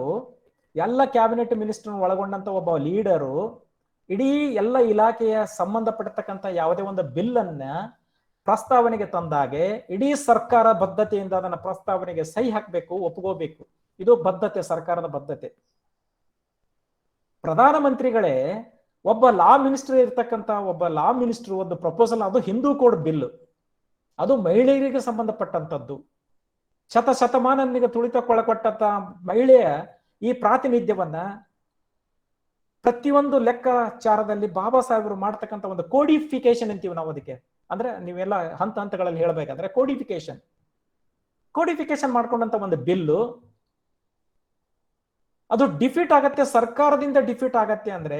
ಎಲ್ಲ ಕ್ಯಾಬಿನೆಟ್ ಮಿನಿಸ್ಟರ್ ಒಳಗೊಂಡಂತ ಒಬ್ಬ leader ಇಡೀ ಎಲ್ಲ ಇಲಾಖೆಯ ಸಂಬಂಧಪಟ್ಟತಕ್ಕಂಥ ಯಾವುದೇ ಒಂದು ಬಿಲ್ ಅನ್ನ ಪ್ರಸ್ತಾವನೆಗೆ ತಂದಾಗೆ ಇಡೀ ಸರ್ಕಾರ ಬದ್ಧತೆಯಿಂದ ಅದನ್ನ ಪ್ರಸ್ತಾವನೆಗೆ ಸಹಿ ಹಾಕಬೇಕು, ಒಪ್ಕೋಬೇಕು. ಇದು ಬದ್ಧತೆ, ಸರ್ಕಾರದ ಬದ್ಧತೆ. ಪ್ರಧಾನಮಂತ್ರಿಗಳೇ ಒಬ್ಬ ಲಾ ಮಿನಿಸ್ಟರ್ ಇರ್ತಕ್ಕಂಥ ಒಬ್ಬ ಲಾ ಮಿನಿಸ್ಟರ್ ಒಂದು ಪ್ರಪೋಸಲ್, ಅದು ಹಿಂದೂ ಕೋಡ್ ಬಿಲ್, ಅದು ಮಹಿಳೆಯರಿಗೆ ಸಂಬಂಧಪಟ್ಟಂತದ್ದು. ಶತಮಾನನಿಗೆ ತುಳಿತಕ್ಕೊಳಪಟ್ಟಂತ ಮಹಿಳೆಯ ಈ ಪ್ರಾತಿನಿಧ್ಯವನ್ನ ಪ್ರತಿಯೊಂದು ಲೆಕ್ಕಾಚಾರದಲ್ಲಿ ಬಾಬಾ ಸಾಹೇಬರು ಮಾಡ್ತಕ್ಕಂಥ ಒಂದು ಕೋಡಿಫಿಕೇಶನ್ ಅಂತೀವಿ ನಾವು ಅದಕ್ಕೆ. ಅಂದ್ರೆ ನೀವೆಲ್ಲ ಹಂತಗಳಲ್ಲಿ ಹೇಳ್ಬೇಕಂದ್ರೆ ಕೋಡಿಫಿಕೇಶನ್ ಮಾಡ್ಕೊಂಡಂತ ಒಂದು ಬಿಲ್ಲು ಅದು ಡಿಫೀಟ್ ಆಗತ್ತೆ, ಸರ್ಕಾರದಿಂದ ಡಿಫೀಟ್ ಆಗತ್ತೆ ಅಂದ್ರೆ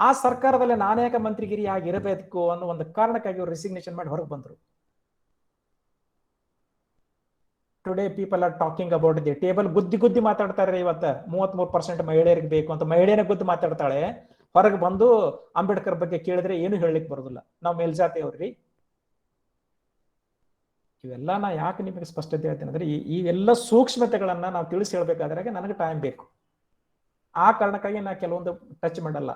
ಆ ಸರ್ಕಾರದಲ್ಲಿ ನಾನೇಕ ಮಂತ್ರಿಗಿರಿ ಆಗಿರಬೇಕು ಅನ್ನೋ ಒಂದು ಕಾರಣಕ್ಕಾಗಿ ಅವರು ರೆಸಿಗ್ನೇಷನ್ ಮಾಡಿ ಹೊರಗೆ ಬಂದರು. Today people are talking about the table. ಗುದ್ದಿ ಮಾತಾಡ್ತಾರೆ. ಇವತ್ತು 33% ಮಹಿಳೆಯರಿಗೆ ಬೇಕು ಅಂತ ಮಹಿಳೆಯನೇ ಗುದ್ದಿ ಮಾತಾಡ್ತಾಳೆ. ಹೊರಗೆ ಬಂದು ಅಂಬೇಡ್ಕರ್ ಬಗ್ಗೆ ಕೇಳಿದ್ರೆ ಏನು ಹೇಳಲಿಕ್ಕೆ ಬರೋದಿಲ್ಲ, ನಾವು ಮೇಲ್ಜಾತಿ ಅವ್ರಿ. ಇವೆಲ್ಲ ನಾ ಯಾಕೆ ನಿಮಗೆ ಸ್ಪಷ್ಟತೆ ಹೇಳ್ತೇನೆ ಅಂದ್ರೆ, ಈ ಎಲ್ಲ ಸೂಕ್ಷ್ಮತೆಗಳನ್ನ ನಾವು ತಿಳಿಸಿ ಹೇಳ್ಬೇಕಾದ್ರೆ ನನಗೆ ಟೈಮ್ ಬೇಕು. ಆ ಕಾರಣಕ್ಕಾಗಿ ನಾ ಕೆಲವೊಂದು ಟಚ್ ಮಾಡಲ್ಲ.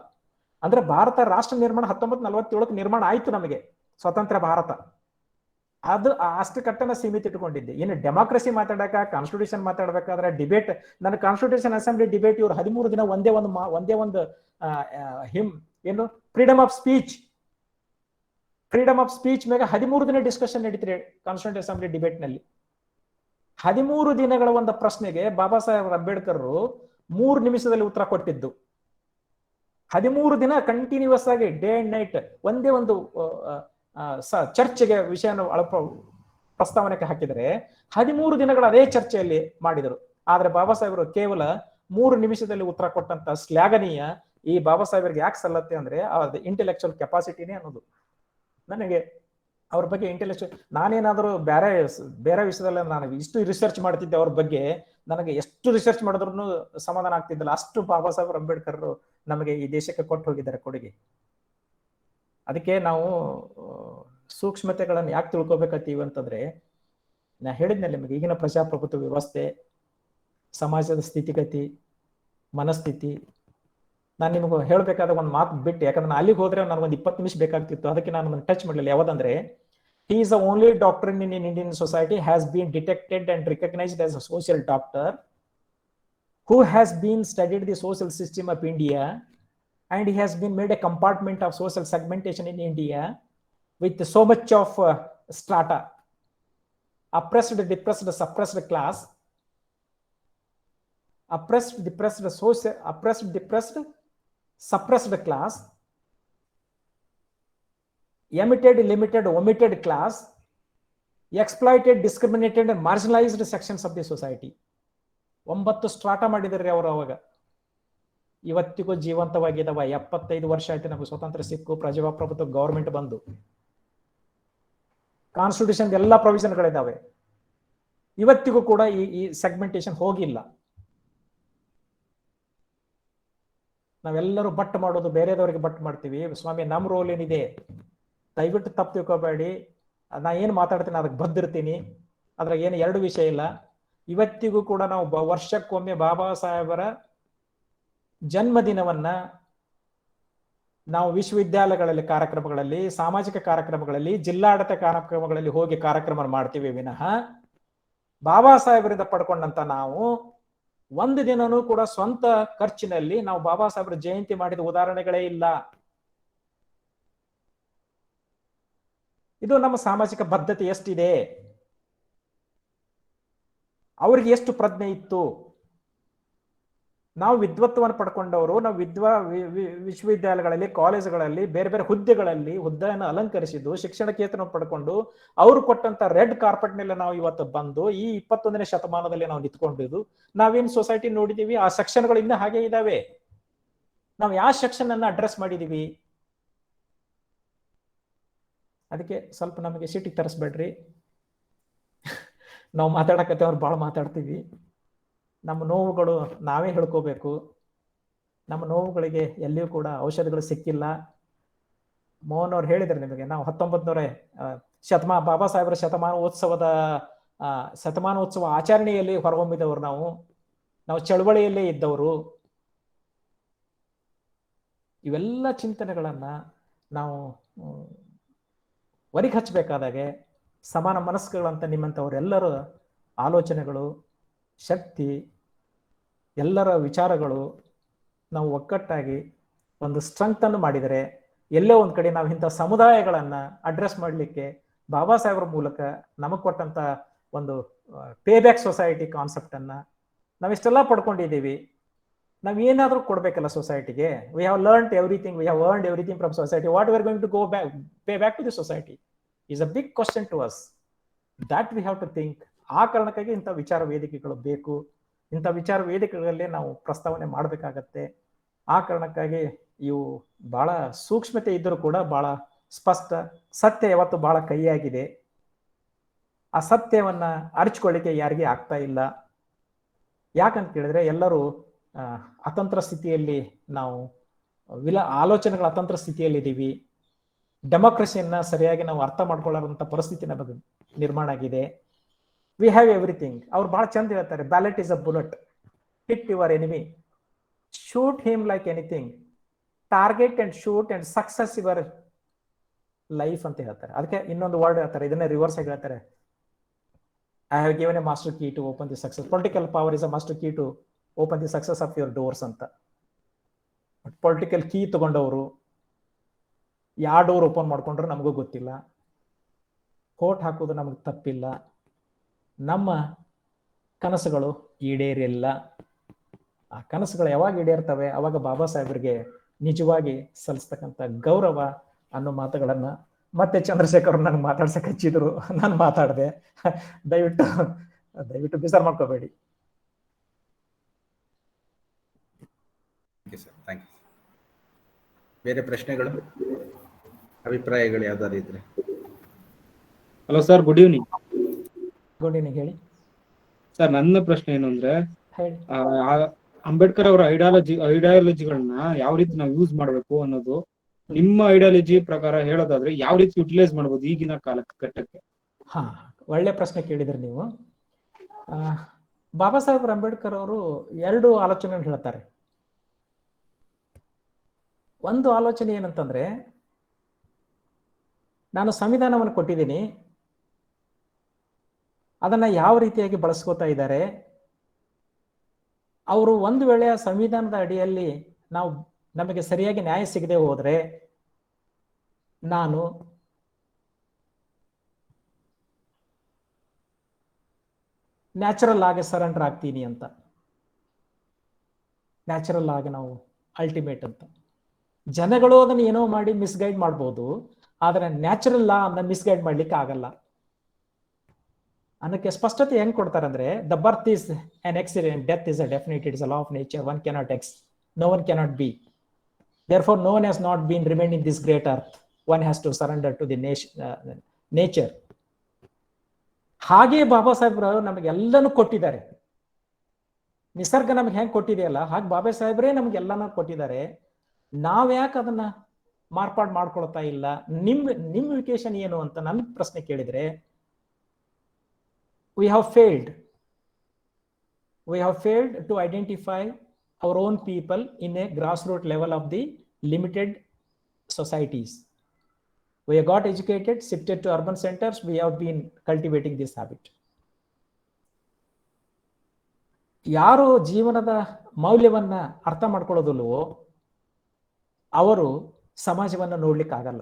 ಅಂದ್ರೆ ಭಾರತ ರಾಷ್ಟ್ರ ನಿರ್ಮಾಣ 1947 ನಿರ್ಮಾಣ ಆಯ್ತು ನಮಗೆ ಸ್ವತಂತ್ರ ಭಾರತ. ಅದು ಅಷ್ಟು ಕಟ್ಟನ ಸೀಮಿತ ಇಟ್ಕೊಂಡಿದ್ದೆ. ಇನ್ನು ಡೆಮಾಕ್ರಸಿ ಮಾತಾಡಕ, ಕಾನ್ಸ್ಟಿಟ್ಯೂಷನ್ ಮಾತಾಡ್ಬೇಕಾದ್ರೆ ಡಿಬೇಟ್, ನನ್ನ ಕಾನ್ಸ್ಟಿಟ್ಯೂಷನ್ ಅಸೆಂಬ್ಲಿ ಡಿಬೇಟ್ ಇವ್ರು 13 ದಿನ ಒಂದೇ ಒಂದು ಏನು ಫ್ರೀಡಮ್ ಆಫ್ ಸ್ಪೀಚ್ ಮೇಲೆ 13 ದಿನ ಡಿಸ್ಕಷನ್ ನಡೀತಿರಿ ಕಾನ್ಸ್ಟಿಟ್ಯೂಷನ್ ಅಸೆಂಬ್ಲಿ ಡಿಬೇಟ್ ನಲ್ಲಿ. 13 ದಿನಗಳ ಒಂದು ಪ್ರಶ್ನೆಗೆ ಬಾಬಾ ಸಾಹೇಬ್ ಅಂಬೇಡ್ಕರ್ 3 ನಿಮಿಷದಲ್ಲಿ ಉತ್ತರ ಕೊಟ್ಟಿದ್ದು. 13 ದಿನ ಕಂಟಿನ್ಯೂಸ್ ಆಗಿ ಡೇ ಅಂಡ್ ನೈಟ್ ಒಂದೇ ಒಂದು ಚರ್ಚೆಗೆ ವಿಷಯನ ಪ್ರಸ್ತಾವನೆಗೆ ಹಾಕಿದರೆ 13 ದಿನಗಳ ಅದೇ ಚರ್ಚೆಯಲ್ಲಿ ಮಾಡಿದರು. ಆದ್ರೆ ಬಾಬಾ ಸಾಹೇಬರು ಕೇವಲ 3 ನಿಮಿಷದಲ್ಲಿ ಉತ್ತರ ಕೊಟ್ಟಂತ ಶ್ಲಾಘನೀಯ ಈ ಬಾಬಾ ಸಾಹೇಬರಿಗೆ ಯಾಕೆ ಸಲ್ಲತ್ತೆ ಅಂದ್ರೆ ಅವ್ರದ್ದು ಇಂಟೆಲೆಕ್ಚುಯಲ್ ಕೆಪಾಸಿಟಿನೇ ಅನ್ನೋದು. ನನಗೆ ಅವ್ರ ಬಗ್ಗೆ ಇಂಟೆಲೆಕ್ಚುಯಲ್, ನಾನೇನಾದರೂ ಬೇರೆ ವಿಷಯದಲ್ಲಿ ನಾನು ಇಷ್ಟು ರಿಸರ್ಚ್ ಮಾಡ್ತಿದ್ದೆ ಅವ್ರ ಬಗ್ಗೆ, ನನಗೆ ಎಷ್ಟು ರಿಸರ್ಚ್ ಮಾಡಿದ್ರು ಸಮಾಧಾನ ಆಗ್ತಿದ್ದಿಲ್ಲ. ಅಷ್ಟು ಬಾಬಾ ಸಾಹೇಬ್ ಅಂಬೇಡ್ಕರ್ ನಮಗೆ ಈ ದೇಶಕ್ಕೆ ಕೊಟ್ಟು ಹೋಗಿದ್ದಾರೆ ಕೊಡುಗೆ. ಅದಕ್ಕೆ ನಾವು ಸೂಕ್ಷ್ಮತೆಗಳನ್ನು ಯಾಕೆ ತಿಳ್ಕೊಬೇಕತ್ತೀವಿ ಅಂತಂದ್ರೆ, ನಾ ಹೇಳಿದ್ನಲ್ಲಿ ನಿಮಗೆ ಈಗಿನ ಪ್ರಜಾಪ್ರಭುತ್ವ ವ್ಯವಸ್ಥೆ, ಸಮಾಜದ ಸ್ಥಿತಿಗತಿ, ಮನಸ್ಥಿತಿ, ನಾನು ನಿಮಗೆ ಹೇಳಬೇಕಾದ ಒಂದು ಮಾತು ಬಿಟ್ಟು, ಯಾಕಂದ್ರೆ ನಾನು ಅಲ್ಲಿಗೆ ಹೋದ್ರೆ ನನಗೊಂದು 20 ನಿಮಿಷ ಬೇಕಾಗ್ತಿತ್ತು, ಅದಕ್ಕೆ ನಾನು ಟಚ್ ಮಾಡಲಿಲ್ಲ. ಯಾವುದಂದ್ರೆ, he is the only doctor in Indian society has been detected and recognized as a social doctor who has been studied the social system of India, and he has been made a compartment of social segmentation in India with so much of strata: oppressed, depressed, suppressed class, oppressed, depressed, social, oppressed, depressed, suppressed class, emitted, limited, omitted class, exploited, discriminated and marginalized sections of the society. 9 ಸ್ಟ್ರಾಟ ಮಾಡಿದ್ರಿ ಅವರು ಅವಾಗ. ಇವತ್ತಿಗೂ ಜೀವಂತವಾಗಿದ್ದಾವ. 75 ವರ್ಷ ಆಯ್ತು ನಮಗೆ ಸ್ವತಂತ್ರ ಸಿಕ್ಕು, ಪ್ರಜಾಪ್ರಭುತ್ವ ಗೌರ್ಮೆಂಟ್ ಬಂದು, ಕಾನ್ಸ್ಟಿಟ್ಯೂಷನ್ ಎಲ್ಲಾ ಪ್ರೊವಿಷನ್ಗಳಿದ್ದಾವೆ. ಇವತ್ತಿಗೂ ಕೂಡ ಈ ಸೆಗ್ಮೆಂಟೇಶನ್ ಹೋಗಿಲ್ಲ. ನಾವೆಲ್ಲರೂ ಬಟ್ ಮಾಡೋದು ಬೇರೆದವರಿಗೆ ಬಟ್ ಮಾಡ್ತೀವಿ. ಸ್ವಾಮಿ, ನಮ್ಮ ರೋಲ್ ಏನಿದೆ ದಯವಿಟ್ಟು ತಪ್ಪು ತಿಳ್ಕೋಬೇಡಿ. ನಾ ಏನು ಮಾತಾಡ್ತೀನಿ ಅದಕ್ಕೆ ಬದ್ದಿರ್ತೀನಿ, ಅದ್ರಾಗ ಏನು ಎರಡು ವಿಷಯ ಇಲ್ಲ. ಇವತ್ತಿಗೂ ಕೂಡ ನಾವು ವರ್ಷಕ್ಕೊಮ್ಮೆ ಬಾಬಾ ಸಾಹೇಬರ ಜನ್ಮದಿನವನ್ನ ನಾವು ವಿಶ್ವವಿದ್ಯಾಲಯಗಳಲ್ಲಿ ಕಾರ್ಯಕ್ರಮಗಳಲ್ಲಿ, ಸಾಮಾಜಿಕ ಕಾರ್ಯಕ್ರಮಗಳಲ್ಲಿ, ಜಿಲ್ಲಾಡಳಿತ ಕಾರ್ಯಕ್ರಮಗಳಲ್ಲಿ ಹೋಗಿ ಕಾರ್ಯಕ್ರಮ ಮಾಡ್ತೀವಿ ವಿನಃ ಬಾಬಾ ಸಾಹೇಬರಿಂದ ಪಡ್ಕೊಂಡಂತ ನಾವು ಒಂದು ದಿನನೂ ಕೂಡ ಸ್ವಂತ ಖರ್ಚಿನಲ್ಲಿ ನಾವು ಬಾಬಾ ಸಾಹೇಬರ ಜಯಂತಿ ಮಾಡಿದ ಉದಾಹರಣೆಗಳೇ ಇಲ್ಲ. ಇದು ನಮ್ಮ ಸಾಮಾಜಿಕ ಬದ್ಧತೆ ಎಷ್ಟಿದೆ, ಅವ್ರಿಗೆ ಎಷ್ಟು ಪ್ರಜ್ಞೆ ಇತ್ತು. ನಾವು ವಿದ್ವತ್ವವನ್ನು ಪಡ್ಕೊಂಡವರು, ನಾವು ವಿಶ್ವವಿದ್ಯಾಲಯಗಳಲ್ಲಿ, ಕಾಲೇಜುಗಳಲ್ಲಿ, ಬೇರೆ ಬೇರೆ ಹುದ್ದೆಯನ್ನು ಅಲಂಕರಿಸಿದ್ದು, ಶಿಕ್ಷಣ ಕ್ಷೇತ್ರವನ್ನು ಪಡ್ಕೊಂಡು ಅವರು ಕೊಟ್ಟಂತ ರೆಡ್ ಕಾರ್ಪೆಟ್ ಮೇಲೆ ನಾವು ಇವತ್ತು ಬಂದು ಈ 21ನೇ ಶತಮಾನದಲ್ಲಿ ನಾವು ನಿಂತ್ಕೊಂಡಿದ್ದು. ನಾವೇನ್ ಸೊಸೈಟಿ ನೋಡಿದೀವಿ, ಆ ಸೆಕ್ಷನ್ಗಳು ಇನ್ನೂ ಹಾಗೆ ಇದಾವೆ. ನಾವು ಯಾವ ಸೆಕ್ಷನ್ ಅನ್ನ ಅಡ್ರೆಸ್ ಮಾಡಿದೀವಿ? ಅದಕ್ಕೆ ಸ್ವಲ್ಪ ನಮಗೆ ಸಿಟಿಗೆ ತರಿಸ್ಬೇಡ್ರಿ. ನಾವು ಮಾತಾಡಕತ್ತೆ ಅವ್ರು ಭಾಳ ಮಾತಾಡ್ತೀವಿ. ನಮ್ಮ ನೋವುಗಳು ನಾವೇ ಹೇಳ್ಕೋಬೇಕು. ನಮ್ಮ ನೋವುಗಳಿಗೆ ಎಲ್ಲಿಯೂ ಕೂಡ ಔಷಧಿಗಳು ಸಿಕ್ಕಿಲ್ಲ. ಮೋಹನ್ ಅವ್ರು ಹೇಳಿದ್ರು ನಿಮಗೆ, ನಾವು 1900 ಬಾಬಾ ಸಾಹೇಬರ ಶತಮಾನೋತ್ಸವ ಆಚರಣೆಯಲ್ಲಿ ಹೊರಹೊಮ್ಮಿದವರು. ನಾವು ಚಳವಳಿಯಲ್ಲೇ ಇದ್ದವರು. ಇವೆಲ್ಲ ಚಿಂತನೆಗಳನ್ನ ನಾವು ಹೊರಗೆ ಹಚ್ಚಬೇಕಾದಾಗೆ ಸಮಾನ ಮನಸ್ಸುಗಳಂತ ನಿಮ್ಮಂಥವರೆಲ್ಲರ ಆಲೋಚನೆಗಳು, ಶಕ್ತಿ, ಎಲ್ಲರ ವಿಚಾರಗಳು ನಾವು ಒಗ್ಗಟ್ಟಾಗಿ ಒಂದು ಸ್ಟ್ರೆಂತ್ ಅನ್ನು ಮಾಡಿದರೆ, ಎಲ್ಲೋ ಒಂದು ಕಡೆ ನಾವು ಇಂಥ ಸಮುದಾಯಗಳನ್ನ ಅಡ್ರೆಸ್ ಮಾಡಲಿಕ್ಕೆ ಬಾಬಾ ಸಾಹೇಬ್ರ ಮೂಲಕ ನಮಗೆ ಕೊಟ್ಟಂತ ಒಂದು ಪೇ ಬ್ಯಾಕ್ ಸೊಸೈಟಿ ಕಾನ್ಸೆಪ್ಟ್ ಅನ್ನ ನಾವಿಷ್ಟೆಲ್ಲ ಪಡ್ಕೊಂಡಿದ್ದೀವಿ. ನಾವು ಏನಾದರೂ ಕೊಡ್ಬೇಕಲ್ಲ ಸೊಸೈಟಿಗೆ. We have learned everything, we have earned everything from society. What we are going to go back, pay back to the society is a big question to us. That we have to think. ಆ ಕಾರಣಕ್ಕಾಗಿ ಇಂಥ ವಿಚಾರ ವೇದಿಕೆಗಳು ಬೇಕು. ಇಂಥ ವಿಚಾರ ವೇದಿಕೆಗಳಲ್ಲಿ ನಾವು ಪ್ರಸ್ತಾವನೆ ಮಾಡಬೇಕಾಗತ್ತೆ. ಆ ಕಾರಣಕ್ಕಾಗಿ ಇವು ಬಹಳ ಸೂಕ್ಷ್ಮತೆ ಇದ್ದರೂ ಕೂಡ ಬಹಳ ಸ್ಪಷ್ಟ. ಸತ್ಯ ಯಾವತ್ತು ಬಹಳ ಕೈಯಾಗಿದೆ. ಆ ಸತ್ಯವನ್ನ ಅರಿಚಿಕೊಳ್ಳಿಕ್ಕೆ ಯಾರಿಗೆ ಆಗ್ತಾ ಇಲ್ಲ. ಯಾಕಂತ ಕೇಳಿದ್ರೆ ಎಲ್ಲರೂ ಅತಂತ್ರ ಸ್ಥಿತಿಯಲ್ಲಿ, ನಾವು ಆಲೋಚನೆಗಳ ಅತಂತ್ರ ಸ್ಥಿತಿಯಲ್ಲಿ ಇದ್ದೀವಿ. ಡೆಮೋಕ್ರಸಿಯನ್ನ ಸರಿಯಾಗಿ ನಾವು ಅರ್ಥ ಮಾಡ್ಕೊಳ್ಳೋಂಥ ಪರಿಸ್ಥಿತಿ ನಮಗೆ ನಿರ್ಮಾಣ ಆಗಿದೆ. We have everything. ಅವ್ರು ಬಹಳ ಚಂದ ಹೇಳ್ತಾರೆ, ballot is a bullet, hit your enemy, shoot him like anything, target and shoot and success your life ಅಂತ ಹೇಳ್ತಾರೆ. ಅದಕ್ಕೆ ಇನ್ನೊಂದು ವರ್ಡ್ ಹೇಳ್ತಾರೆ, ಇದನ್ನೇ ರಿವರ್ಸ್ ಆಗಿ ಹೇಳ್ತಾರೆ, I have given a master key to open the success. Political power is a master key to open the success of your doors ಅಂತ. Political key ತಗೊಂಡವರು ಯಾವ ಡೋರ್ ಓಪನ್ ಮಾಡ್ಕೊಂಡ್ರೆ ನಮಗೂ ಗೊತ್ತಿಲ್ಲ. ಕೋಟ್ ಹಾಕೋದು ನಮಗೆ ತಪ್ಪಿಲ್ಲ. ನಮ್ಮ ಕನಸುಗಳು ಈಡೇರಿಲ್ಲ. ಆ ಕನಸುಗಳು ಯಾವಾಗ ಈಡೇರ್ತವೆ ಅವಾಗ ಬಾಬಾ ಸಾಹೇಬರಿಗೆ ನಿಜವಾಗಿ ಸಲ್ಲಿಸ್ತಕ್ಕಂಥ ಗೌರವ ಅನ್ನೋ ಮಾತುಗಳನ್ನ ಮತ್ತೆ ಚಂದ್ರಶೇಖರ್ ನನಗೆ ಮಾತಾಡ್ಸಕ್ಕೆ ಹಚ್ಚಿದ್ರು. ನಾನು ಮಾತಾಡಿದೆ. ದಯವಿಟ್ಟು ಬೇಸರ ಮಾಡ್ಕೋಬೇಡಿ. Thank you. ಬೇರೆ ಪ್ರಶ್ನೆಗಳು, ಅಭಿಪ್ರಾಯಗಳು ಯಾವ್ದಾದ್ರು ಇದ್ರೆ? Hello sir, good evening. Good evening. ಹೇಳಿ ಸರ್. ನನ್ನ ಪ್ರಶ್ನೆ ಏನು ಅಂದ್ರೆ, ಹೇಳಿ. ಅಂಬೇಡ್ಕರ್ ಅವರ ಐಡಿಯಾಲಜಿಗಳನ್ನ ಯಾವ ರೀತಿ ನಾವು ಯೂಸ್ ಮಾಡಬೇಕು ಅನ್ನೋದು, ನಿಮ್ಮ ಐಡಿಯಾಲಜಿ ಪ್ರಕಾರ ಹೇಳೋದಾದ್ರೆ ಯಾವ ರೀತಿ ಯುಟಿಲೈಸ್ ಮಾಡಬಹುದು ಈಗಿನ ಕಾಲಘಟ್ಟಕ್ಕೆ? ಹಾ, ಒಳ್ಳೆ ಪ್ರಶ್ನೆ ಕೇಳಿದ್ರಿ ನೀವು. ಬಾಬಾ ಸಾಹೇಬ್ ಅಂಬೇಡ್ಕರ್ ಅವರು 2 ಆಲೋಚನೆ ಹೇಳ್ತಾರೆ. ಒಂದು ಆಲೋಚನೆ ಏನಂತಂದ್ರೆ, ನಾನು ಸಂವಿಧಾನವನ್ನು ಕೊಟ್ಟಿದ್ದೀನಿ, ಅದನ್ನ ಯಾವ ರೀತಿಯಾಗಿ ಬಳಸ್ಕೋತಾ ಇದ್ದಾರೆ, ಅವರು ಒಂದು ವೇಳೆ ಆ ಸಂವಿಧಾನದ ಅಡಿಯಲ್ಲಿ ನಮಗೆ ಸರಿಯಾಗಿ ನ್ಯಾಯ ಸಿಗದೆ ಹೋದ್ರೆ ನಾನು ನ್ಯಾಚುರಲ್ ಆಗಿ ಸರೆಂಡರ್ ಆಗ್ತೀನಿ ಅಂತ. ನ್ಯಾಚುರಲ್ ಆಗಿ ನಾವು ಅಲ್ಟಿಮೇಟ್ ಅಂತ. ಜನಗಳು ಅದನ್ನು ಏನೋ ಮಾಡಿ ಮಿಸ್ಗೈಡ್ ಮಾಡ್ಬೋದು, ಆದ್ರೆ ನ್ಯಾಚುರಲ್ ಲಾ ಅನ್ನ ಮಿಸ್ಗೈಡ್ ಮಾಡ್ಲಿಕ್ಕೆ ಆಗಲ್ಲ. ಅದಕ್ಕೆ ಸ್ಪಷ್ಟತೆ ಹೆಂಗ್ ಕೊಡ್ತಾರಂದ್ರೆ, the birth is an accident, death is a definite, it is a law of nature, one cannot x, no one cannot be, therefore no one has not been remained in this great earth, one has to surrender to the nature. ಹಾಗೆ ಬಾಬಾ ಸಾಹೇಬ್ರು ನಮಗೆಲ್ಲನೂ ಕೊಟ್ಟಿದ್ದಾರೆ. ನಿಸರ್ಗ ನಮ್ಗೆ ಹೆಂಗ್ ಕೊಟ್ಟಿದೆಯಲ್ಲ ಹಾಗೆ ಬಾಬಾ ಸಾಹೇಬ್ರೇ ನಮ್ಗೆಲ್ಲನೂ ಕೊಟ್ಟಿದ್ದಾರೆ. ನಾವ್ಯಾಕೆ ಅದನ್ನ ಮಾರ್ಪಾಡು ಮಾಡ್ಕೊಳ್ತಾ ಇಲ್ಲ? ನಿಮ್ ವಿಕೇಶನ್ ಏನು ಅಂತ ನನ್ನ ಪ್ರಶ್ನೆ ಕೇಳಿದ್ರೆ, we have failed to identify our own people in a grassroots level of the limited societies. We have got educated, shifted to urban centers, we have been cultivating this habit. ಯಾರು ಜೀವನದ ಮೌಲ್ಯವನ್ನ ಅರ್ಥ ಮಾಡ್ಕೊಳ್ಳೋದಿಲ್ವೋ ಅವರು ಸಮಾಜವನ್ನ ನೋಡ್ಲಿಕ್ಕೆ ಆಗಲ್ಲ.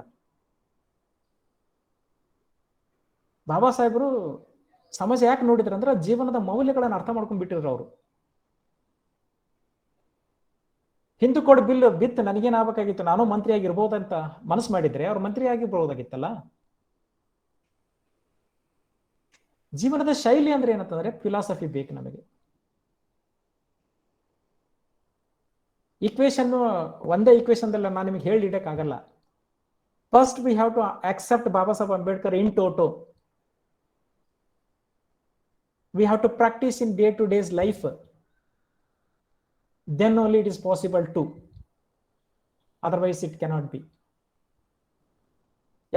ಬಾಬಾ ಸಾಹೇಬರು ಸಮಾಜ ಯಾಕೆ ನೋಡಿದ್ರು ಅಂದ್ರೆ ಜೀವನದ ಮೌಲ್ಯಗಳನ್ನು ಅರ್ಥ ಮಾಡ್ಕೊಂಡ್ ಬಿಟ್ಟಿದ್ರು ಅವರು. ಹಿಂದೂಕೋಡ್ ಬಿಲ್ ಬಿತ್ತು, ನನಗೇನ್ ಆಗ್ಬೇಕಾಗಿತ್ತು, ನಾನು ಮಂತ್ರಿ ಆಗಿರ್ಬೋದಂತ ಮನಸ್ಸು ಮಾಡಿದ್ರೆ ಅವ್ರು ಮಂತ್ರಿ ಆಗಿರ್ಬೋದಾಗಿತ್ತಲ್ಲ. ಜೀವನದ ಶೈಲಿ ಅಂದ್ರೆ ಏನಂತಂದ್ರೆ ಫಿಲಾಸಫಿ ಬೇಕು ನಮಗೆ. ಈಕ್ವೇಶನ್ ಒಂದೇ ಈಕ್ವೇಶನ್ದಲ್ಲ ನಾನು ನಿಮಗೆ ಹೇಳಿ ಇಡಕ್ಕಾಗಲ್ಲ. First we have to accept Baba Saheb Ambedkar in toto. We have to practice in day-to-day life. Then only it is possible to. Otherwise it cannot be.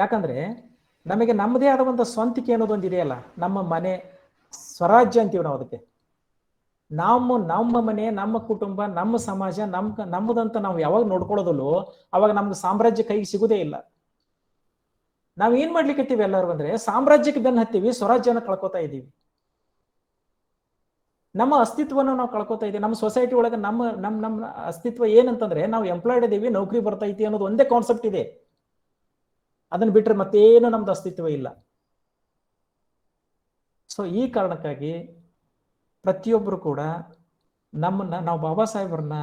ಯಾಕಂದ್ರೆ ನಮಗೆ ನಮ್ಮದೇ ಆದ ಒಂದು ಸ್ವಂತಿಕೆ ಅನ್ನೋದೊಂದು ಇದೆಯಲ್ಲ, ನಮ್ಮ ಮನೆ ಸ್ವರಾಜ್ಯ ಅಂತೀವಿ ನಾವು ಅದಕ್ಕೆ. ನಮ್ಮ ಮನೆ, ನಮ್ಮ ಕುಟುಂಬ, ನಮ್ಮ ಸಮಾಜ, ನಮ್ಮದಂತ ನಾವು ಯಾವಾಗ ನೋಡ್ಕೊಳ್ಳೋದಲ್ಲೋ ಅವಾಗ ನಮ್ಗೆ ಸಾಮ್ರಾಜ್ಯ ಕೈಗೆ ಸಿಗುದೇ ಇಲ್ಲ. ನಾವ್ ಏನ್ ಮಾಡ್ಲಿಕ್ಕೆ ಎಲ್ಲರೂ ಅಂದ್ರೆ ಸಾಮ್ರಾಜ್ಯಕ್ಕೆ ಬೆನ್ನು ಹತ್ತೀವಿ, ಸ್ವರಾಜ್ಯನ ಕಳ್ಕೊತಾ ಇದ್ದೀವಿ. ನಮ್ಮ ಅಸ್ತಿತ್ವವನ್ನು ನಾವು ಕಳ್ಕೊತಾ ಇದ್ದೀವಿ. ನಮ್ಮ ಸೊಸೈಟಿ ಒಳಗೆ ನಮ್ಮ ಅಸ್ತಿತ್ವ ಏನಂತಂದ್ರೆ ನಾವು ಎಂಪ್ಲಾಯ್ಡ್ ಇದೀವಿ, ನೌಕರಿ ಬರ್ತೈತಿ ಅನ್ನೋದು ಒಂದೇ ಕಾನ್ಸೆಪ್ಟ್ ಇದೆ. ಅದನ್ನ ಬಿಟ್ರೆ ಮತ್ತೇನು ನಮ್ದು ಅಸ್ತಿತ್ವ ಇಲ್ಲ. ಸೊ ಈ ಕಾರಣಕ್ಕಾಗಿ ಪ್ರತಿಯೊಬ್ಬರು ಕೂಡ ನಾವು ಬಾಬಾ ಸಾಹೇಬ್ರನ್ನ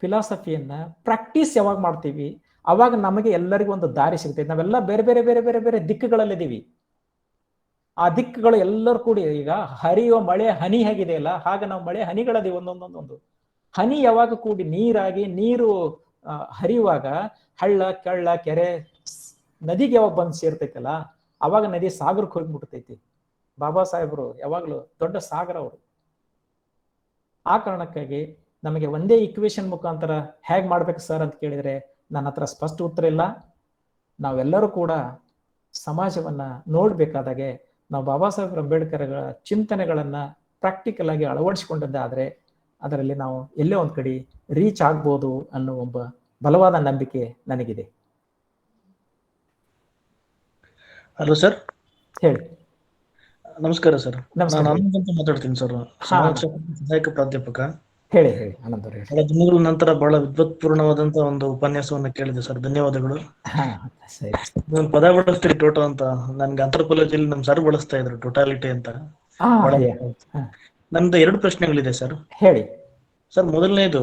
ಫಿಲಾಸಫಿಯನ್ನ ಪ್ರಾಕ್ಟೀಸ್ ಯಾವಾಗ ಮಾಡ್ತೀವಿ ಅವಾಗ ನಮಗೆ ಎಲ್ಲರಿಗೂ ಒಂದು ದಾರಿ ಸಿಗ್ತೈತೆ. ನಾವೆಲ್ಲ ಬೇರೆ ಬೇರೆ ಬೇರೆ ಬೇರೆ ಬೇರೆ ದಿಕ್ಕುಗಳಲ್ಲಿದ್ದೀವಿ. ಆ ದಿಕ್ಕುಗಳು ಎಲ್ಲರೂ ಕೂಡಿ ಈಗ ಹರಿಯುವ ಮಳೆ ಹನಿ ಹೇಗಿದೆಯಲ್ಲ ಹಾಗೆ ನಾವು ಮಳೆ ಹನಿಗಳದಿ ಒಂದೊಂದೊಂದೊಂದು ಹನಿ ಯಾವಾಗ ಕೂಡಿ ನೀರಾಗಿ ನೀರು ಹರಿಯುವಾಗ ಹಳ್ಳ ಕಳ್ಳ ಕೆರೆ ನದಿಗೆ ಯಾವಾಗ ಬಂದು ಸೇರ್ತೈತಲ್ಲ ಅವಾಗ ನದಿ ಸಾಗರಕ್ಕೆ ಹೋಗಿ ಮುಟ್ತೈತಿ. ಬಾಬಾ ಸಾಹೇಬರು ಯಾವಾಗ್ಲೂ ದೊಡ್ಡ ಸಾಗರ ಅವರು. ಆ ಕಾರಣಕ್ಕಾಗಿ ನಮಗೆ ಒಂದೇ ಈಕ್ವೇಶನ್ ಮುಖಾಂತರ ಹೇಗ್ ಮಾಡ್ಬೇಕು ಸರ್ ಅಂತ ಕೇಳಿದ್ರೆ ನನ್ನ ಹತ್ರ ಸ್ಪಷ್ಟ ಉತ್ತರ ಇಲ್ಲ. ನಾವೆಲ್ಲರೂ ಕೂಡ ಸಮಾಜವನ್ನ ನೋಡ್ಬೇಕಾದಾಗೆ ನಾವು ಬಾಬಾ ಸಾಹೇಬ್ ಅಂಬೇಡ್ಕರ್ಗಳ ಚಿಂತನೆಗಳನ್ನ ಪ್ರಾಕ್ಟಿಕಲ್ ಆಗಿ ಅಳವಡಿಸಿಕೊಂಡದ್ದಾದ್ರೆ ಅದರಲ್ಲಿ ನಾವು ಎಲ್ಲೇ ಒಂದ್ ಕಡೆ ರೀಚ್ ಆಗ್ಬೋದು ಅನ್ನೋ ಒಬ್ಬ ಬಲವಾದ ನಂಬಿಕೆ ನನಗಿದೆ. Hello sir. ಹೇಳಿ. ನಮಸ್ಕಾರ ಸರ್. ನಮಸ್ಕಾರ. ನಾನು ಆನಂದ್ ಅಂತ ಮಾತಾಡ್ತೀನಿ ಸರ್, ಸಹಾಯಕ ಪ್ರಾಧ್ಯಾಪಕ. ಹೇಳಿ ಹೇಳಿ ಆನಂದ್ ಅವರೇ. ಬಹಳ ದಿನಗಳ ನಂತರ ಬಹಳ ವಿದ್ವತ್ಪೂರ್ಣವಾದಂತ ಒಂದು ಉಪನ್ಯಾಸವನ್ನು ಕೇಳಿದೆ ಸರ್, ಧನ್ಯವಾದಗಳು. ಒಂದು ಪದ ಬಳಸ್ತೀರಿ ಟೋಟೋ ಅಂತ, ನನ್ಗೆ ಆಂಥ್ರೋಪಾಲಜಿಯಲ್ಲಿ ನಮ್ ಸರ್ ಬಳಸ್ತಾ ಇದ್ರು ಟೋಟಾಲಿಟಿ ಅಂತ. ನಂದು 2 ಪ್ರಶ್ನೆಗಳಿದೆ ಸರ್. ಹೇಳಿ ಸರ್. ಮೊದಲನೇದು,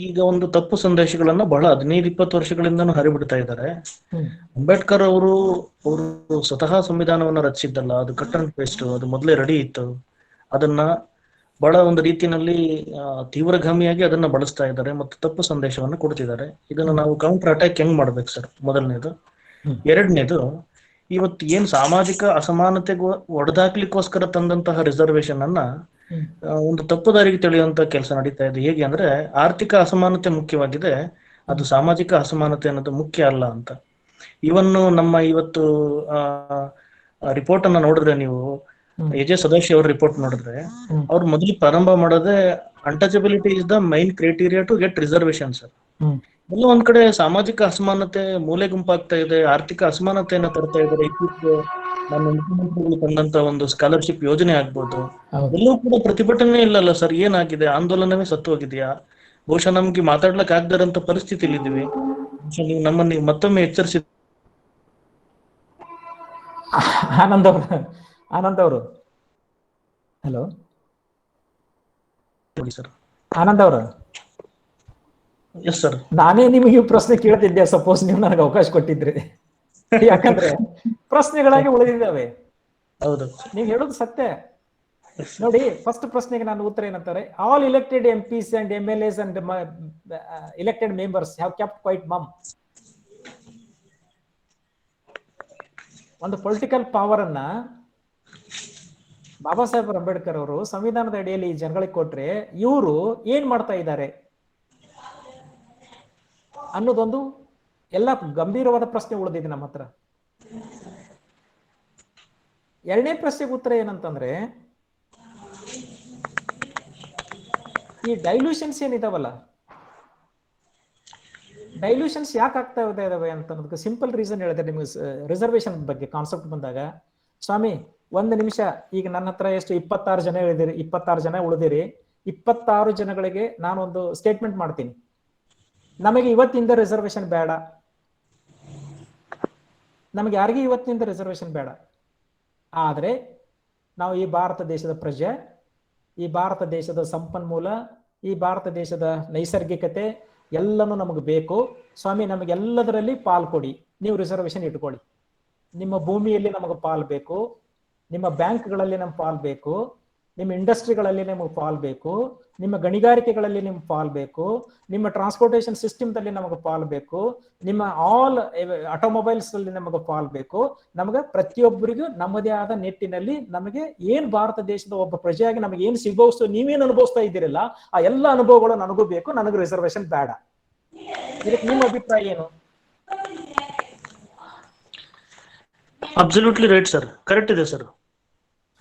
ಈಗ ಒಂದು ತಪ್ಪು ಸಂದೇಶಗಳನ್ನ ಬಹಳ 15-20 ವರ್ಷಗಳಿಂದನೂ ಹರಿಬಿಡ್ತಾ ಇದ್ದಾರೆ. ಅಂಬೇಡ್ಕರ್ ಅವರು ಸ್ವತಃ ಸಂವಿಧಾನವನ್ನ ರಚಿಸಿದ್ದಲ್ಲ, ಅದು ಕಟ್ ಅಂಡ್ ಪೇಸ್ಟ್, ಅದು ಮೊದಲೇ ರೆಡಿ ಇತ್ತು. ಅದನ್ನ ಬಹಳ ಒಂದು ರೀತಿಯಲ್ಲಿ ತೀವ್ರಗಾಮಿಯಾಗಿ ಅದನ್ನ ಬಳಸ್ತಾ ಇದ್ದಾರೆ ಮತ್ತು ತಪ್ಪು ಸಂದೇಶವನ್ನ ಕೊಡ್ತಿದ್ದಾರೆ. ಇದನ್ನ ನಾವು ಕೌಂಟರ್ ಅಟ್ಯಾಕ್ ಹೆಂಗ್ ಮಾಡ್ಬೇಕು ಸರ್? ಮೊದಲನೇದು. ಎರಡನೇದು, ಇವತ್ತು ಏನ್ ಸಾಮಾಜಿಕ ಅಸಮಾನತೆಗೂ ಒಡೆದಾಕ್ಲಿಕ್ಕೋಸ್ಕರ ತಂದಂತಹ ರಿಸರ್ವೇಶನ್ ಅನ್ನ ಒಂದು ತಪ್ಪು ದಾರಿಗೆ ತಿಳಿಯುವಂತ ಕೆಲಸ ನಡೀತಾ ಇದೆ. ಹೇಗೆ ಅಂದ್ರೆ ಆರ್ಥಿಕ ಅಸಮಾನತೆ ಮುಖ್ಯವಾಗಿದೆ, ಅದು ಸಾಮಾಜಿಕ ಅಸಮಾನತೆ ಅನ್ನೋದು ಮುಖ್ಯ ಅಲ್ಲ ಅಂತ. ಇವನ್ನು ನಮ್ಮ ಇವತ್ತು ರಿಪೋರ್ಟ್ ಅನ್ನ ನೋಡಿದ್ರೆ, ನೀವು ಎಜೆ ಸದಾಶಿವ ಅವ್ರ ರಿಪೋರ್ಟ್ ನೋಡಿದ್ರೆ, ಅವ್ರು ಮೊದಲು ಪ್ರಾರಂಭ ಮಾಡೋದೇ untouchability is the main criteria to get reservation sir. ಎಲ್ಲ ಒಂದ್ ಕಡೆ ಸಾಮಾಜಿಕ ಅಸಮಾನತೆ ಮೂಲೆ ಗುಂಪಾಗ್ತಾ ಇದೆ, ಆರ್ಥಿಕ ಅಸಮಾನತೆಯನ್ನ ತರ್ತಾ ಇದ್ದಾರೆ. ಇತ್ತೀಚೆಗೆ ನಮ್ಮ ಮುಖ್ಯಮಂತ್ರಿಗಳು ತಂದಂತ ಒಂದು ಸ್ಕಾಲರ್ಶಿಪ್ ಯೋಜನೆ ಆಗ್ಬೋದು, ಎಲ್ಲೂ ಕೂಡ ಪ್ರತಿಭಟನೆ ಇಲ್ಲಲ್ಲ ಸರ್. ಏನಾಗಿದೆ? ಆಂದೋಲನವೇ ಸತ್ತು ಹೋಗಿದೆಯಾ? ಬಹುಶಃ ನಮ್ಗೆ ಮಾತಾಡ್ಲಕ್ ಆಗದಿರಂತ ಪರಿಸ್ಥಿತಿಲಿ ಇದೀವಿ. ಬಹುಶಃ ನೀವು ನಮ್ಮನ್ನು ಮತ್ತೊಮ್ಮೆ ಎಚ್ಚರಿಸಿ. ಆನಂದ್ ಅವರು ಹಲೋ ಸರ್. ಆನಂದ್ ಅವರು, ಎಸ್ ಸರ್. ನಾನೇ ನಿಮಗೆ ಪ್ರಶ್ನೆ ಕೇಳ್ತಿದ್ದೆ, ಸಪೋಸ್ ನೀವು ನನಗೆ ಅವಕಾಶ ಕೊಟ್ಟಿದ್ರಿ. ಯಾಕಂದ್ರೆ ಪ್ರಶ್ನೆಗಳಾಗಿ ಉಳಿದಿದ್ದಾವೆ. ಹೌದು, ನೀವು ಹೇಳೋದು ಸತ್ಯ. ನೋಡಿ, ಫಸ್ಟ್ ಪ್ರಶ್ನೆಗೆ ನಾನು ಉತ್ತರ ಏನಂತಾರೆ, all elected MPs and MLAs and elected members have kept quite mum. ಒಂದು ಪೊಲಿಟಿಕಲ್ ಪವರ್ ಅನ್ನ ಬಾಬಾ ಸಾಹೇಬ್ ಅಂಬೇಡ್ಕರ್ ಅವರು ಸಂವಿಧಾನದ ಅಡಿಯಲ್ಲಿ ಜನಗಳಿಗೆ ಕೊಟ್ರೆ ಇವರು ಏನ್ ಮಾಡ್ತಾ ಇದ್ದಾರೆ ಅನ್ನೋದೊಂದು ಎಲ್ಲ ಗಂಭೀರವಾದ ಪ್ರಶ್ನೆ ಉಳಿದಿದೆ ನಮ್ಮ ಹತ್ರ. ಎರಡನೇ ಪ್ರಶ್ನೆಗೆ ಉತ್ತರ ಏನಂತಂದ್ರೆ, ಈ ಡೈಲ್ಯೂಷನ್ಸ್ ಏನಿದಾವಲ್ಲ, ಡೈಲ್ಯೂಷನ್ಸ್ ಯಾಕೆ ಆಗ್ತಾ ಇದಾವೆ ಅಂತ ಅನ್ನೋದಕ್ಕೆ ಸಿಂಪಲ್ ರೀಸನ್ ಹೇಳಿದ್ರೆ, ನಿಮ್ಗೆ ರಿಸರ್ವೇಶನ್ ಬಗ್ಗೆ ಕಾನ್ಸೆಪ್ಟ್ ಬಂದಾಗ, ಸ್ವಾಮಿ ಒಂದು ನಿಮಿಷ, ಈಗ ನನ್ನ ಹತ್ರ ಎಷ್ಟು 26 ಜನ ಹೇಳಿದಿರಿ, 26 ಜನ ಉಳಿದಿರಿ, 26 ಜನಗಳಿಗೆ ನಾನೊಂದು ಸ್ಟೇಟ್ಮೆಂಟ್ ಮಾಡ್ತೀನಿ, ನಮಗೆ ಇವತ್ತಿಂದ ರಿಸರ್ವೇಶನ್ ಬೇಡ, ನಮಗೆ ಯಾರಿಗೆ ಇವತ್ತಿನಿಂದ ರಿಸರ್ವೇಶನ್ ಬೇಡ. ಆದ್ರೆ ನಾವು ಈ ಭಾರತ ದೇಶದ ಪ್ರಜೆ, ಈ ಭಾರತ ದೇಶದ ಸಂಪನ್ಮೂಲ, ಈ ಭಾರತ ದೇಶದ ನೈಸರ್ಗಿಕತೆ ಎಲ್ಲನೂ ನಮಗೆ ಬೇಕು ಸ್ವಾಮಿ, ನಮಗೆಲ್ಲದರಲ್ಲಿ ಪಾಲ್ ಕೊಡಿ, ನೀವು ರಿಸರ್ವೇಶನ್ ಇಟ್ಕೊಳ್ಳಿ. ನಿಮ್ಮ ಭೂಮಿಯಲ್ಲಿ ನಮಗೆ ಪಾಲ್ ಬೇಕು, ನಿಮ್ಮ ಬ್ಯಾಂಕ್ಗಳಲ್ಲಿ ನಮ್ಗೆ ಪಾಲ್ ಬೇಕು, ನಿಮ್ಮ ಇಂಡಸ್ಟ್ರಿಗಳಲ್ಲಿ ನಮಗೆ ಪಾಲ್ ಬೇಕು, ನಿಮ್ಮ ಗಣಿಗಾರಿಕೆಗಳಲ್ಲಿ ನಿಮ್ಗೆ ಪಾಲ್ ಬೇಕು, ನಿಮ್ಮ ಟ್ರಾನ್ಸ್ಪೋರ್ಟೇಷನ್ ಸಿಸ್ಟಮ್ದಲ್ಲಿ ನಮಗೆ ಪಾಲ್ ಬೇಕು, ನಿಮ್ಮ ಆಲ್ ಆಟೋಮೊಬೈಲ್ಸ್ ಅಲ್ಲಿ ನಮಗೆ ಪಾಲ್ ಬೇಕು. ನಮಗೆ ಪ್ರತಿಯೊಬ್ಬರಿಗೂ ನಮ್ಮದೇ ಆದ ನಿಟ್ಟಿನಲ್ಲಿ ನಮಗೆ ಏನ್ ಭಾರತ ದೇಶದ ಒಬ್ಬ ಪ್ರಜೆಯಾಗಿ ನಮಗೆ ಏನ್ ಸಿಗಬಹುದು, ನೀವೇನು ಅನುಭವಿಸ್ತಾ ಇದ್ದೀರಲ್ಲ ಆ ಎಲ್ಲ ಅನುಭವಗಳು ನನಗೂ ಬೇಕು, ನನಗೆ ರಿಸರ್ವೇಶನ್ ಬೇಡ. ಇದಕ್ಕೆ ನಿಮ್ಮ ಅಭಿಪ್ರಾಯ ಏನು? ಅಬ್ಸಲ್ಯೂಟ್ಲಿ ರೈಟ್ ಸರ್, ಕರೆಕ್ಟ್ ಇದೆ ಸರ್.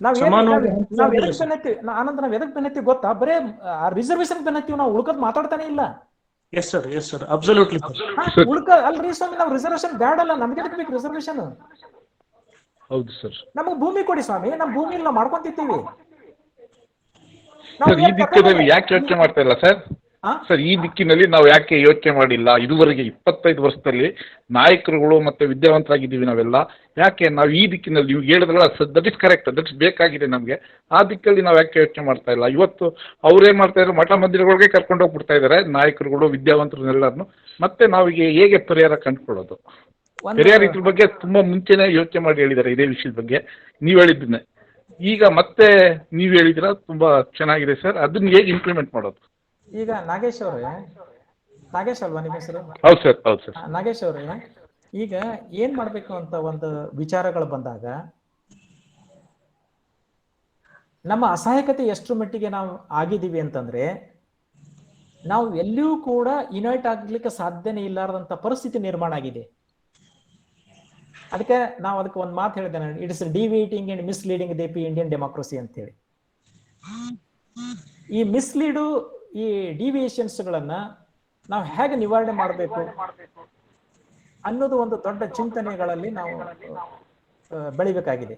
ಆನಂದ್, ನಾವ್ ಎದಕ್ ಬೆನ್ನತ್ತೀವಿ ಗೊತ್ತಾ? ಬರೇ ರಿಸರ್ವೇಶನ್ ಬೆನ್ನತ್ತೀವಿ, ನಾವು ಉಳ್ಕದ್ ಮಾತಾಡ್ತಾನೆ ಇಲ್ಲ. Yes sir, yes sir, absolutely. ಅಲ್ರಿ ಸ್ವಾಮಿ, ನಾವು ರಿಸರ್ವೇಶನ್ ಬೇಡಲ್ಲ, ನಮ್ಗೆ ಎದಕ್ ಬೇಕು ರಿಸರ್ವೇಶನ್? ಹೌದು ಸರ್. ನಮಗ್ ಭೂಮಿ ಕೊಡಿ ಸ್ವಾಮಿ, ನಮ್ ಭೂಮಿಯಲ್ಲಿ ನಾವು ಮಾಡ್ಕೊಂತಿರ್ತೀವಿ. ಈ ದಿಕ್ಕಿನಲ್ಲಿ ಯಾಕೆ ಯೋಚನೆ ಮಾಡ್ತಾ ಇಲ್ಲ ಸರ್? ಸರ್, ಈ ದಿಕ್ಕಿನಲ್ಲಿ ನಾವು ಯಾಕೆ ಯೋಚನೆ ಮಾಡಿಲ್ಲ? ಇದುವರೆಗೆ 25 ವರ್ಷದಲ್ಲಿ ನಾಯಕರುಗಳು ಮತ್ತೆ ವಿದ್ಯಾವಂತರಾಗಿದ್ದೀವಿ ನಾವೆಲ್ಲ. ಯಾಕೆ ನಾವು ಈ ದಿಕ್ಕಿನಲ್ಲಿ, ನೀವು ಹೇಳಿದ್ರಲ್ಲ that is correct, that is ಬೇಕಾಗಿದೆ ನಮಗೆ. ಆ ದಿಕ್ಕಲ್ಲಿ ನಾವು ಯಾಕೆ ಯೋಚನೆ ಮಾಡ್ತಾ ಇಲ್ಲ? ಇವತ್ತು ಅವ್ರೇನ್ ಮಾಡ್ತಾ ಇದ್ದಾರೆ, ಮಠ ಮಂದಿರಗಳಿಗೆ ಕರ್ಕೊಂಡು ಹೋಗ್ಬಿಡ್ತಾ ಇದ್ದಾರೆ ನಾಯಕರುಗಳು, ವಿದ್ಯಾವಂತರನ್ನೆಲ್ಲರನ್ನು. ಮತ್ತೆ ನಾವಿಗೆ ಹೇಗೆ ಪರಿಹಾರ ಕಂಡುಕೊಳ್ಳೋದು? ಪರಿಹಾರ ಇದ್ರ ಬಗ್ಗೆ ತುಂಬಾ ಮುಂಚೆನೆ ಯೋಚನೆ ಮಾಡಿ ಹೇಳಿದ್ದಾರೆ, ಇದೇ ವಿಷಯದ ಬಗ್ಗೆ ನೀವ್ ಹೇಳಿದ್ದನ್ನೇ. ಈಗ ಮತ್ತೆ ನೀವ್ ಹೇಳಿದ್ರ ತುಂಬಾ ಚೆನ್ನಾಗಿದೆ ಸರ್, ಅದನ್ನ ಹೇಗೆ ಇಂಪ್ಲಿಮೆಂಟ್ ಮಾಡೋದು? ಈಗ ನಾಗೇಶ್ ಅವ್ರೆ, ನಾಗೇಶ್ ಅಲ್ವಾ ನಿಮ್ಮ ಹೆಸರು? ಹೌದು ಸರ್, ಹೌದು ಸರ್. ನಾಗೇಶ್ ಅವ್ರೆ, ಈಗ ಏನ್ ಮಾಡ್ಬೇಕು ಅಂತ ಒಂದು ವಿಚಾರಗಳು ಬಂದಾಗ ನಮ್ಮ ಅಸಹಾಯಕತೆ ಎಷ್ಟು ಮಟ್ಟಿಗೆ ನಾವು ಆಗಿದ್ದೀವಿ ಅಂತಂದ್ರೆ, ನಾವು ಎಲ್ಲಿಯೂ ಕೂಡ ಯುನೈಟ್ ಆಗ್ಲಿಕ್ಕೆ ಸಾಧ್ಯನೇ ಇಲ್ಲಾರದಂತ ಪರಿಸ್ಥಿತಿ ನಿರ್ಮಾಣ ಆಗಿದೆ. ಅದಕ್ಕೆ ನಾವು ಅದಕ್ಕೆ ಒಂದು ಮಾತು ಹೇಳಿದ್ದೇನೆ, it is deviating and misleading the Indian democracy ಅಂತ ಹೇಳಿ. ಈ ಮಿಸ್ಲೀಡು, ಈ ಡಿವಿಯೇಷನ್ಸ್ ಗಳನ್ನ ನಾವು ಹೇಗೆ ನಿವಾರಣೆ ಮಾಡಬೇಕು ಅನ್ನೋದು ಒಂದು ದೊಡ್ಡ ಚಿಂತನೆಗಳಲ್ಲಿ ನಾವು ಬೆಳಿಬೇಕಾಗಿದೆ.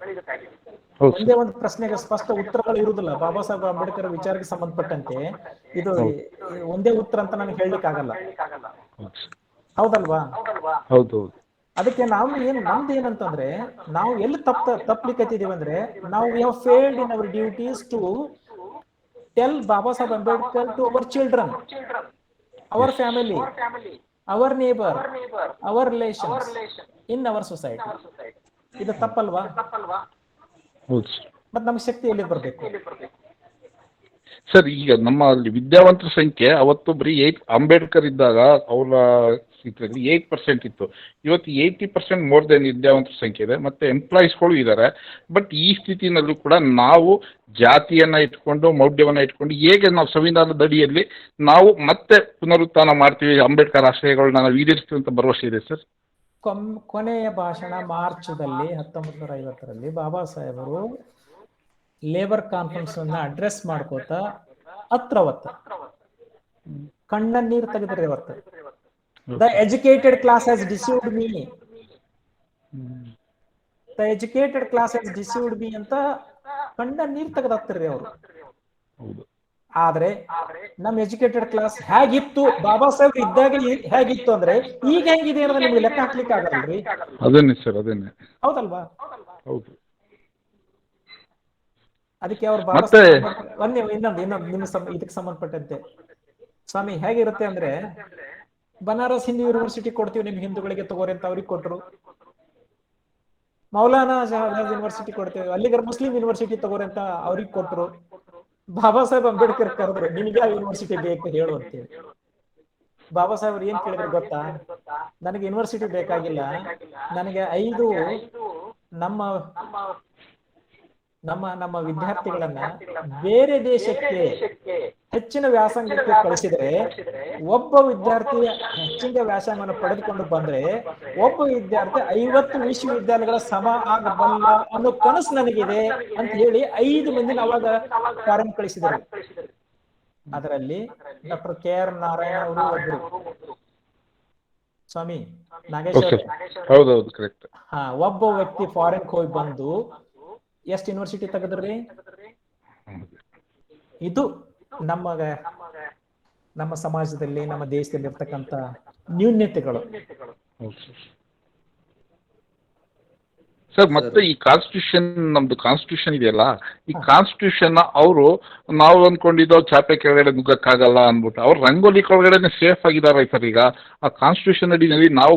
ಒಂದೇ ಒಂದು ಪ್ರಶ್ನೆಗೆ ಸ್ಪಷ್ಟ ಉತ್ತರಗಳು ಇರುವುದಿಲ್ಲ. ಬಾಬಾ ಸಾಹೇಬ್ ಅಂಬೇಡ್ಕರ್ ವಿಚಾರಕ್ಕೆ ಸಂಬಂಧಪಟ್ಟಂತೆ ಇದು ಒಂದೇ ಉತ್ತರ ಅಂತ ನನಗೆ ಹೇಳಲಿಕ್ಕೆ ಆಗಲ್ಲ, ಹೌದಲ್ವಾ? ಹೌದು. ಅದಕ್ಕೆ ನಮ್ದು ಏನಂತಂದ್ರೆ, ನಾವು ಎಲ್ಲಿ ತಪ್ಪಲಿಕ್ಕತ್ತಿದೀವಿ ಅಂದ್ರೆ, ನಾವು we have failed in our duties to tell Babasaheb Ambedkar to our children, our family, our neighbor, our relations, in our society. ಇದು ತಪ್ಪಲ್ವಾ? ಮತ್ತೆ ನಮ್ಗೆ ಶಕ್ತಿ ಎಲ್ಲಿ ಬರ್ಬೇಕು ಸರ್? ಈಗ ನಮ್ಮಲ್ಲಿ ವಿದ್ಯಾವಂತರ ಸಂಖ್ಯೆ ಅವತ್ತು ಬರೀ ಅಂಬೇಡ್ಕರ್ ಇದ್ದಾಗ ಅವರ ಇದರಲ್ಲಿ 8% ಇತ್ತು. ಇವತ್ತು 80% ಮೋರ್ ದೆನ್ ವಿದ್ಯಾವಂತರ ಸಂಖ್ಯೆ ಇದೆ, ಮತ್ತೆ ಎಂಪ್ಲಾಯೀಸ್ಗಳು ಇದ್ದಾರೆ. ಬಟ್ ಈ ಸ್ಥಿತಿನಲ್ಲೂ ಕೂಡ ನಾವು ಜಾತಿಯನ್ನ ಇಟ್ಕೊಂಡು, ಮೌಢ್ಯವನ್ನ ಇಟ್ಕೊಂಡು ಹೇಗೆ ನಾವು ಸಂವಿಧಾನದ ಅಡಿಯಲ್ಲಿ ನಾವು ಮತ್ತೆ ಪುನರುತ್ಥಾನ ಮಾಡ್ತೀವಿ, ಅಂಬೇಡ್ಕರ್ ಆಶಯಗಳನ್ನ ನಾವು ಈಡೇರಿಸ್ತೀವಿ ಅಂತ ಭರವಸೆ ಇದೆ ಸರ್? ಕೊನೆಯ ಭಾಷಣ ಮಾರ್ಚ್ದಲ್ಲಿ 1950ರಲ್ಲಿ ಬಾಬಾ ಸಾಹೇಬರು ಲೇಬರ್ ಕಾನ್ಫರೆನ್ಸ್ ಅನ್ನ ಅಡ್ರೆಸ್ ಮಾಡ್ಕೋತಾ ಹತ್ರವತ್ತ ಕಣ್ಣನ್ನೀರು ತೆಗೆದ್ರೆ. ಅವತ್ತು The educated class has deceived me. The educated class has deceived me ಅಂತ ಕಂಡ ನೀರ್ ತೆಗೆದಾಕ್ತಿರ್ರಿ ಅವರು. ಆದ್ರೆ ನಮ್ ಎಜುಕೇಟೆಡ್ ಕ್ಲಾಸ್ ಹೇಗಿತ್ತು ಬಾಬಾ ಸಾಹೇಬ್ ಇದ್ದಾಗ ಹೇಗಿತ್ತು ಅಂದ್ರೆ ಈಗ ಹೆಂಗಿದೆ ಅನ್ನೋದು ನಿಮ್ಗೆ ಲೆಕ್ಕ ಹಾಕ್ಲಿಕ್ಕೆ ಆಗಲ್ರಿ. ಅದನ್ನೇ ಸರ್, ಅದನ್ನೇ. ಹೌದಲ್ವಾ? ಹೌದು. ಅದಕ್ಕೆ ಅವ್ರು ಬಾಬಾ ಸಾಹೇಬ್ ಇನ್ನೊಂದು ನಿಮ್ಮ ಇದಕ್ಕೆ ಸಂಬಂಧಪಟ್ಟಂತೆ ಸ್ವಾಮಿ ಹೇಗಿರುತ್ತೆ ಅಂದ್ರೆ ಬನಾರಸ್ ಹಿಂದೂ ಯೂನಿವರ್ಸಿಟಿ ಕೊಡ್ತೀವಿ ನಿಮ್ ಹಿಂದೂಗಳಿಗೆ ತಗೋರಿ ಅಂತ ಅವ್ರಿಗೆ ಕೊಟ್ರು. ಮೌಲಾನಾ ಶಹಬಾಜ್ ಯೂನಿವರ್ಸಿಟಿ ಕೊಡ್ತೇವೆ, ಅಲ್ಲಿಗರ್ ಮುಸ್ಲಿಂ ಯೂನಿವರ್ಸಿಟಿ ತಗೋರಿ ಅಂತ ಅವ್ರಿಗೆ ಕೊಟ್ರು. ಬಾಬಾ ಸಾಹೇಬ್ ಅಂಬೇಡ್ಕರ್ ಕರೆದ್ರು, ನಿಮ್ಗೆ ಯಾವ ಯೂನಿವರ್ಸಿಟಿ ಬೇಕು ಹೇಳು ಅಂತೇಳಿ. ಬಾಬಾ ಸಾಹೇಬ್ರು ಏನ್ ಕೇಳಿದ್ರು ಗೊತ್ತಾ? ನನಗೆ ಯೂನಿವರ್ಸಿಟಿ ಬೇಕಾಗಿಲ್ಲ, ನನಗೆ 5 ನಮ್ಮ ನಮ್ಮ ನಮ್ಮ ವಿದ್ಯಾರ್ಥಿಗಳನ್ನ ಬೇರೆ ದೇಶಕ್ಕೆ ಹೆಚ್ಚಿನ ವ್ಯಾಸಂಗಕ್ಕೆ ಕಳಿಸಿದ್ರೆ ಒಬ್ಬ ವಿದ್ಯಾರ್ಥಿ ಹೆಚ್ಚಿನ ವ್ಯಾಸಂಗವನ್ನು ಪಡೆದುಕೊಂಡು ಬಂದ್ರೆ ಒಬ್ಬ ವಿದ್ಯಾರ್ಥಿ 50 ವಿಶ್ವವಿದ್ಯಾಲಯಗಳ ಸಮ ಆಗಬಲ್ಲ ಅನ್ನೋ ಕನಸು ನನಗಿದೆ ಅಂತ ಹೇಳಿ 5 ಮಂದಿನ ಅವಾಗ ಫಾರಂ ಕಳಿಸಿದರು. ಅದರಲ್ಲಿ ಡಾಕ್ಟರ್ KR ನಾರಾಯಣ ಅವರು ಒಬ್ರು. ಸ್ವಾಮಿ ನಾಗೇಶ್ವರ, ಹೌದೌದು, ಕರೆಕ್ಟ್. ಒಬ್ಬ ವ್ಯಕ್ತಿ ಫಾರಿನ್ ಹೋಗಿ ಬಂದು ಎಷ್ಟು ಯೂನಿವರ್ಸಿಟಿ ತೆಗೆದ್ರಿ? ಇದು ನಮ್ಮ ಸಮಾಜದಲ್ಲಿ ನಮ್ಮ ದೇಶದಲ್ಲಿ ಇರ್ತಕ್ಕಂಥ ನ್ಯೂನ್ಯತೆಗಳು. ಸರ್, ಮತ್ತೆ ಈ ಕಾನ್ಸ್ಟಿಟ್ಯೂಷನ್, ನಮ್ದು ಕಾನ್ಸ್ಟಿಟ್ಯೂಷನ್ ಇದೆಯಲ್ಲ, ಈ ಕಾನ್ಸ್ಟಿಟ್ಯೂಷನ್ ಅವರು ನಾವು ಅನ್ಕೊಂಡಿದ್ದು ಚಾಪೆ ಕೆಳಗಡೆ ನುಗ್ಗಕ್ಕಾಗಲ್ಲ ಅನ್ಬಿಟ್ಟು ಅವ್ರು ರಂಗೋಲಿ ಕೆಳಗಡೆ ಸೇಫ್ ಆಗಿದ್ದಾರೆ ಸರ್. ಈಗ ಆ ಕಾನ್ಸ್ಟಿಟ್ಯೂಷನ್ ಅಡಿನಲ್ಲಿ ನಾವು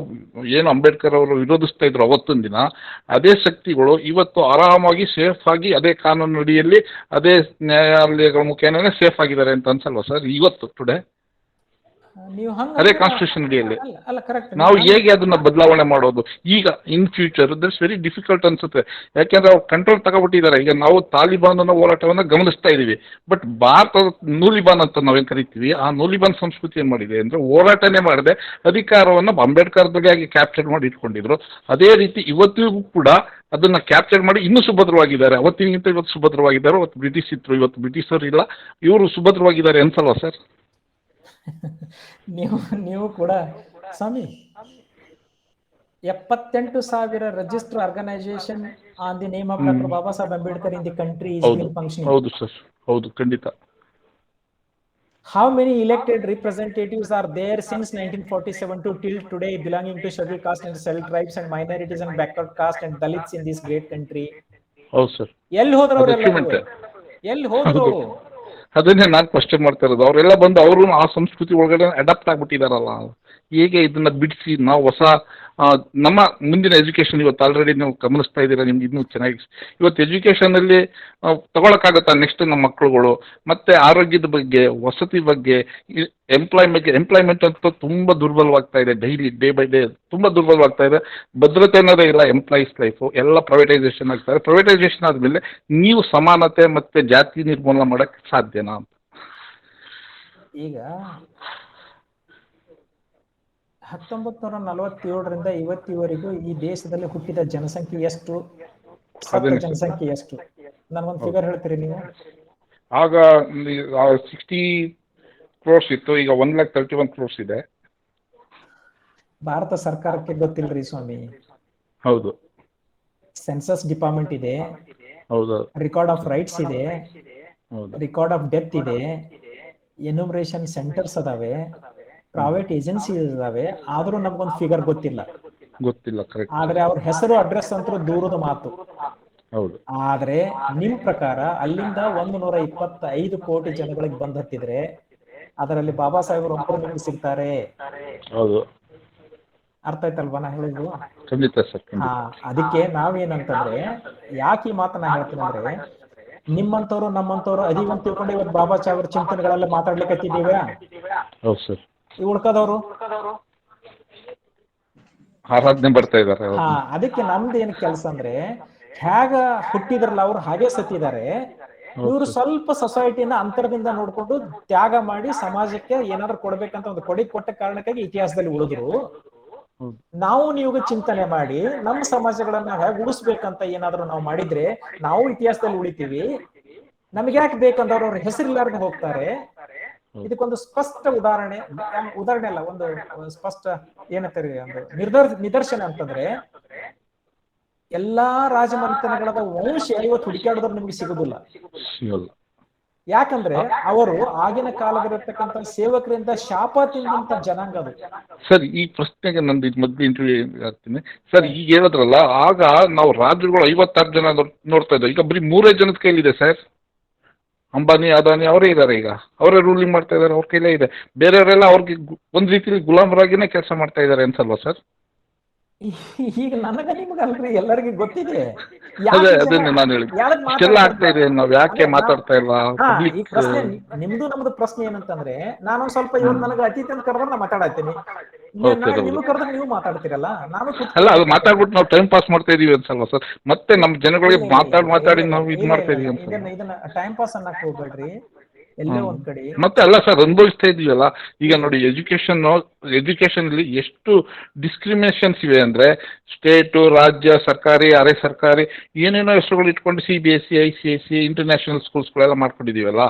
ಏನು ಅಂಬೇಡ್ಕರ್ ಅವರು ವಿರೋಧಿಸ್ತಾ ಇದ್ರು ಅವತ್ತೊಂದು ದಿನ, ಅದೇ ಶಕ್ತಿಗಳು ಇವತ್ತು ಆರಾಮಾಗಿ ಸೇಫ್ ಆಗಿ ಅದೇ ಕಾನೂನು ಅಡಿಯಲ್ಲಿ ಅದೇ ನ್ಯಾಯಾಲಯಗಳ ಮುಖೇನ ಸೇಫ್ ಆಗಿದ್ದಾರೆ ಅಂತ ಅನ್ಸಲ್ವಾ ಸರ್ ಇವತ್ತು ಟುಡೇ? ಅದೇ ಕಾನ್ಸ್ಟಿಟ್ಯೂಷನ್ ಅಡಿಯಲ್ಲಿ ನಾವು ಹೇಗೆ ಅದನ್ನ ಬದಲಾವಣೆ ಮಾಡೋದು? ಈಗ in future that's very difficult ಅನ್ಸುತ್ತೆ. ಯಾಕೆಂದ್ರೆ ಅವ್ರು ಕಂಟ್ರೋಲ್ ತಗೊಬಿಟ್ಟಿದ್ದಾರೆ. ಈಗ ನಾವು ತಾಲಿಬಾನ್ ಅನ್ನೋ ಹೋರಾಟವನ್ನ ಗಮನಿಸ್ತಾ ಇದೀವಿ. ಬಟ್ ಭಾರತದ ನೂಲಿಬಾನ್ ಅಂತ ನಾವೇನ್ ಕರಿತೀವಿ, ಆ ನೂಲಿಬಾನ್ ಸಂಸ್ಕೃತಿ ಏನ್ ಮಾಡಿದೆ ಅಂದ್ರೆ ಹೋರಾಟನೇ ಮಾಡದೆ ಅಧಿಕಾರವನ್ನ ಅಂಬೇಡ್ಕರ್ ಬಗೆಯಾಗಿ ಕ್ಯಾಪ್ಚರ್ ಮಾಡಿ ಇಟ್ಕೊಂಡಿದ್ರು. ಅದೇ ರೀತಿ ಇವತ್ತಿಗೂ ಕೂಡ ಅದನ್ನ ಕ್ಯಾಪ್ಚರ್ ಮಾಡಿ ಇನ್ನೂ ಸುಭದ್ರವಾಗಿದ್ದಾರೆ. ಅವತ್ತಿಗಿಂತ ಇವತ್ತು ಸುಭದ್ರವಾಗಿದ್ದಾರೆ. ಅವತ್ತು ಬ್ರಿಟಿಷ್ ಇದ್ರು, ಇವತ್ತು ಬ್ರಿಟಿಷರು ಇಲ್ಲ. ಇವರು ಸುಭದ್ರವಾಗಿದ್ದಾರೆ ಅನ್ಸಲ್ವಾ ಸರ್? ನೀವು ಕೂಡ ಸ್ವಾಮಿ 78,000 register organisation on the name of doctor Baba Saheb Ambedkar in the country is been functioning. ಹೌದು ಸರ್, ಹೌದು, ಖಂಡಿತ. How many elected representatives are there since 1947 to till today belonging to scheduled caste and scheduled tribes and minorities and backward caste and Dalits in this great country? ಹೌದು sir. ಎಲ್ಲಿ ಹೋದ್ರು ಎಲ್ಲಿ ಹೋದ್ರು? ಅದನ್ನೇ ನಾನು ಕ್ವಶನ್ ಮಾಡ್ತಾ ಇರೋದು. ಅವರೆಲ್ಲ ಬಂದು ಅವರು ಆ ಸಂಸ್ಕೃತಿ ಒಳಗಡೆ ಅಡಾಪ್ಟ್ ಆಗ್ಬಿಟ್ಟಿದಾರಲ್ಲ. ಹೇಗೆ ಇದನ್ನ ಬಿಡಿಸಿ ನಾವು ಹೊಸ ನಮ್ಮ ಮುಂದಿನ ಎಜುಕೇಶನ್ ಇವತ್ತು ಆಲ್ರೆಡಿ ನೀವು ಗಮನಿಸ್ತಾ ಇದ್ದೀರಾ, ನಿಮ್ಗೆ ಇನ್ನೂ ಚೆನ್ನಾಗಿ ಇವತ್ತು ಎಜುಕೇಶನ್ ಅಲ್ಲಿ ತಗೊಳಕ್ಕಾಗತ್ತಾ ನೆಕ್ಸ್ಟ್ ನಮ್ಮ ಮಕ್ಕಳುಗಳು? ಮತ್ತೆ ಆರೋಗ್ಯದ ಬಗ್ಗೆ, ವಸತಿ ಬಗ್ಗೆ, ಎಂಪ್ಲಾಯ್ಮೆಂಟ್ ಅಂತ ತುಂಬಾ ದುರ್ಬಲವಾಗ್ತಾ ಇದೆ. ಡೇ ಬೈ ಡೇ ತುಂಬಾ ದುರ್ಬಲವಾಗ್ತಾ ಇದೆ. ಭದ್ರತೆ ಅನ್ನೋದೇ ಇಲ್ಲ ಎಂಪ್ಲಾಯೀಸ್ ಲೈಫು. ಎಲ್ಲ ಪ್ರೈವೇಟೈಸೇಷನ್ ಆಗ್ತಾರೆ. ಪ್ರೈವೇಟೈಸೇಷನ್ ಆದ್ಮೇಲೆ ನೀವು ಸಮಾನತೆ ಮತ್ತೆ ಜಾತಿ ನಿರ್ಮೂಲನೆ ಮಾಡಕ್ ಸಾಧ್ಯನಾ ಅಂತ? ಈಗ 1947ರಿಂದ ಇವತ್ತಿವರೆಗೂ ಈ ದೇಶದಲ್ಲಿ ಹುಟ್ಟಿದ ಜನಸಂಖ್ಯೆ ಎಷ್ಟು, ಸತ್ತ ಜನಸಂಖ್ಯೆ ಎಷ್ಟು? ನನಗೊಂದು ಫಿಗರ್ ಹೇಳ್ತೀರಿ ನೀವು? ಆಗ 60 crores ಇತ್ತು, ಈಗ 131 crores ಇದೆ. ಭಾರತ ಸರ್ಕಾರಕ್ಕೆ ಗೊತ್ತಿಲ್ರಿ ಸ್ವಾಮಿ. ಹೌದು, ಸೆನ್ಸಸ್ ಡಿಪಾರ್ಟ್ಮೆಂಟ್ ಇದೆ, ಹೌದು, ರೆಕಾರ್ಡ್ ಆಫ್ ರೈಟ್ಸ್ ಇದೆ, ಹೌದು, ರೆಕಾರ್ಡ್ ಆಫ್ ಡೆತ್ ಇದೆ, ಎನ್ಯುಮರೇಷನ್ ಸೆಂಟರ್ಸ್ ಅದಾವೆ, ಪ್ರೈವೇಟ್ ಏಜೆನ್ಸಿ ಇದಾವೆ. ಆದ್ರೂ ನಮ್ಗೊಂದು ಫಿಗರ್ ಗೊತ್ತಿಲ್ಲ. ಕರೆಕ್ಟ್. ಆದ್ರೆ ಅವ್ರ ಹೆಸರು ಅಡ್ರೆಸ್ ಅಂತೂ ದೂರದ ಮಾತು. ಹೌದು. ಆದ್ರೆ ನಿಮ್ ಪ್ರಕಾರ ಅಲ್ಲಿಂದ 125 ಕೋಟಿ ಜನಗಳಿಗೆ ಬಂದ್ ಹತ್ತಿದ್ರೆ ಅದರಲ್ಲಿ ಬಾಬಾ ಸಾಹೇಬರು ಒಬ್ಬರು ನಿಮ್ಗೆ ಸಿಗ್ತಾರೆ. ಹೌದು, ಅರ್ಥ ಆಯ್ತಲ್ವಾ ನಾ ಹೇಳಿದ್ದು? ಖಂಡಿತ ಸರ್. ಅದಕ್ಕೆ ನಾವೇನಂತಂದ್ರೆ ಯಾಕೆ ಈ ಮಾತನ್ನ ಹೇಳ್ತೀನಿ ಅಂದ್ರೆ, ನಿಮ್ಮಂತವ್ರು ನಮ್ಮಂತವ್ರು ಅದೀವಂತ ತಿಳ್ಕೊಂಡು ಇವತ್ತು ಬಾಬಾ ಸಾಹೇಬರ ಚಿಂತನೆಗಳೆಲ್ಲ ಮಾತಾಡ್ಲಿಕ್ಕೆ ಹೌದು ಸರ್. ಈ ಉಳ್ಕದವ್ರು ಆರಾಧನೆ ಬರ್ತಾ ಇದಾರೆ. ಅದಕ್ಕೆ ನಮ್ದು ಏನ್ ಕೆಲಸ ಅಂದ್ರೆ, ಹೇಗ ಹುಟ್ಟಿದ್ರಲ್ಲ ಅವ್ರು ಹಾಗೆ ಸತ್ತಿದ್ದಾರೆ. ಇವರು ಸ್ವಲ್ಪ ಸೊಸೈಟಿನ ಅಂತರದಿಂದ ನೋಡ್ಕೊಂಡು ತ್ಯಾಗ ಮಾಡಿ ಸಮಾಜಕ್ಕೆ ಏನಾದ್ರು ಕೊಡ್ಬೇಕಂತ ಒಂದು ಕೊಟ್ಟ ಕಾರಣಕ್ಕಾಗಿ ಇತಿಹಾಸದಲ್ಲಿ ಉಳಿದ್ರು. ನಾವು ನೀವು ಚಿಂತನೆ ಮಾಡಿ ನಮ್ಮ ಸಮಾಜಗಳನ್ನ ಹೇಗೆ ಉಳಿಸ್ಬೇಕಂತ ಏನಾದ್ರು ನಾವು ಮಾಡಿದ್ರೆ ನಾವು ಇತಿಹಾಸದಲ್ಲಿ ಉಳಿತೀವಿ. ನಮ್ಗೆ ಯಾಕೆ ಬೇಕಂದ್ರೆ ಅವ್ರ ಹೆಸರಿಲ್ಲಾರ್ದು ಹೋಗ್ತಾರೆ. ಇದಕ್ಕೊಂದು ಸ್ಪಷ್ಟ ಉದಾಹರಣೆ ಅಲ್ಲ, ಒಂದು ಸ್ಪಷ್ಟ ಏನಂತಾರೆ, ಒಂದು ನಿದರ್ಶನ ಅಂತಂದ್ರೆ ಎಲ್ಲಾ ರಾಜಮನೆತನಗಳ ವಂಶ ಇವತ್ತು ಹುಡುಕಾಡಿದ್ರೆ ನಿಮ್ಗೆ ಸಿಗುದಿಲ್ಲ. ಯಾಕಂದ್ರೆ ಅವರು ಆಗಿನ ಕಾಲದಲ್ಲಿರ್ತಕ್ಕಂಥ ಸೇವಕರಿಂದ ಶಾಪ ತಿಂದಂತ ಜನಾಂಗ ಅದು. ಸರ್, ಈ ಪ್ರಶ್ನೆಗೆ ನಂದು ಮೊದಲು ಇಂಟರ್ವ್ಯೂ ಆಗ್ತೀನಿ ಸರ್. ಈಗ ಹೇಳಿದ್ರಲ್ಲ, ಆಗ ನಾವು ರಾಜ್ಯಗಳು 56 ಜನ ನೋಡ್ತಾ ಇದ್ವಿ, ಈಗ ಬರೀ 3 ಜನದ ಕೈಲಿದೆ ಸರ್. ಅಂಬಾನಿ, ಅದಾನಿ ಅವರೇ ಇದ್ದಾರೆ, ಈಗ ಅವರೇ ರೂಲಿಂಗ್ ಮಾಡ್ತಾ ಇದ್ದಾರೆ, ಅವ್ರ ಕೈಲೇ ಇದೆ. ಬೇರೆಯವರೆಲ್ಲ ಅವ್ರಿಗೆ ಒಂದ್ ರೀತಿಯಲ್ಲಿ ಗುಲಾಮರಾಗಿನೇ ಕೆಲಸ ಮಾಡ್ತಾ ಇದ್ದಾರೆ ಅನ್ಸಲ್ವಾ ಸರ್? ಈಗ ನನಗ ನಿಮಗಲ್ರಿ, ಎಲ್ಲರಿಗೂ ಗೊತ್ತಿದೆ. ಅದನ್ನೇ ನಾನು ಹೇಳಿದ್ದು, ಇಷ್ಟೆಲ್ಲ ಆಗ್ತಾ ಇದೆ, ನಾವ್ ಯಾಕೆ ಮಾತಾಡ್ತಾ ಇಲ್ಲ? ಈ ಪ್ರಶ್ನೆ ನಿಮ್ದು ನಮ್ದು ಪ್ರಶ್ನೆ ಏನಂತಂದ್ರೆ, ನಾನು ಸ್ವಲ್ಪ ಇವತ್ತು ನನಗೆ ಅತಿಥಿ ಅಂತ ಕರೆದ್ರೆ ನಾ ಮಾತಾಡತ್ತೀನಿ, ನೀವು ಕರೆದ್ರೆ ನೀವು ಮಾತಾಡ್ತೀರಲ್ಲ. ನಾನು ಅಲ್ಲ, ಅದು ಮಾತಾಡ್ಬಿಟ್ಟು ನಾವು ಟೈಮ್ ಪಾಸ್ ಮಾಡ್ತಾ ಇದೀವಿ ಅನ್ಸಲ್ವಾ ಸರ್? ಮತ್ತೆ ನಮ್ ಜನಗಳಿಗೆ ಮಾತಾಡಿ ನಾವು ಇದು ಮಾಡ್ತಾ ಇದೀವಿ ಅಂತ. ಇದನ್ನ ಟೈಮ್ ಪಾಸ್ ಅನ್ನಕ್ ಹೋಗ್ಬೇಡ್ರಿ, ಎಲ್ಲೋ ಒಂದ್ ಕಡೆ. ಮತ್ತೆ ಅಲ್ಲ ಸರ್, ಅನುಭವಿಸ್ತಾ ಇದೀವಲ್ಲ ಈಗ ನೋಡಿ. ಎಜುಕೇಶನ್ ಅಲ್ಲಿ ಎಷ್ಟು ಡಿಸ್ಕ್ರಿಮಿನೇಷನ್ಸ್ ಇವೆ ಅಂದ್ರೆ, ಸ್ಟೇಟು, ರಾಜ್ಯ, ಸರ್ಕಾರಿ, ಅರೆ ಸರ್ಕಾರಿ, ಏನೇನೋ ಹೆಸರುಗಳು ಇಟ್ಕೊಂಡು CBSE, ICSE, ಇಂಟರ್ನ್ಯಾಷನಲ್ ಸ್ಕೂಲ್ಸ್ಗಳೆಲ್ಲ ಮಾಡ್ಕೊಂಡಿದೀವಲ್ಲ.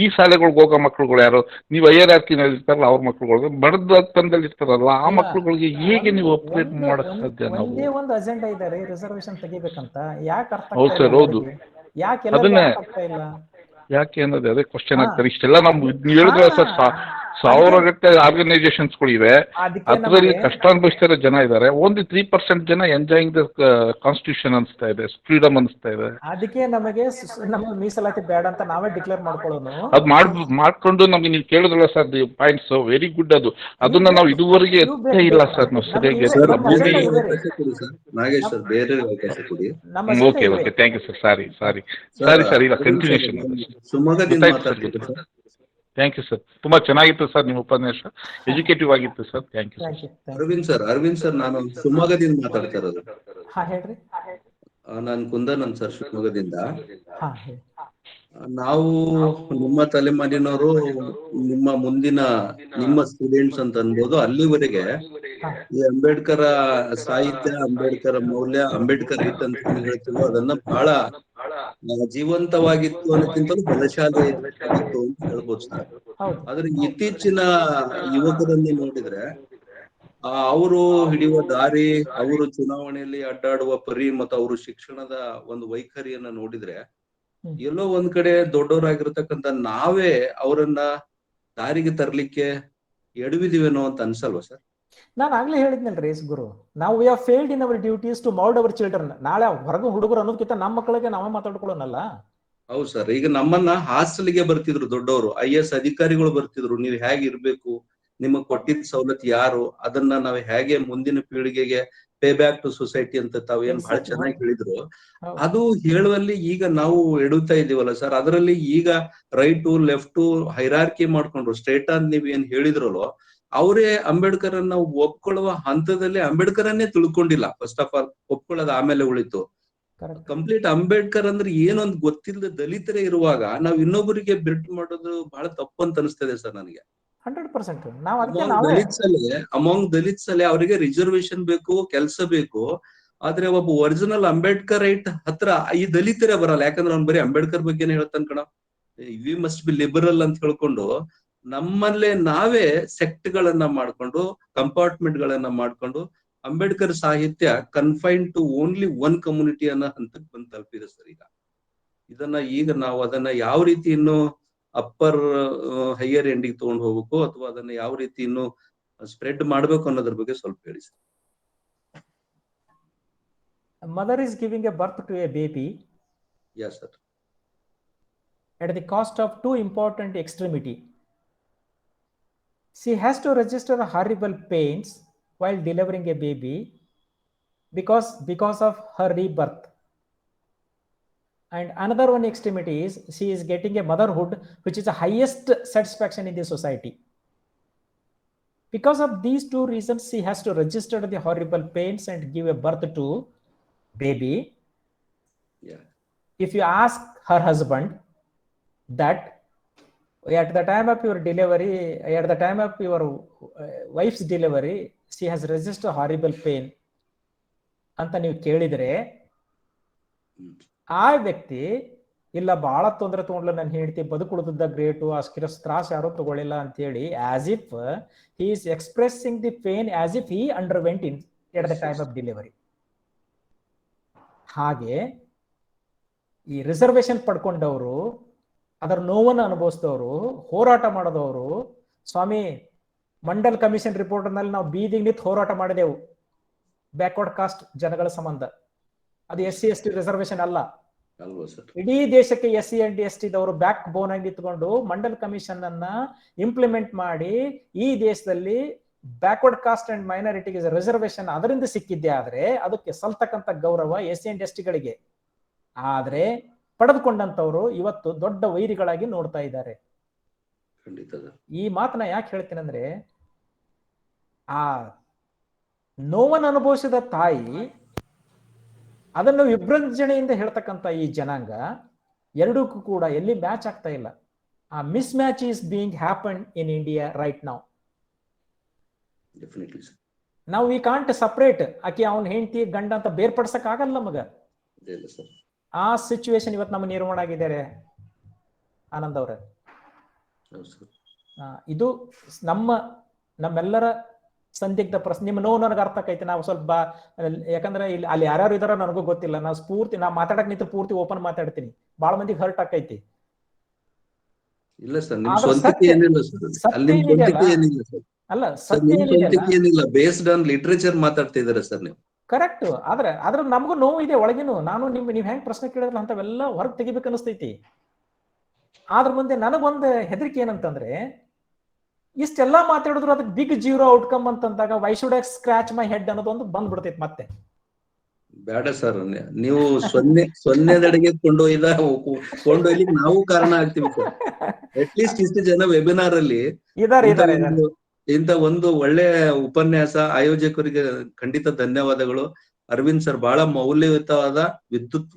ಈ ಶಾಲೆಗಳಿಗೆ ಹೋಗೋ ಮಕ್ಳುಗಳು ಯಾರು? ನೀವು ಹೈರಾರ್ಕಿನಲ್ಲಿ ಇರ್ತಾರಲ್ಲ ಅವ್ರ ಮಕ್ಳುಗಳು, ಬಡತನದಲ್ಲಿ ಇರ್ತಾರಲ್ಲ ಆ ಮಕ್ಳುಗಳಿಗೆ ಹೇಗೆ ನೀವು ಅಪ್ಡೇಟ್ ಮಾಡಕ್ ಸಾಧ್ಯ? ನಾವು ಒಂದೇ ಒಂದು ಅಜೆಂಡಾ ಇದೆ, ರಿಸರ್ವೇಶನ್ ತೆಗಿಬೇಕಂತ. ಯಾಕೆ ಅರ್ಥ ಹೌದು ಸರ್, ಹೌದು. ಯಾಕೆ ಇಲ್ಲ? ಯಾಕೆ ಅನ್ನೋದು ಅದೇ ಕ್ವಶನ್ ಆಗ್ತಾರೆ. ಇಷ್ಟೆಲ್ಲ ನಮ್ಗೆ ಹೇಳಿದ್ರೆ ಸರ್, 1000 ಗಟ್ಟಲೆ ಆರ್ಗನೈಸೇಷನ್ಸ್ಗಳಿವೆ, ಅದರಲ್ಲಿ ಕಷ್ಟ ಅನುಭವಿಸ್ತಿರೋ ಜನ ಇದ್ದಾರೆ. ಓನ್ಲಿ 3% ಜನ ಎಂಜಾಯಿಂಗ್ ದ ಕಾನ್ಸ್ಟಿಟ್ಯೂಷನ್ ಅನಿಸ್ತಾ ಇದೆ, ಫ್ರೀಡಮ್ ಅನಿಸ್ತಾ ಇದೆ. ಅದಕ್ಕೆ ನಮಗೆ ನಮ್ಮ ಮೀಸಲಾತಿ ಬೇಡ ಅಂತ ನಾವೇ ಡಿಕ್ಲೇರ್ ಮಾಡ್ಕೊಳ್ಳೋದು. ಅದು ಮಾಡ್ಕೊಂಡು ನಮ್ಗೆ ನೀವು ಕೇಳಿದ್ರಲ್ಲ sir, the points very good. ಅದನ್ನ ನಾವು ಇದುವರೆಗೆ ಎತ್ತೇ ಇಲ್ಲ ಸರ್, ನಾವು ಸರಿಯಾಗಿ. ನಾಗೇಶ್ ಬೇರೆ ಅವಕಾಶ ಕೊಡಿ. Okay, thank you sir. Sorry sir, ಇಲ್ಲ ಕಂಟಿನ್ಯೂಷನ್. ಥ್ಯಾಂಕ್ ಯು ಸರ್, ತುಂಬಾ ಚೆನ್ನಾಗಿತ್ತು ಸರ್ ನಿಮ್ಮ ಉಪನ್ಯಾಸ, ಎಜುಕೇಟಿವ್ ಆಗಿತ್ತು sir. Thank you sir. Arvind sir, ನಾನು ಶಿವಮೊಗ್ಗದಿಂದ ಮಾತಾಡ್ತಾ ಇರೋದು. ಹೇಳ್ರಿ. ನಾನು ಕುಂದನ್ ಸರ್, ಶಿವಮೊಗ್ಗದಿಂದ. ನಾವು ನಿಮ್ಮ ತಲೆಮಾರಿನವರು, ನಿಮ್ಮ ಮುಂದಿನ ನಿಮ್ಮ ಸ್ಟೂಡೆಂಟ್ಸ್ ಅಂತ ಅನ್ಬೋದು. ಅಲ್ಲಿವರೆಗೆ ಈ ಅಂಬೇಡ್ಕರ್ ಸಾಹಿತ್ಯ, ಅಂಬೇಡ್ಕರ್ ಮೌಲ್ಯ, ಅಂಬೇಡ್ಕರ್ ಹಿಟ್ ಅಂತ ಏನ್ ಹೇಳ್ತೀವೋ ಅದನ್ನ ಬಹಳ ಜೀವಂತವಾಗಿತ್ತು ಅನ್ನೋಕ್ಕಿಂತಲೂ ಬಲಶಾಲಿಯಾಗಿತ್ತು ಅಂತ ಹೇಳ್ಬೋದು ಸರ್. ಆದ್ರೆ ಇತ್ತೀಚಿನ ಯುವಕರನ್ನು ನೋಡಿದ್ರೆ ಅವರು ಹಿಡಿಯುವ ದಾರಿ, ಅವರು ಚುನಾವಣೆಯಲ್ಲಿ ಅಡ್ಡಾಡುವ ಪರಿ ಮತ್ತು ಅವರು ಶಿಕ್ಷಣದ ಒಂದು ವೈಖರಿಯನ್ನ ನೋಡಿದ್ರೆ ಎಲ್ಲೋ ಒಂದ್ ಕಡೆ ದೊಡ್ಡವರಾಗಿರ್ತಕ್ಕಂಥ ನಾವೇ ಅವರನ್ನ ದಾರಿಗೆ ತರ್ಲಿಕ್ಕೆ ಎಡವಿದಿವೇನೋ ಅಂತ ಅನ್ಸಲ್ವಾ ಸರ್? ನಾನು ಆಗ್ಲೇ ಹೇಳಿದ್ನಲ್ರಿ ಗುರು, ನಾವು we are failed in our duties to mould our children. ನಾಳೆ ಹೊರಗೆ ಹುಡುಗರು ಅನ್ನೋದಕ್ಕಿಂತ ನಮ್ಮ ಮಕ್ಕಳಿಗೆ ನಾವೇ ಮಾತಾಡ್ಕೊಳ್ಳೋನಲ್ಲ. ಹೌದು ಸರ್, ಈಗ ನಮ್ಮನ್ನ ಹಾಸ್ಟೆಲ್ಗೆ ಬರ್ತಿದ್ರು ದೊಡ್ಡವರು, IAS ಅಧಿಕಾರಿಗಳು ಬರ್ತಿದ್ರು, ನೀವು ಹೇಗಿರ್ಬೇಕು, ನಿಮಗ್ ಕೊಟ್ಟಿದ್ದ ಸವಲತ್ತು ಯಾರು, ಅದನ್ನ ನಾವು ಹೇಗೆ ಮುಂದಿನ ಪೀಳಿಗೆಗೆ ಪೇ ಬ್ಯಾಕ್ ಟು ಸೊಸೈಟಿ ಅಂತ ತಾವೇನ್ ಬಹಳ ಚೆನ್ನಾಗಿ ಹೇಳಿದ್ರು. ಅದು ಹೇಳುವಲ್ಲಿ ಈಗ ನಾವು ಎಡುತ್ತಾ ಇದೀವಲ್ಲ ಸರ್. ಅದರಲ್ಲಿ ಈಗ ರೈಟು ಲೆಫ್ಟು ಹೈರಾರ್ಕಿ ಮಾಡ್ಕೊಂಡ್ರು. ಸ್ಟ್ರೇಟ್ ಅಂತ ನೀವ್ ಏನ್ ಹೇಳಿದ್ರಲ್ಲೋ, ಅವರೇ ಅಂಬೇಡ್ಕರ್ ಅನ್ನ ಒಪ್ಕೊಳ್ಳುವ ಹಂತದಲ್ಲಿ ಅಂಬೇಡ್ಕರ್ ಅನ್ನೇ ತಿಳ್ಕೊಂಡಿಲ್ಲ. ಫಸ್ಟ್ ಆಫ್ ಆಲ್ ಒಪ್ಕೊಳ್ಳೋದು ಆಮೇಲೆ ಉಳಿತು. ಕಂಪ್ಲೀಟ್ ಅಂಬೇಡ್ಕರ್ ಅಂದ್ರೆ ಏನೊಂದು ಗೊತ್ತಿಲ್ಲದ ದಲಿತರೇ ಇರುವಾಗ ನಾವು ಇನ್ನೊಬ್ಬರಿಗೆ ಬಿಟ್ ಮಾಡೋದು ಬಹಳ ತಪ್ಪು ಅಂತ ಅನಿಸ್ತದೆ ಸರ್ ನನಗೆ. 100% ಅಮಾಂಗ್ ದಲಿತ್ಸ್ ಅಲ್ಲಿ ಅವರಿಗೆ ರಿಸರ್ವೇಶನ್ ಬೇಕು, ಕೆಲಸ ಬೇಕು. ಆದ್ರೆ ಒಬ್ಬ ಒರಿಜಿನಲ್ ಅಂಬೇಡ್ಕರ್ ರೈಟ್ ಹತ್ರ ಈ ದಲಿತರೇ ಬರಲ್ಲ. ಯಾಕಂದ್ರೆ ಅವ್ನು ಬರೀ ಅಂಬೇಡ್ಕರ್ ಬಗ್ಗೆನೇ ಹೇಳ್ತಾನೆ ಕಣ, ವಿ ಮಸ್ಟ್ ಬಿ ಲಿಬರಲ್ ಅಂತ ಹೇಳ್ಕೊಂಡು ನಮ್ಮಲ್ಲೇ ನಾವೇ ಸೆಕ್ಟ್ ಗಳನ್ನ ಮಾಡ್ಕೊಂಡು, ಕಂಪಾರ್ಟ್ಮೆಂಟ್ ಗಳನ್ನ ಮಾಡ್ಕೊಂಡು ಅಂಬೇಡ್ಕರ್ ಸಾಹಿತ್ಯ confine to only one community ಅನ್ನೋ ಹಂತಕ್ಕೆ ಬಂದು ತಲುಪಿದೆ ಸರ್. ಈಗ ನಾವು ಅದನ್ನ ಯಾವ ರೀತಿ ಇನ್ನು ಅಪ್ಪರ್ ಹೈಯರ್ ಎಂಡಿಗೆ ತಗೊಂಡು ಹೋಗ್ಬೇಕು, ಅಥವಾ ಅದನ್ನ ಯಾವ ರೀತಿ ಇನ್ನು ಸ್ಪ್ರೆಡ್ ಮಾಡ್ಬೇಕು ಅನ್ನೋದ್ರ ಬಗ್ಗೆ ಸ್ವಲ್ಪ ಹೇಳಿ sir. Mother is giving a birth to a baby. Yes sir. At the cost of two important extremity. She has to register horrible pains while delivering a baby because of her rebirth. And another one extremity is she is getting a motherhood, which is the highest satisfaction in the society. Because of these two reasons, she has to register the horrible pains and give a birth to baby. Yeah. If you ask her husband that at the time of your delivery, at the time of your wife's delivery, she has registered horrible pain ಅಂತ ನೀವು ಕೇಳಿದ್ರೆ, ಆ ವ್ಯಕ್ತಿ ಇಲ್ಲ ಬಹಳ ತೊಂದರೆ ತಗೊಂಡ್ಲ ನಾನು ಹೇಳ್ತಿ ಬದುಕುಳಿದ ಗ್ರೇಟು ಅಷ್ಟಿರೋ ತ್ರಾಸ ಯಾರು ತಗೊಳ್ಳಿಲ್ಲ ಅಂತ ಹೇಳಿ as if he is expressing the pain as if he underwent in at the time of delivery. ಹಾಗೆ ಈ ರಿಸರ್ವೇಶನ್ ಪಡ್ಕೊಂಡವರು, ಅದರ ನೋವನ್ನು ಅನುಭವಿಸಿದವರು, ಹೋರಾಟ ಮಾಡಿದವರು, ಸ್ವಾಮಿ ಮಂಡಲ್ ಕಮಿಷನ್ ರಿಪೋರ್ಟ್ ನಲ್ಲಿ ನಾವು ಬೀದಿಗೆ ನಿಂತು ಹೋರಾಟ ಮಾಡಿದೆವು ಬ್ಯಾಕ್ವರ್ಡ್ ಕಾಸ್ಟ್ ಜನಗಳ ಸಂಬಂಧ. ಅದು SC/ST ರಿಸರ್ವೇಶನ್ ಅಲ್ಲ, ಇಡೀ ದೇಶಕ್ಕೆ SC/ST ದವರು ಬ್ಯಾಕ್ ಬೋನ್ ಆಗಿ ನಿಂತ್ಕೊಂಡು ಮಂಡಲ್ ಕಮಿಷನ್ ಅನ್ನ ಇಂಪ್ಲಿಮೆಂಟ್ ಮಾಡಿ ಈ ದೇಶದಲ್ಲಿ ಬ್ಯಾಕ್ವರ್ಡ್ ಕಾಸ್ಟ್ ಅಂಡ್ ಮೈನಾರಿಟಿಗೆ ರಿಸರ್ವೇಶನ್ ಅದರಿಂದ ಸಿಕ್ಕಿದ್ದೆ. ಆದ್ರೆ ಅದಕ್ಕೆ ಸಲ್ತಕ್ಕಂಥ ಗೌರವ SC/ST ಗಳಿಗೆ. ಆದ್ರೆ ಪಡೆದುಕೊಂಡಂತವ್ರು ಇವತ್ತು ದೊಡ್ಡ ವೈರಿಗಳಾಗಿ ನೋಡ್ತಾ ಇದ್ದಾರೆ. ಈ ಮಾತನ್ನ ಯಾಕೆ ಹೇಳ್ತೀನಿ ಅಂದ್ರೆ, ಆ ನೋವನ್ನು ಅನುಭವಿಸಿದ ತಾಯಿ ಅದನ್ನು ವಿಭ್ರಂಜನೆಯಿಂದ ಹೇಳ್ತಕ್ಕಂಥ ಈ ಜನಾಂಗ ಎರಡಕ್ಕೂ ಕೂಡ ಎಲ್ಲಿ ಮ್ಯಾಚ್ ಆಗ್ತಾ ಇಲ್ಲ. ಆ miss match is being happen in India right now. ನಾವು ವಿ ಕಾಂಟ್ ಸಪರೇಟ್ ಆಕೆ ಅವನ್ ಹೆಂಡತಿ ಗಂಡ ಅಂತ ಬೇರ್ಪಡಿಸಕ್ ಆಗಲ್ಲ ನಮಗ. ಆ ಸಿಚುವೇಶನ್ ಇವತ್ತು ನಮ್ಮ ನಿರ್ಮಾಣ ಆಗಿದ್ದಾರೆ ಆನಂದ್ ಅವ್ರ. ಇದು ನಮ್ಮೆಲ್ಲರ ಸಂದಿಗ್ಧ ಪ್ರಶ್ನೆ. ನಿಮ್ಮ ನೋವು ನನಗೆ ಅರ್ಥ ಆಕೈತಿ. ನಾವು ಸ್ವಲ್ಪ ಯಾಕಂದ್ರೆ ಇಲ್ಲಿ ಅಲ್ಲಿ ಯಾರ್ಯಾರು ಇದಾರೋ ನನಗೂ ಗೊತ್ತಿಲ್ಲ. ನಾವು ಸ್ಫೂರ್ತಿ ನಾ ಮಾತಾಡಕ್ ನಿಂತು ಪೂರ್ತಿ ಓಪನ್ ಮಾತಾಡ್ತೀನಿ. ಬಹಳ ಮಂದಿಗೆ ಹರ್ಟ್ ಆಕೈತಿ. ಇಲ್ಲ ಸರ್, ನಿಮ್ ಸ್ವಂತಿಕೆ ಏನಿಲ್ಲ ಸರ್, ಅಲ್ಲಿ ನಿಮ್ ಸ್ವಂತಿಕೆ ಏನಿಲ್ಲ ಸರ್. ಅಲ್ಲ ಸರ್, ನಿಮ್ ಸ್ವಂತಿಕೆ ಏನಿಲ್ಲ, ಬೇಸ್ಡ್ ಆನ್ ಲಿಟರೇಚರ್ ಮಾತಾಡ್ತಿದಾರೆ ಸರ್ ನೀವು. ಕರೆಕ್ಟ್. ಆದ್ರೆ ನಮಗೂ ನೋವು ಇದೆ ಒಳಗಿನ. ನಾನು ನೀವ್ ಹೆಂಗ್ ಪ್ರಶ್ನೆ ಕೇಳಿದ್ರಲ್ಲ ಅಂತವೆಲ್ಲ ಹೊರಗೆ ತೆಗಿಬೇಕು ಅನಿಸ್ತೈತಿ. ಆದ್ರ ಮುಂದೆ ನನಗೊಂದು ಹೆದರಿಕೆ ಏನಂತಂದ್ರೆ, ಇಷ್ಟೆಲ್ಲಾ ಮಾತಾಡಿದ್ರು ಅದಕ್ಕೆ ಬಿಗ್ ಜೀರೋ ಔಟ್ಕಮ್ ಅಂತಂದಾಗ why should I scratch my head ಅನ್ನೋದೊಂದು ಬಂದ್ಬಿಡ್ತೈತಿ ಮತ್ತೆ. ಬೇಡ ಸರ್, ನೀವು ಸೊನ್ನೆದೆಡೆಗೆ ಕೊಂಡೊಯ್ಲಿಕ್ಕೆ ನಾವು ಕಾರಣ ಆಗ್ತೀವಿ ಸರ್. ಅಟ್ಲೀಸ್ಟ್ ಇಷ್ಟು ಜನ ವೆಬಿನಾರ್ ಅಲ್ಲಿ ಇಂತ ಒಂದು ಒಳ್ಳೆ ಉಪನ್ಯಾಸ ಆಯೋಜಕರಿಗೆ ಖಂಡಿತ ಧನ್ಯವಾದಗಳು. ಅರವಿಂದ್ ಸರ್, ಬಹಳ ಮೌಲ್ಯಯುತವಾದ ವಿದ್ಯುತ್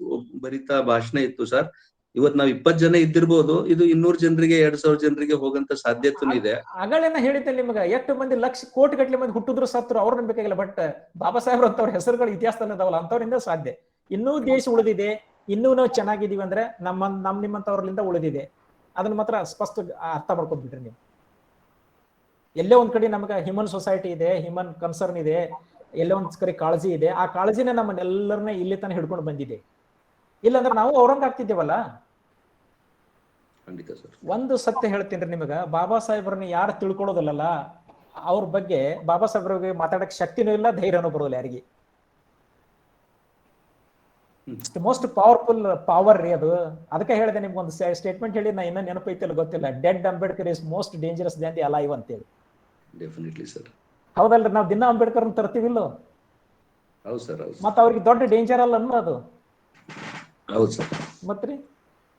ಭರಿತ ಭಾಷಣ ಇತ್ತು ಸರ್. ಇವತ್ ನಾವ್ 20 ಜನ ಇದ್ದಿರ್ಬೋದು, ಇದು 200 ಜನರಿಗೆ 2000 ಜನರಿಗೆ ಹೋಗಂತ ಸಾಧ್ಯತೆನೂ ಇದೆ. ಅಗಳೇನ ಹೇಳಿದ್ದೆ ನಿಮ್ಗೆ, ಎಷ್ಟು ಮಂದಿ ಲಕ್ಷ ಕೋಟಿ ಗಟ್ಟಲೆ ಮಂದಿ ಹುಟ್ಟಿದ್ರು ಸತ್ರು ಅವ್ರನ್ನ ಬೇಕಾಗಿಲ್ಲ. ಬಟ್ ಬಾಬಾ ಸಾಹೇಬ್ರ ಅಂತವ್ರ ಹೆಸರುಗಳು ಇತಿಹಾಸದಲ್ಲಿ ಇದಾವಲ್ಲ, ಅಂತವ್ರಿಂದ ಸಾಧ್ಯ. ಇನ್ನೂ ದೇಶ ಉಳಿದಿದೆ, ಇನ್ನೂ ನಾವು ಚೆನ್ನಾಗಿದೀವಿ ಅಂದ್ರೆ ನಿಮ್ಮಂತವ್ರಲಿಂದ ಉಳಿದಿದೆ. ಅದನ್ನ ಮಾತ್ರ ಸ್ಪಷ್ಟ ಅರ್ಥ ಮಾಡ್ಕೊಂಡ್ಬಿಟ್ರಿ ನೀವು. ಎಲ್ಲೇ ಒಂದ್ ಕಡೆ ನಮ್ಗೆ ಹ್ಯೂಮನ್ ಸೊಸೈಟಿ ಇದೆ, ಹ್ಯೂಮನ್ ಕನ್ಸರ್ನ್ ಇದೆ, ಎಲ್ಲೇ ಒಂದ್ ಕಡೆ ಕಾಳಜಿ ಇದೆ. ಆ ಕಾಳಜಿನೇ ನಮ್ಮನ್ನೆಲ್ಲರನ್ನ ಇಲ್ಲಿ ತನಕ ಹಿಡ್ಕೊಂಡು ಬಂದಿದೆ. ಇಲ್ಲಾಂದ್ರೆ ನಾವು ಔರಂಗ ಆಗ್ತಿದ್ದೇವಲ್ಲ. ಒಂದು ಸತ್ಯ ಹೇಳ್ತೀನಿ ನಿಮಗ, ಬಾಬಾ ಸಾಹೇಬ್ರನ್ನ ಯಾರು ತಿಳ್ಕೊಳ್ಳೋದಿಲ್ಲಲ್ಲ ಅವ್ರ ಬಗ್ಗೆ, ಬಾಬಾ ಸಾಹೇಬ್ರಿಗೆ ಮಾತಾಡಕ್ ಶಕ್ತಿನೂ ಇಲ್ಲ, ಧೈರ್ಯನೂ ಬರೋದಿಲ್ಲ ಯಾರಿಗೆ. ಮೋಸ್ಟ್ ಪವರ್ಫುಲ್ ಪವರ್ ರೀ ಅದು. ಅದಕ್ಕೆ ಹೇಳಿದೆ ನಿಮ್ಗೆ ಒಂದು ಸ್ಟೇಟ್ಮೆಂಟ್ ಹೇಳಿ, ನಾ ಇನ್ನೂ ನೆನಪೈತಿಲ್ಲ ಗೊತ್ತಿಲ್ಲ. Dead Ambedkar is most dangerous than the alive ಅಂತೇಳಿ. ಹೌದಲ್ರಿ? ನಾವು ದಿನ ಅಂಬೇಡ್ಕರ್ ತರ್ತೀವಿಲ್ಲೋ, ಮತ್ತ ಅವ್ರಿಗೆ ದೊಡ್ಡ ಡೇಂಜರ್ ಅಲ್ಲ ಅನ್ನೋದು. ಮತ್ರಿ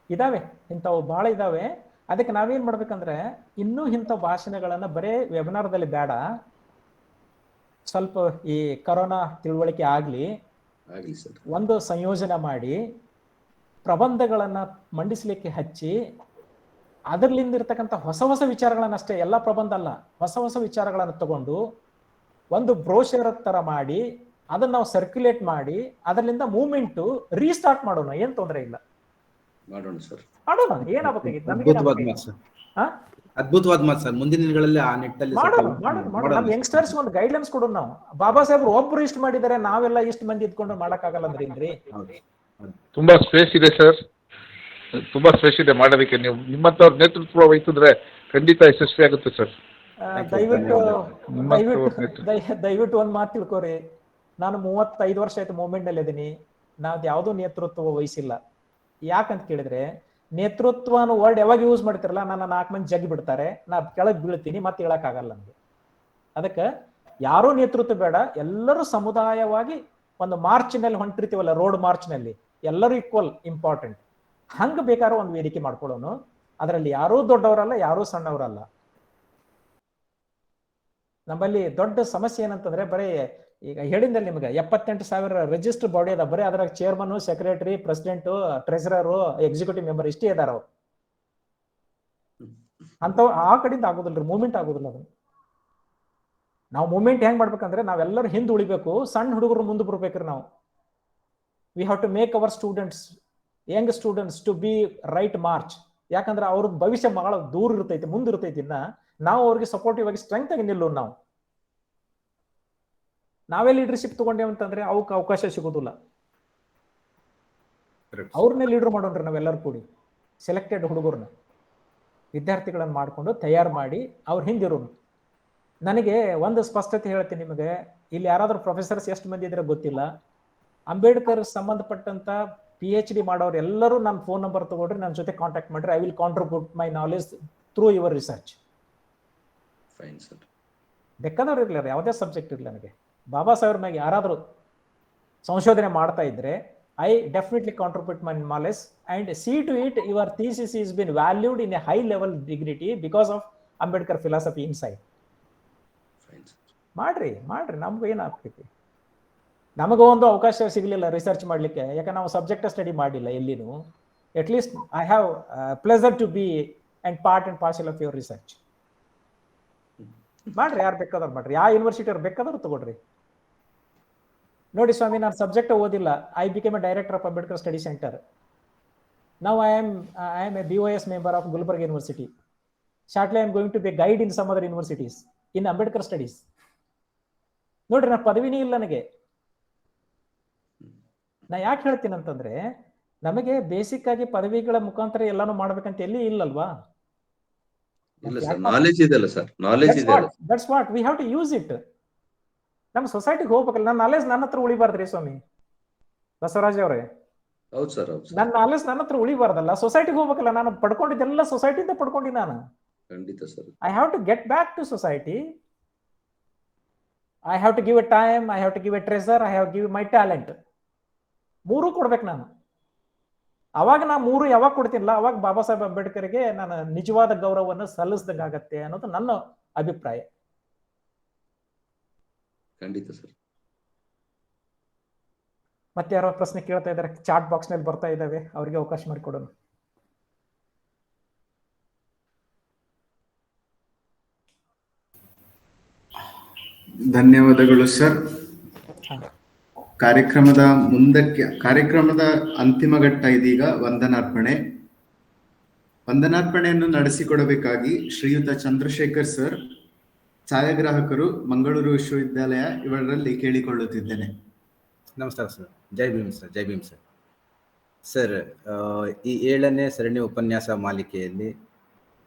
ಇದಾವೆ ಇಂಥವು ಬಹಳ ಇದಾವೆ. ಅದಕ್ಕೆ ನಾವೇನ್ ಮಾಡ್ಬೇಕಂದ್ರೆ, ಇನ್ನೂ ಇಂಥ ಭಾಷಣಗಳನ್ನ ಬರೇ ವೆಬಿನಾರ್ದಲ್ಲಿ ಬೇಡ, ಸ್ವಲ್ಪ ಈ ಕರೋನಾ ತಿಳುವಳಿಕೆ ಆಗ್ಲಿ ಒಂದು ಸಂಯೋಜನೆ ಮಾಡಿ ಪ್ರಬಂಧಗಳನ್ನ ಮಂಡಿಸ್ಲಿಕ್ಕೆ ಹಚ್ಚಿ, ಅದರ್ಲಿಂದ ಇರ್ತಕ್ಕಂಥ ಹೊಸ ಹೊಸ ವಿಚಾರಗಳನ್ನಷ್ಟೇ, ಎಲ್ಲ ಪ್ರಬಂಧ ಅಲ್ಲ, ಹೊಸ ಹೊಸ ವಿಚಾರಗಳನ್ನು ತಗೊಂಡು ಒಂದು ಬ್ರೋಷರ್ ತರ ಮಾಡಿ ಅದನ್ನ ನಾವು ಸರ್ಕ್ಯುಲೇಟ್ ಮಾಡಿ ಅದರಿಂದ ಮೂವ್ಮೆಂಟ್ ರೀಸ್ಟಾರ್ಟ್ ಮಾಡೋಣ. ಏನ್ ತೊಂದರೆ ಇಲ್ಲ, ಮಾಡೋಣ. ಅದ್ಭುತವಾದ ಮಾತು ಸರ್. ಮುಂದಿನ ದಿನಗಳಲ್ಲಿ ಆ ನಿಟ್ಟಲ್ಲಿ ನಮ್ಮ ಯಂಗ್ಸ್ಟರ್ಸ್ ಒಂದು ಗೈಡ್ಲೈನ್ಸ್ ಕೊಡೋಣ ನಾವು. ಬಾಬಾ ಸಾಹೇಬ್ರು ಒಬ್ರು ಇಷ್ಟು ಮಾಡಿದ್ದಾರೆ, ನಾವೆಲ್ಲ ಇಷ್ಟು ಮಂದಿ ಇದ್ಕೊಂಡು ಮಾಡಕ್ಕಾಗಲ್ಲ ಅಂದ್ರೆ ಏನ್ರಿ? ತುಂಬಾ ಸ್ಪೇಸ್ ಇದೆ ಸರ್, ತುಂಬಾ ಸ್ಪೇಸ್ ಇದೆ ಮಾಡೋದಕ್ಕೆ. ನೀವು ನಿಮ್ಮಂತವ್ರ ನೇತೃತ್ವ ವಹಿಸಿದ್ರೆ ಖಂಡಿತ ಯಶಸ್ವಿ ಆಗುತ್ತೆ ಸರ್. ದಯವಿಟ್ಟು ಒಂದ್ ಮಾತು ತಿಳ್ಕೊರಿ, ನಾನು 35 ವರ್ಷ ಆಯ್ತು ಮೂವ್ಮೆಂಟ್ ನಲ್ಲಿ ಇದೀನಿ. ನಾವ್ ಯಾವ್ದು ನೇತೃತ್ವ ವಹಿಸಿಲ್ಲ. ಯಾಕಂತ ಕೇಳಿದ್ರೆ, ನೇತೃತ್ವ ಅನ್ನೋ ವರ್ಡ್ ಯಾವಾಗ ಯೂಸ್ ಮಾಡ್ತಿರಲ್ಲ, ನನ್ನ 4 ಮಂದಿ ಜಗ್ಗಿ ಬಿಡ್ತಾರೆ, ನಾ ಕೆಳಗ್ ಬೀಳ್ತೀನಿ, ಮತ್ತೆ ಹೇಳಕ್ ಆಗಲ್ಲ ನಮ್ಗೆ. ಅದಕ್ಕೆ ಯಾರೂ ನೇತೃತ್ವ ಬೇಡ, ಎಲ್ಲರೂ ಸಮುದಾಯವಾಗಿ ಒಂದು ಮಾರ್ಚ್ ನಲ್ಲಿ ಹೊಂಟಿರ್ತೀವಲ್ಲ, ರೋಡ್ ಮಾರ್ಚ್ ನಲ್ಲಿ ಎಲ್ಲರೂ ಈಕ್ವಲ್ ಇಂಪಾರ್ಟೆಂಟ್. ಹಂಗ ಬೇಕಾದ್ರೂ ಒಂದು ವೇದಿಕೆ ಮಾಡ್ಕೊಳ್ಳೋಣ. ಅದರಲ್ಲಿ ಯಾರೂ ದೊಡ್ಡವರಲ್ಲ, ಯಾರೂ ಸಣ್ಣವರಲ್ಲ. ನಮ್ಮಲ್ಲಿ ದೊಡ್ಡ ಸಮಸ್ಯೆ ಏನಂತಂದ್ರೆ, ಬರೀ ಈಗ ಹೇಳಿದ್ದಲ್ಲಿ ನಿಮ್ಗೆ 78,000 ರಿಜಿಸ್ಟರ್ ಬಾಡಿ ಅದ. ಬರೀ ಅದ್ರಾಗ chairman, secretary, president, treasurer, executive member ಇಷ್ಟೇ ಇದಾರ. ಅಂತವ್ ಆ ಕಡೆಯಿಂದ ಆಗೋದಿಲ್ರಿ, ಮೂವ್ಮೆಂಟ್ ಆಗೋದಿಲ್ಲ. ಅದು ನಾವು ಮೂವ್ಮೆಂಟ್ ಹೆಂಗ್ ಮಾಡ್ಬೇಕಂದ್ರೆ, ನಾವೆಲ್ಲರೂ ಹಿಂದೆ ಉಳಿಬೇಕು, ಸಣ್ಣ ಹುಡುಗರು ಮುಂದೆ ಬರ್ಬೇಕ್ರಿ. ನಾವು we have to make our students young students to be right march. ಯಾಕಂದ್ರೆ ಅವ್ರದ್ದು ಭವಿಷ್ಯ ಬಹಳ ದೂರ ಇರ್ತೈತಿ, ಮುಂದಿರ್ತೈತಿ. ಇನ್ನ ನಾವು ಅವ್ರಿಗೆ ಸಪೋರ್ಟಿವ್ ಆಗಿ ಸ್ಟ್ರೆಂತ್ ಆಗಿ ನಿಲ್ಲೋದು. ನಾವೇ ಲೀಡರ್ಶಿಪ್ ತಗೊಂಡೇವ್ ಅಂತಂದ್ರೆ ಅವಕ್ಕೆ ಅವಕಾಶ ಸಿಗೋದಿಲ್ಲ. ಅವ್ರನ್ನೇ ಲೀಡರ್ ಮಾಡೋಣ್ರಿ ನಾವೆಲ್ಲರೂ ಕೂಡಿ. ಸೆಲೆಕ್ಟೆಡ್ ಹುಡುಗರನ್ನ, ವಿದ್ಯಾರ್ಥಿಗಳನ್ನ ಮಾಡ್ಕೊಂಡು ತಯಾರು ಮಾಡಿ ಅವ್ರ ಹಿಂದಿರೋನು. ನನಗೆ ಒಂದು ಸ್ಪಷ್ಟತೆ ಹೇಳ್ತೀನಿ ನಿಮಗೆ, ಇಲ್ಲಿ ಯಾರಾದ್ರೂ ಪ್ರೊಫೆಸರ್ಸ್ ಎಷ್ಟು ಮಂದಿ ಇದ್ರೆ ಗೊತ್ತಿಲ್ಲ, ಅಂಬೇಡ್ಕರ್ ಸಂಬಂಧಪಟ್ಟಂತ PhD ಮಾಡೋರು ಎಲ್ಲರೂ ನನ್ನ ಫೋನ್ ನಂಬರ್ ತಗೊಳ್ರಿ, ನನ್ನ ಜೊತೆ ಕಾಂಟ್ಯಾಕ್ಟ್ ಮಾಡ್ರಿ. I will contribute my knowledge through your research. ಬೇಕಾದವ್ರು ಇರ್ಲಿಲ್ಲ, ಯಾವುದೇ ಸಬ್ಜೆಕ್ಟ್ ಇರಲಿ. ನನಗೆ ಬಾಬಾ ಸಾಹೇಬ್ರ ಮ್ಯಾಗೆ ಯಾರಾದರೂ ಸಂಶೋಧನೆ ಮಾಡ್ತಾ ಇದ್ರೆ I definitely contribute my knowledge and see to it your thesis is been valued in a high level dignity because of Ambedkar philosophy inside. ಮಾಡ್ರಿ ಮಾಡ್ರಿ, ನಮ್ಗೆ ಏನಾಗ್ತೈತಿ. ನಮಗೂ ಒಂದು ಅವಕಾಶ ಸಿಗಲಿಲ್ಲ ರಿಸರ್ಚ್ ಮಾಡಲಿಕ್ಕೆ, ಯಾಕಂದ್ರೆ ನಾವು ಸಬ್ಜೆಕ್ಟ್ ಸ್ಟಡಿ ಮಾಡಿಲ್ಲ ಎಲ್ಲಿನೂ. At least I have pleasure to be and part and parcel of your research. ಮಾಡ್ರಿ, ಯಾರು ಬೇಕಾದ್ರು ಮಾಡ್ರಿ, ಯಾವ ಯೂನಿವರ್ಸಿಟಿ ಅವ್ರು ಬೇಕಾದ್ರೂ ತಗೊಳ್ರಿ. ನೋಡಿ ಸ್ವಾಮಿ, ನಾನು ಸಬ್ಜೆಕ್ಟ್ ಓದಿಲ್ಲ. I became A director of Ambedkar study centre. Now I am A BOS member of Gulbarga University. Shortly I am going to be a guide in some other universities in Ambedkar studies. ನೋಡ್ರಿ, ನಾನು ಪದವಿನೇ ಇಲ್ಲ ನನಗೆ. ನಾ ಯಾಕೆ ಹೇಳ್ತೀನಿ ಅಂತಂದ್ರೆ, ನಮಗೆ basic ಆಗಿ ಪದವಿಗಳ ಮುಖಾಂತರ ಎಲ್ಲಾನು ಮಾಡ್ಬೇಕಂತ ಎಲ್ಲಿ ಇಲ್ಲಲ್ವಾ? That's what we have to use it. ನಮ್ಮ ಸೊಸೈಟಿಗೆ ಹೋಗ್ಬೇಕಲ್ಲ. ನನ್ನ ನಾಲೆಜ್ ನನ್ನ ಹತ್ರ ಉಳಿಬಾರ್ದ್ರಿ ಸ್ವಾಮಿ ಬಸವರಾಜ್ ಅವರೇ. ನನ್ನ ನಾಲೆಜ್ ನನ್ನ ಹತ್ರ ಉಳಿಬಾರ್ದಲ್ಲ, ಸೊಸೈಟಿಗೆ ಹೋಗ್ಬೇಕಲ್ಲ. ನಾನು ಪಡ್ಕೊಂಡಿದ್ದೆಲ್ಲ ಸೊಸೈಟಿಯಿಂದ ಪಡ್ಕೊಂಡಿ ನಾನು. I have to get back to society. I have to give a time, I have to give a treasure, I have give my talent. ಮೂರು ಕೊಡ್ಬೇಕು ನಾನು. ಅವಾಗ ನಾ ಮೂರು ಯಾವಾಗ ಕೊಡ್ತೀನಿಲ್ಲ, ಅವಾಗ ಬಾಬಾ ಸಾಹೇಬ್ ಅಂಬೇಡ್ಕರ್ಗೆ ನಾನು ನಿಜವಾದ ಗೌರವವನ್ನು ಸಲ್ಲಿಸ್ದಂಗಾಗತ್ತೆ ಅನ್ನೋದು ನನ್ನ ಅಭಿಪ್ರಾಯ. ಖಂಡಿತ ಸರ್. ಮತ್ತೆ ಯಾರೋ ಪ್ರಶ್ನೆ ಕೇಳ್ತಾ ಇದ್ದಾರೆ, ಚಾಟ್ ಬಾಕ್ಸ್ ನಲ್ಲಿ ಬರ್ತಾ ಇದ್ದಾವೆ, ಅವರಿಗೆ ಅವಕಾಶ ಮಾಡಿಕೊಡೋಣ. ಧನ್ಯವಾದಗಳು ಸರ್. ಕಾರ್ಯಕ್ರಮದ ಅಂತಿಮ ಘಟ್ಟ ಇದೀಗ ವಂದನಾರ್ಪಣೆಯನ್ನು ನಡೆಸಿಕೊಡಬೇಕಾಗಿ ಶ್ರೀಯುತ ಚಂದ್ರಶೇಖರ್ ಸರ್, ಛಾಯಾಗ್ರಾಹಕರು, ಮಂಗಳೂರು ವಿಶ್ವವಿದ್ಯಾಲಯ, ಇವರಲ್ಲಿ ಕೇಳಿಕೊಳ್ಳುತ್ತಿದ್ದೇನೆ. ನಮಸ್ಕಾರ sir. Jai Bhim sir. Jai Bhim sir. Sir, ಈ 7ನೇ ಸರಣಿ ಉಪನ್ಯಾಸ ಮಾಲಿಕೆಯಲ್ಲಿ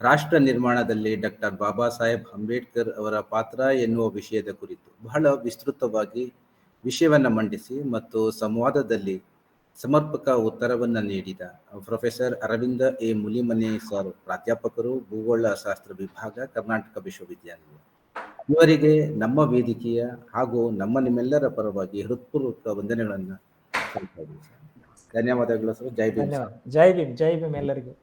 ರಾಷ್ಟ್ರ ನಿರ್ಮಾಣದಲ್ಲಿ ಡಾಕ್ಟರ್ ಬಾಬಾ ಸಾಹೇಬ್ ಅಂಬೇಡ್ಕರ್ ಅವರ ಪಾತ್ರ ಎನ್ನುವ ವಿಷಯದ ಕುರಿತು ಬಹಳ ವಿಸ್ತೃತವಾಗಿ ವಿಷಯವನ್ನು ಮಂಡಿಸಿ ಮತ್ತು ಸಂವಾದದಲ್ಲಿ ಸಮರ್ಪಕ ಉತ್ತರವನ್ನು ನೀಡಿದ professor Arvind A Mulimani sir, ಪ್ರಾಧ್ಯಾಪಕರು, ಭೂಗೋಳ ಶಾಸ್ತ್ರ ವಿಭಾಗ, ಕರ್ನಾಟಕ ವಿಶ್ವವಿದ್ಯಾಲಯ, ಇವರಿಗೆ ನಮ್ಮ ವೇದಿಕೆಯ ಹಾಗೂ ನಿಮ್ಮೆಲ್ಲರ ಪರವಾಗಿ ಹೃತ್ಪೂರ್ವಕ ವಂದನೆಗಳನ್ನು ಸಲ್ಲಿಸ್ತಾ ಇದ್ದೀವಿ ಸರ್. ಧನ್ಯವಾದಗಳು ಸರ್. ಜೈ ಭೀಮ್. ಜೈ ಭೀಮ್. ಜೈ ಭೀಮ್ ಎಲ್ಲರಿಗೂ.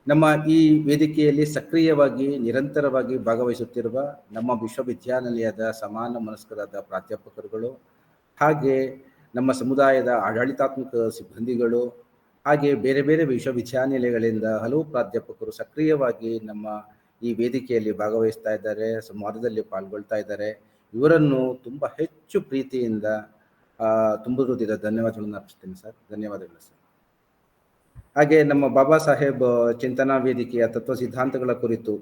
ನಮ್ಮ ಈ ವೇದಿಕೆಯಲ್ಲಿ ಸಕ್ರಿಯವಾಗಿ ನಿರಂತರವಾಗಿ ಭಾಗವಹಿಸುತ್ತಿರುವ ನಮ್ಮ ವಿಶ್ವವಿದ್ಯಾನಿಲಯದ ಸಮಾನ ಮನಸ್ಕರಾದ ಪ್ರಾಧ್ಯಾಪಕರುಗಳು, ಹಾಗೆ ನಮ್ಮ ಸಮುದಾಯದ ಆಡಳಿತಾತ್ಮಕ ಸಿಬ್ಬಂದಿಗಳು, ಹಾಗೆ ಬೇರೆ ಬೇರೆ ವಿಶ್ವವಿದ್ಯಾನಿಲಯಗಳಿಂದ ಹಲವು ಪ್ರಾಧ್ಯಾಪಕರು ಸಕ್ರಿಯವಾಗಿ ನಮ್ಮ ಈ ವೇದಿಕೆಯಲ್ಲಿ ಭಾಗವಹಿಸ್ತಾ ಇದ್ದಾರೆ, ಸಂವಾದದಲ್ಲಿ ಪಾಲ್ಗೊಳ್ತಾ ಇದ್ದಾರೆ. ಇವರನ್ನು ತುಂಬ ಹೆಚ್ಚು ಪ್ರೀತಿಯಿಂದ ತುಂಬ ಹೃದಯದ ಧನ್ಯವಾದಗಳನ್ನು ಅರ್ಪಿಸ್ತೀನಿ ಸರ್. ಧನ್ಯವಾದಗಳು ಸರ್. ಹಾಗೆ ನಮ್ಮ ಬಾಬಾ ಸಾಹೇಬ್ ಚಿಂತನಾ ವೇದಿಕೆಯ ತತ್ವ ಸಿದ್ಧಾಂತಗಳ ಕುರಿತು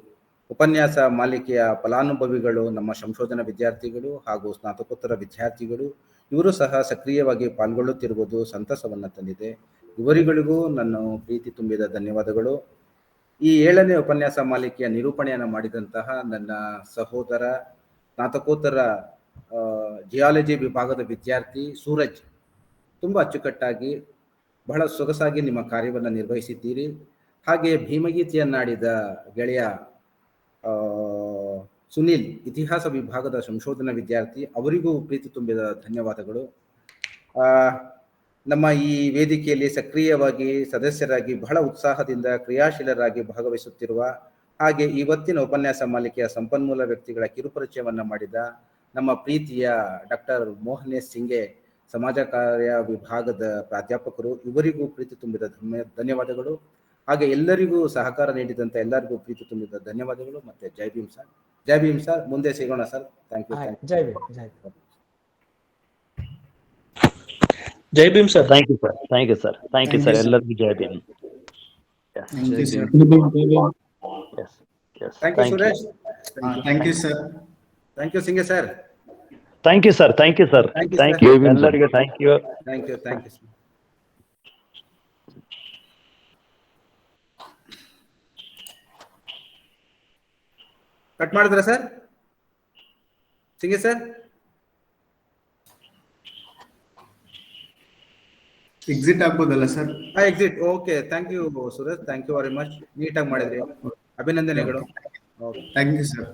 ಉಪನ್ಯಾಸ ಮಾಲಿಕೆಯ ಫಲಾನುಭವಿಗಳು, ನಮ್ಮ ಸಂಶೋಧನಾ ವಿದ್ಯಾರ್ಥಿಗಳು ಹಾಗೂ ಸ್ನಾತಕೋತ್ತರ ವಿದ್ಯಾರ್ಥಿಗಳು, ಇವರು ಸಹ ಸಕ್ರಿಯವಾಗಿ ಪಾಲ್ಗೊಳ್ಳುತ್ತಿರುವುದು ಸಂತಸವನ್ನು ತಂದಿದೆ. ಇವರುಗಳಿಗೂ ನನ್ನ ಪ್ರೀತಿ ತುಂಬಿದ ಧನ್ಯವಾದಗಳು. ಈ 7ನೇ ಉಪನ್ಯಾಸ ಮಾಲಿಕೆಯ ನಿರೂಪಣೆಯನ್ನು ಮಾಡಿದಂತಹ ನನ್ನ ಸಹೋದರ ಸ್ನಾತಕೋತ್ತರ ಜಿಯಾಲಜಿ ವಿಭಾಗದ ವಿದ್ಯಾರ್ಥಿ ಸೂರಜ್, ತುಂಬ ಅಚ್ಚುಕಟ್ಟಾಗಿ ಬಹಳ ಸೊಗಸಾಗಿ ನಿಮ್ಮ ಕಾರ್ಯವನ್ನು ನಿರ್ವಹಿಸಿದ್ದೀರಿ. ಹಾಗೆ ಭೀಮಗೀತೆಯನ್ನಾಡಿದ ಗೆಳೆಯ ಸುನಿಲ್, ಇತಿಹಾಸ ವಿಭಾಗದ ಸಂಶೋಧನಾ ವಿದ್ಯಾರ್ಥಿ, ಅವರಿಗೂ ಪ್ರೀತಿ ತುಂಬಿದ ಧನ್ಯವಾದಗಳು. ನಮ್ಮ ಈ ವೇದಿಕೆಯಲ್ಲಿ ಸಕ್ರಿಯವಾಗಿ ಸದಸ್ಯರಾಗಿ ಬಹಳ ಉತ್ಸಾಹದಿಂದ ಕ್ರಿಯಾಶೀಲರಾಗಿ ಭಾಗವಹಿಸುತ್ತಿರುವ, ಹಾಗೆ ಇವತ್ತಿನ ಉಪನ್ಯಾಸ ಮಾಲಿಕೆಯ ಸಂಪನ್ಮೂಲ ವ್ಯಕ್ತಿಗಳ ಕಿರುಪರಿಚಯವನ್ನು ಮಾಡಿದ ನಮ್ಮ ಪ್ರೀತಿಯ ಡಾಕ್ಟರ್ ಮೋಹನೇಶ್ ಸಿಂಗೆ, ಸಮಾಜ ಕಾರ್ಯ ವಿಭಾಗದ ಪ್ರಾಧ್ಯಾಪಕರು, ಇವರಿಗೂ ಪ್ರೀತಿ ತುಂಬಿದ ಧನ್ಯವಾದಗಳು. ಹಾಗೆ ಎಲ್ಲರಿಗೂ ಸಹಕಾರ ನೀಡಿದಂಥ ಎಲ್ಲರಿಗೂ ಪ್ರೀತಿ ತುಂಬಿದ ಧನ್ಯವಾದಗಳು. ಮತ್ತೆ ಜೈ ಭೀಮ್ ಸರ್. ಜೈ ಭೀಮ್ ಸರ್. ಮುಂದೆ ಸಿಗೋಣ sir. Thank you. Jai Bhim. Jai Bhim. Jai Bhim sir. Thank you sir, thank you sir, thank you sir, ಎಲ್ಲರಿಗೂ ಜೈ Bhim. Thank you sir. Yes yes, thank you Suresh. Thank you sir. Thank you ಸಿಂಗೆ sir. Thank you sir, thank you sir, thank you ಎಲ್ಲರಿಗೂ, thank you. Thank you, thank you. Cut ಮಾಡಿದ್ರ sir ಸಿಂಗೆ sir? Exit ಆಗ್ಬೋದಲ್ಲ sir? Exit. Okay, thank you Suresh, thank you very much. ನೀಟಾಗಿ ಮಾಡಿದ್ರಿ, ಅಭಿನಂದನೆಗಳು. Thank you sir.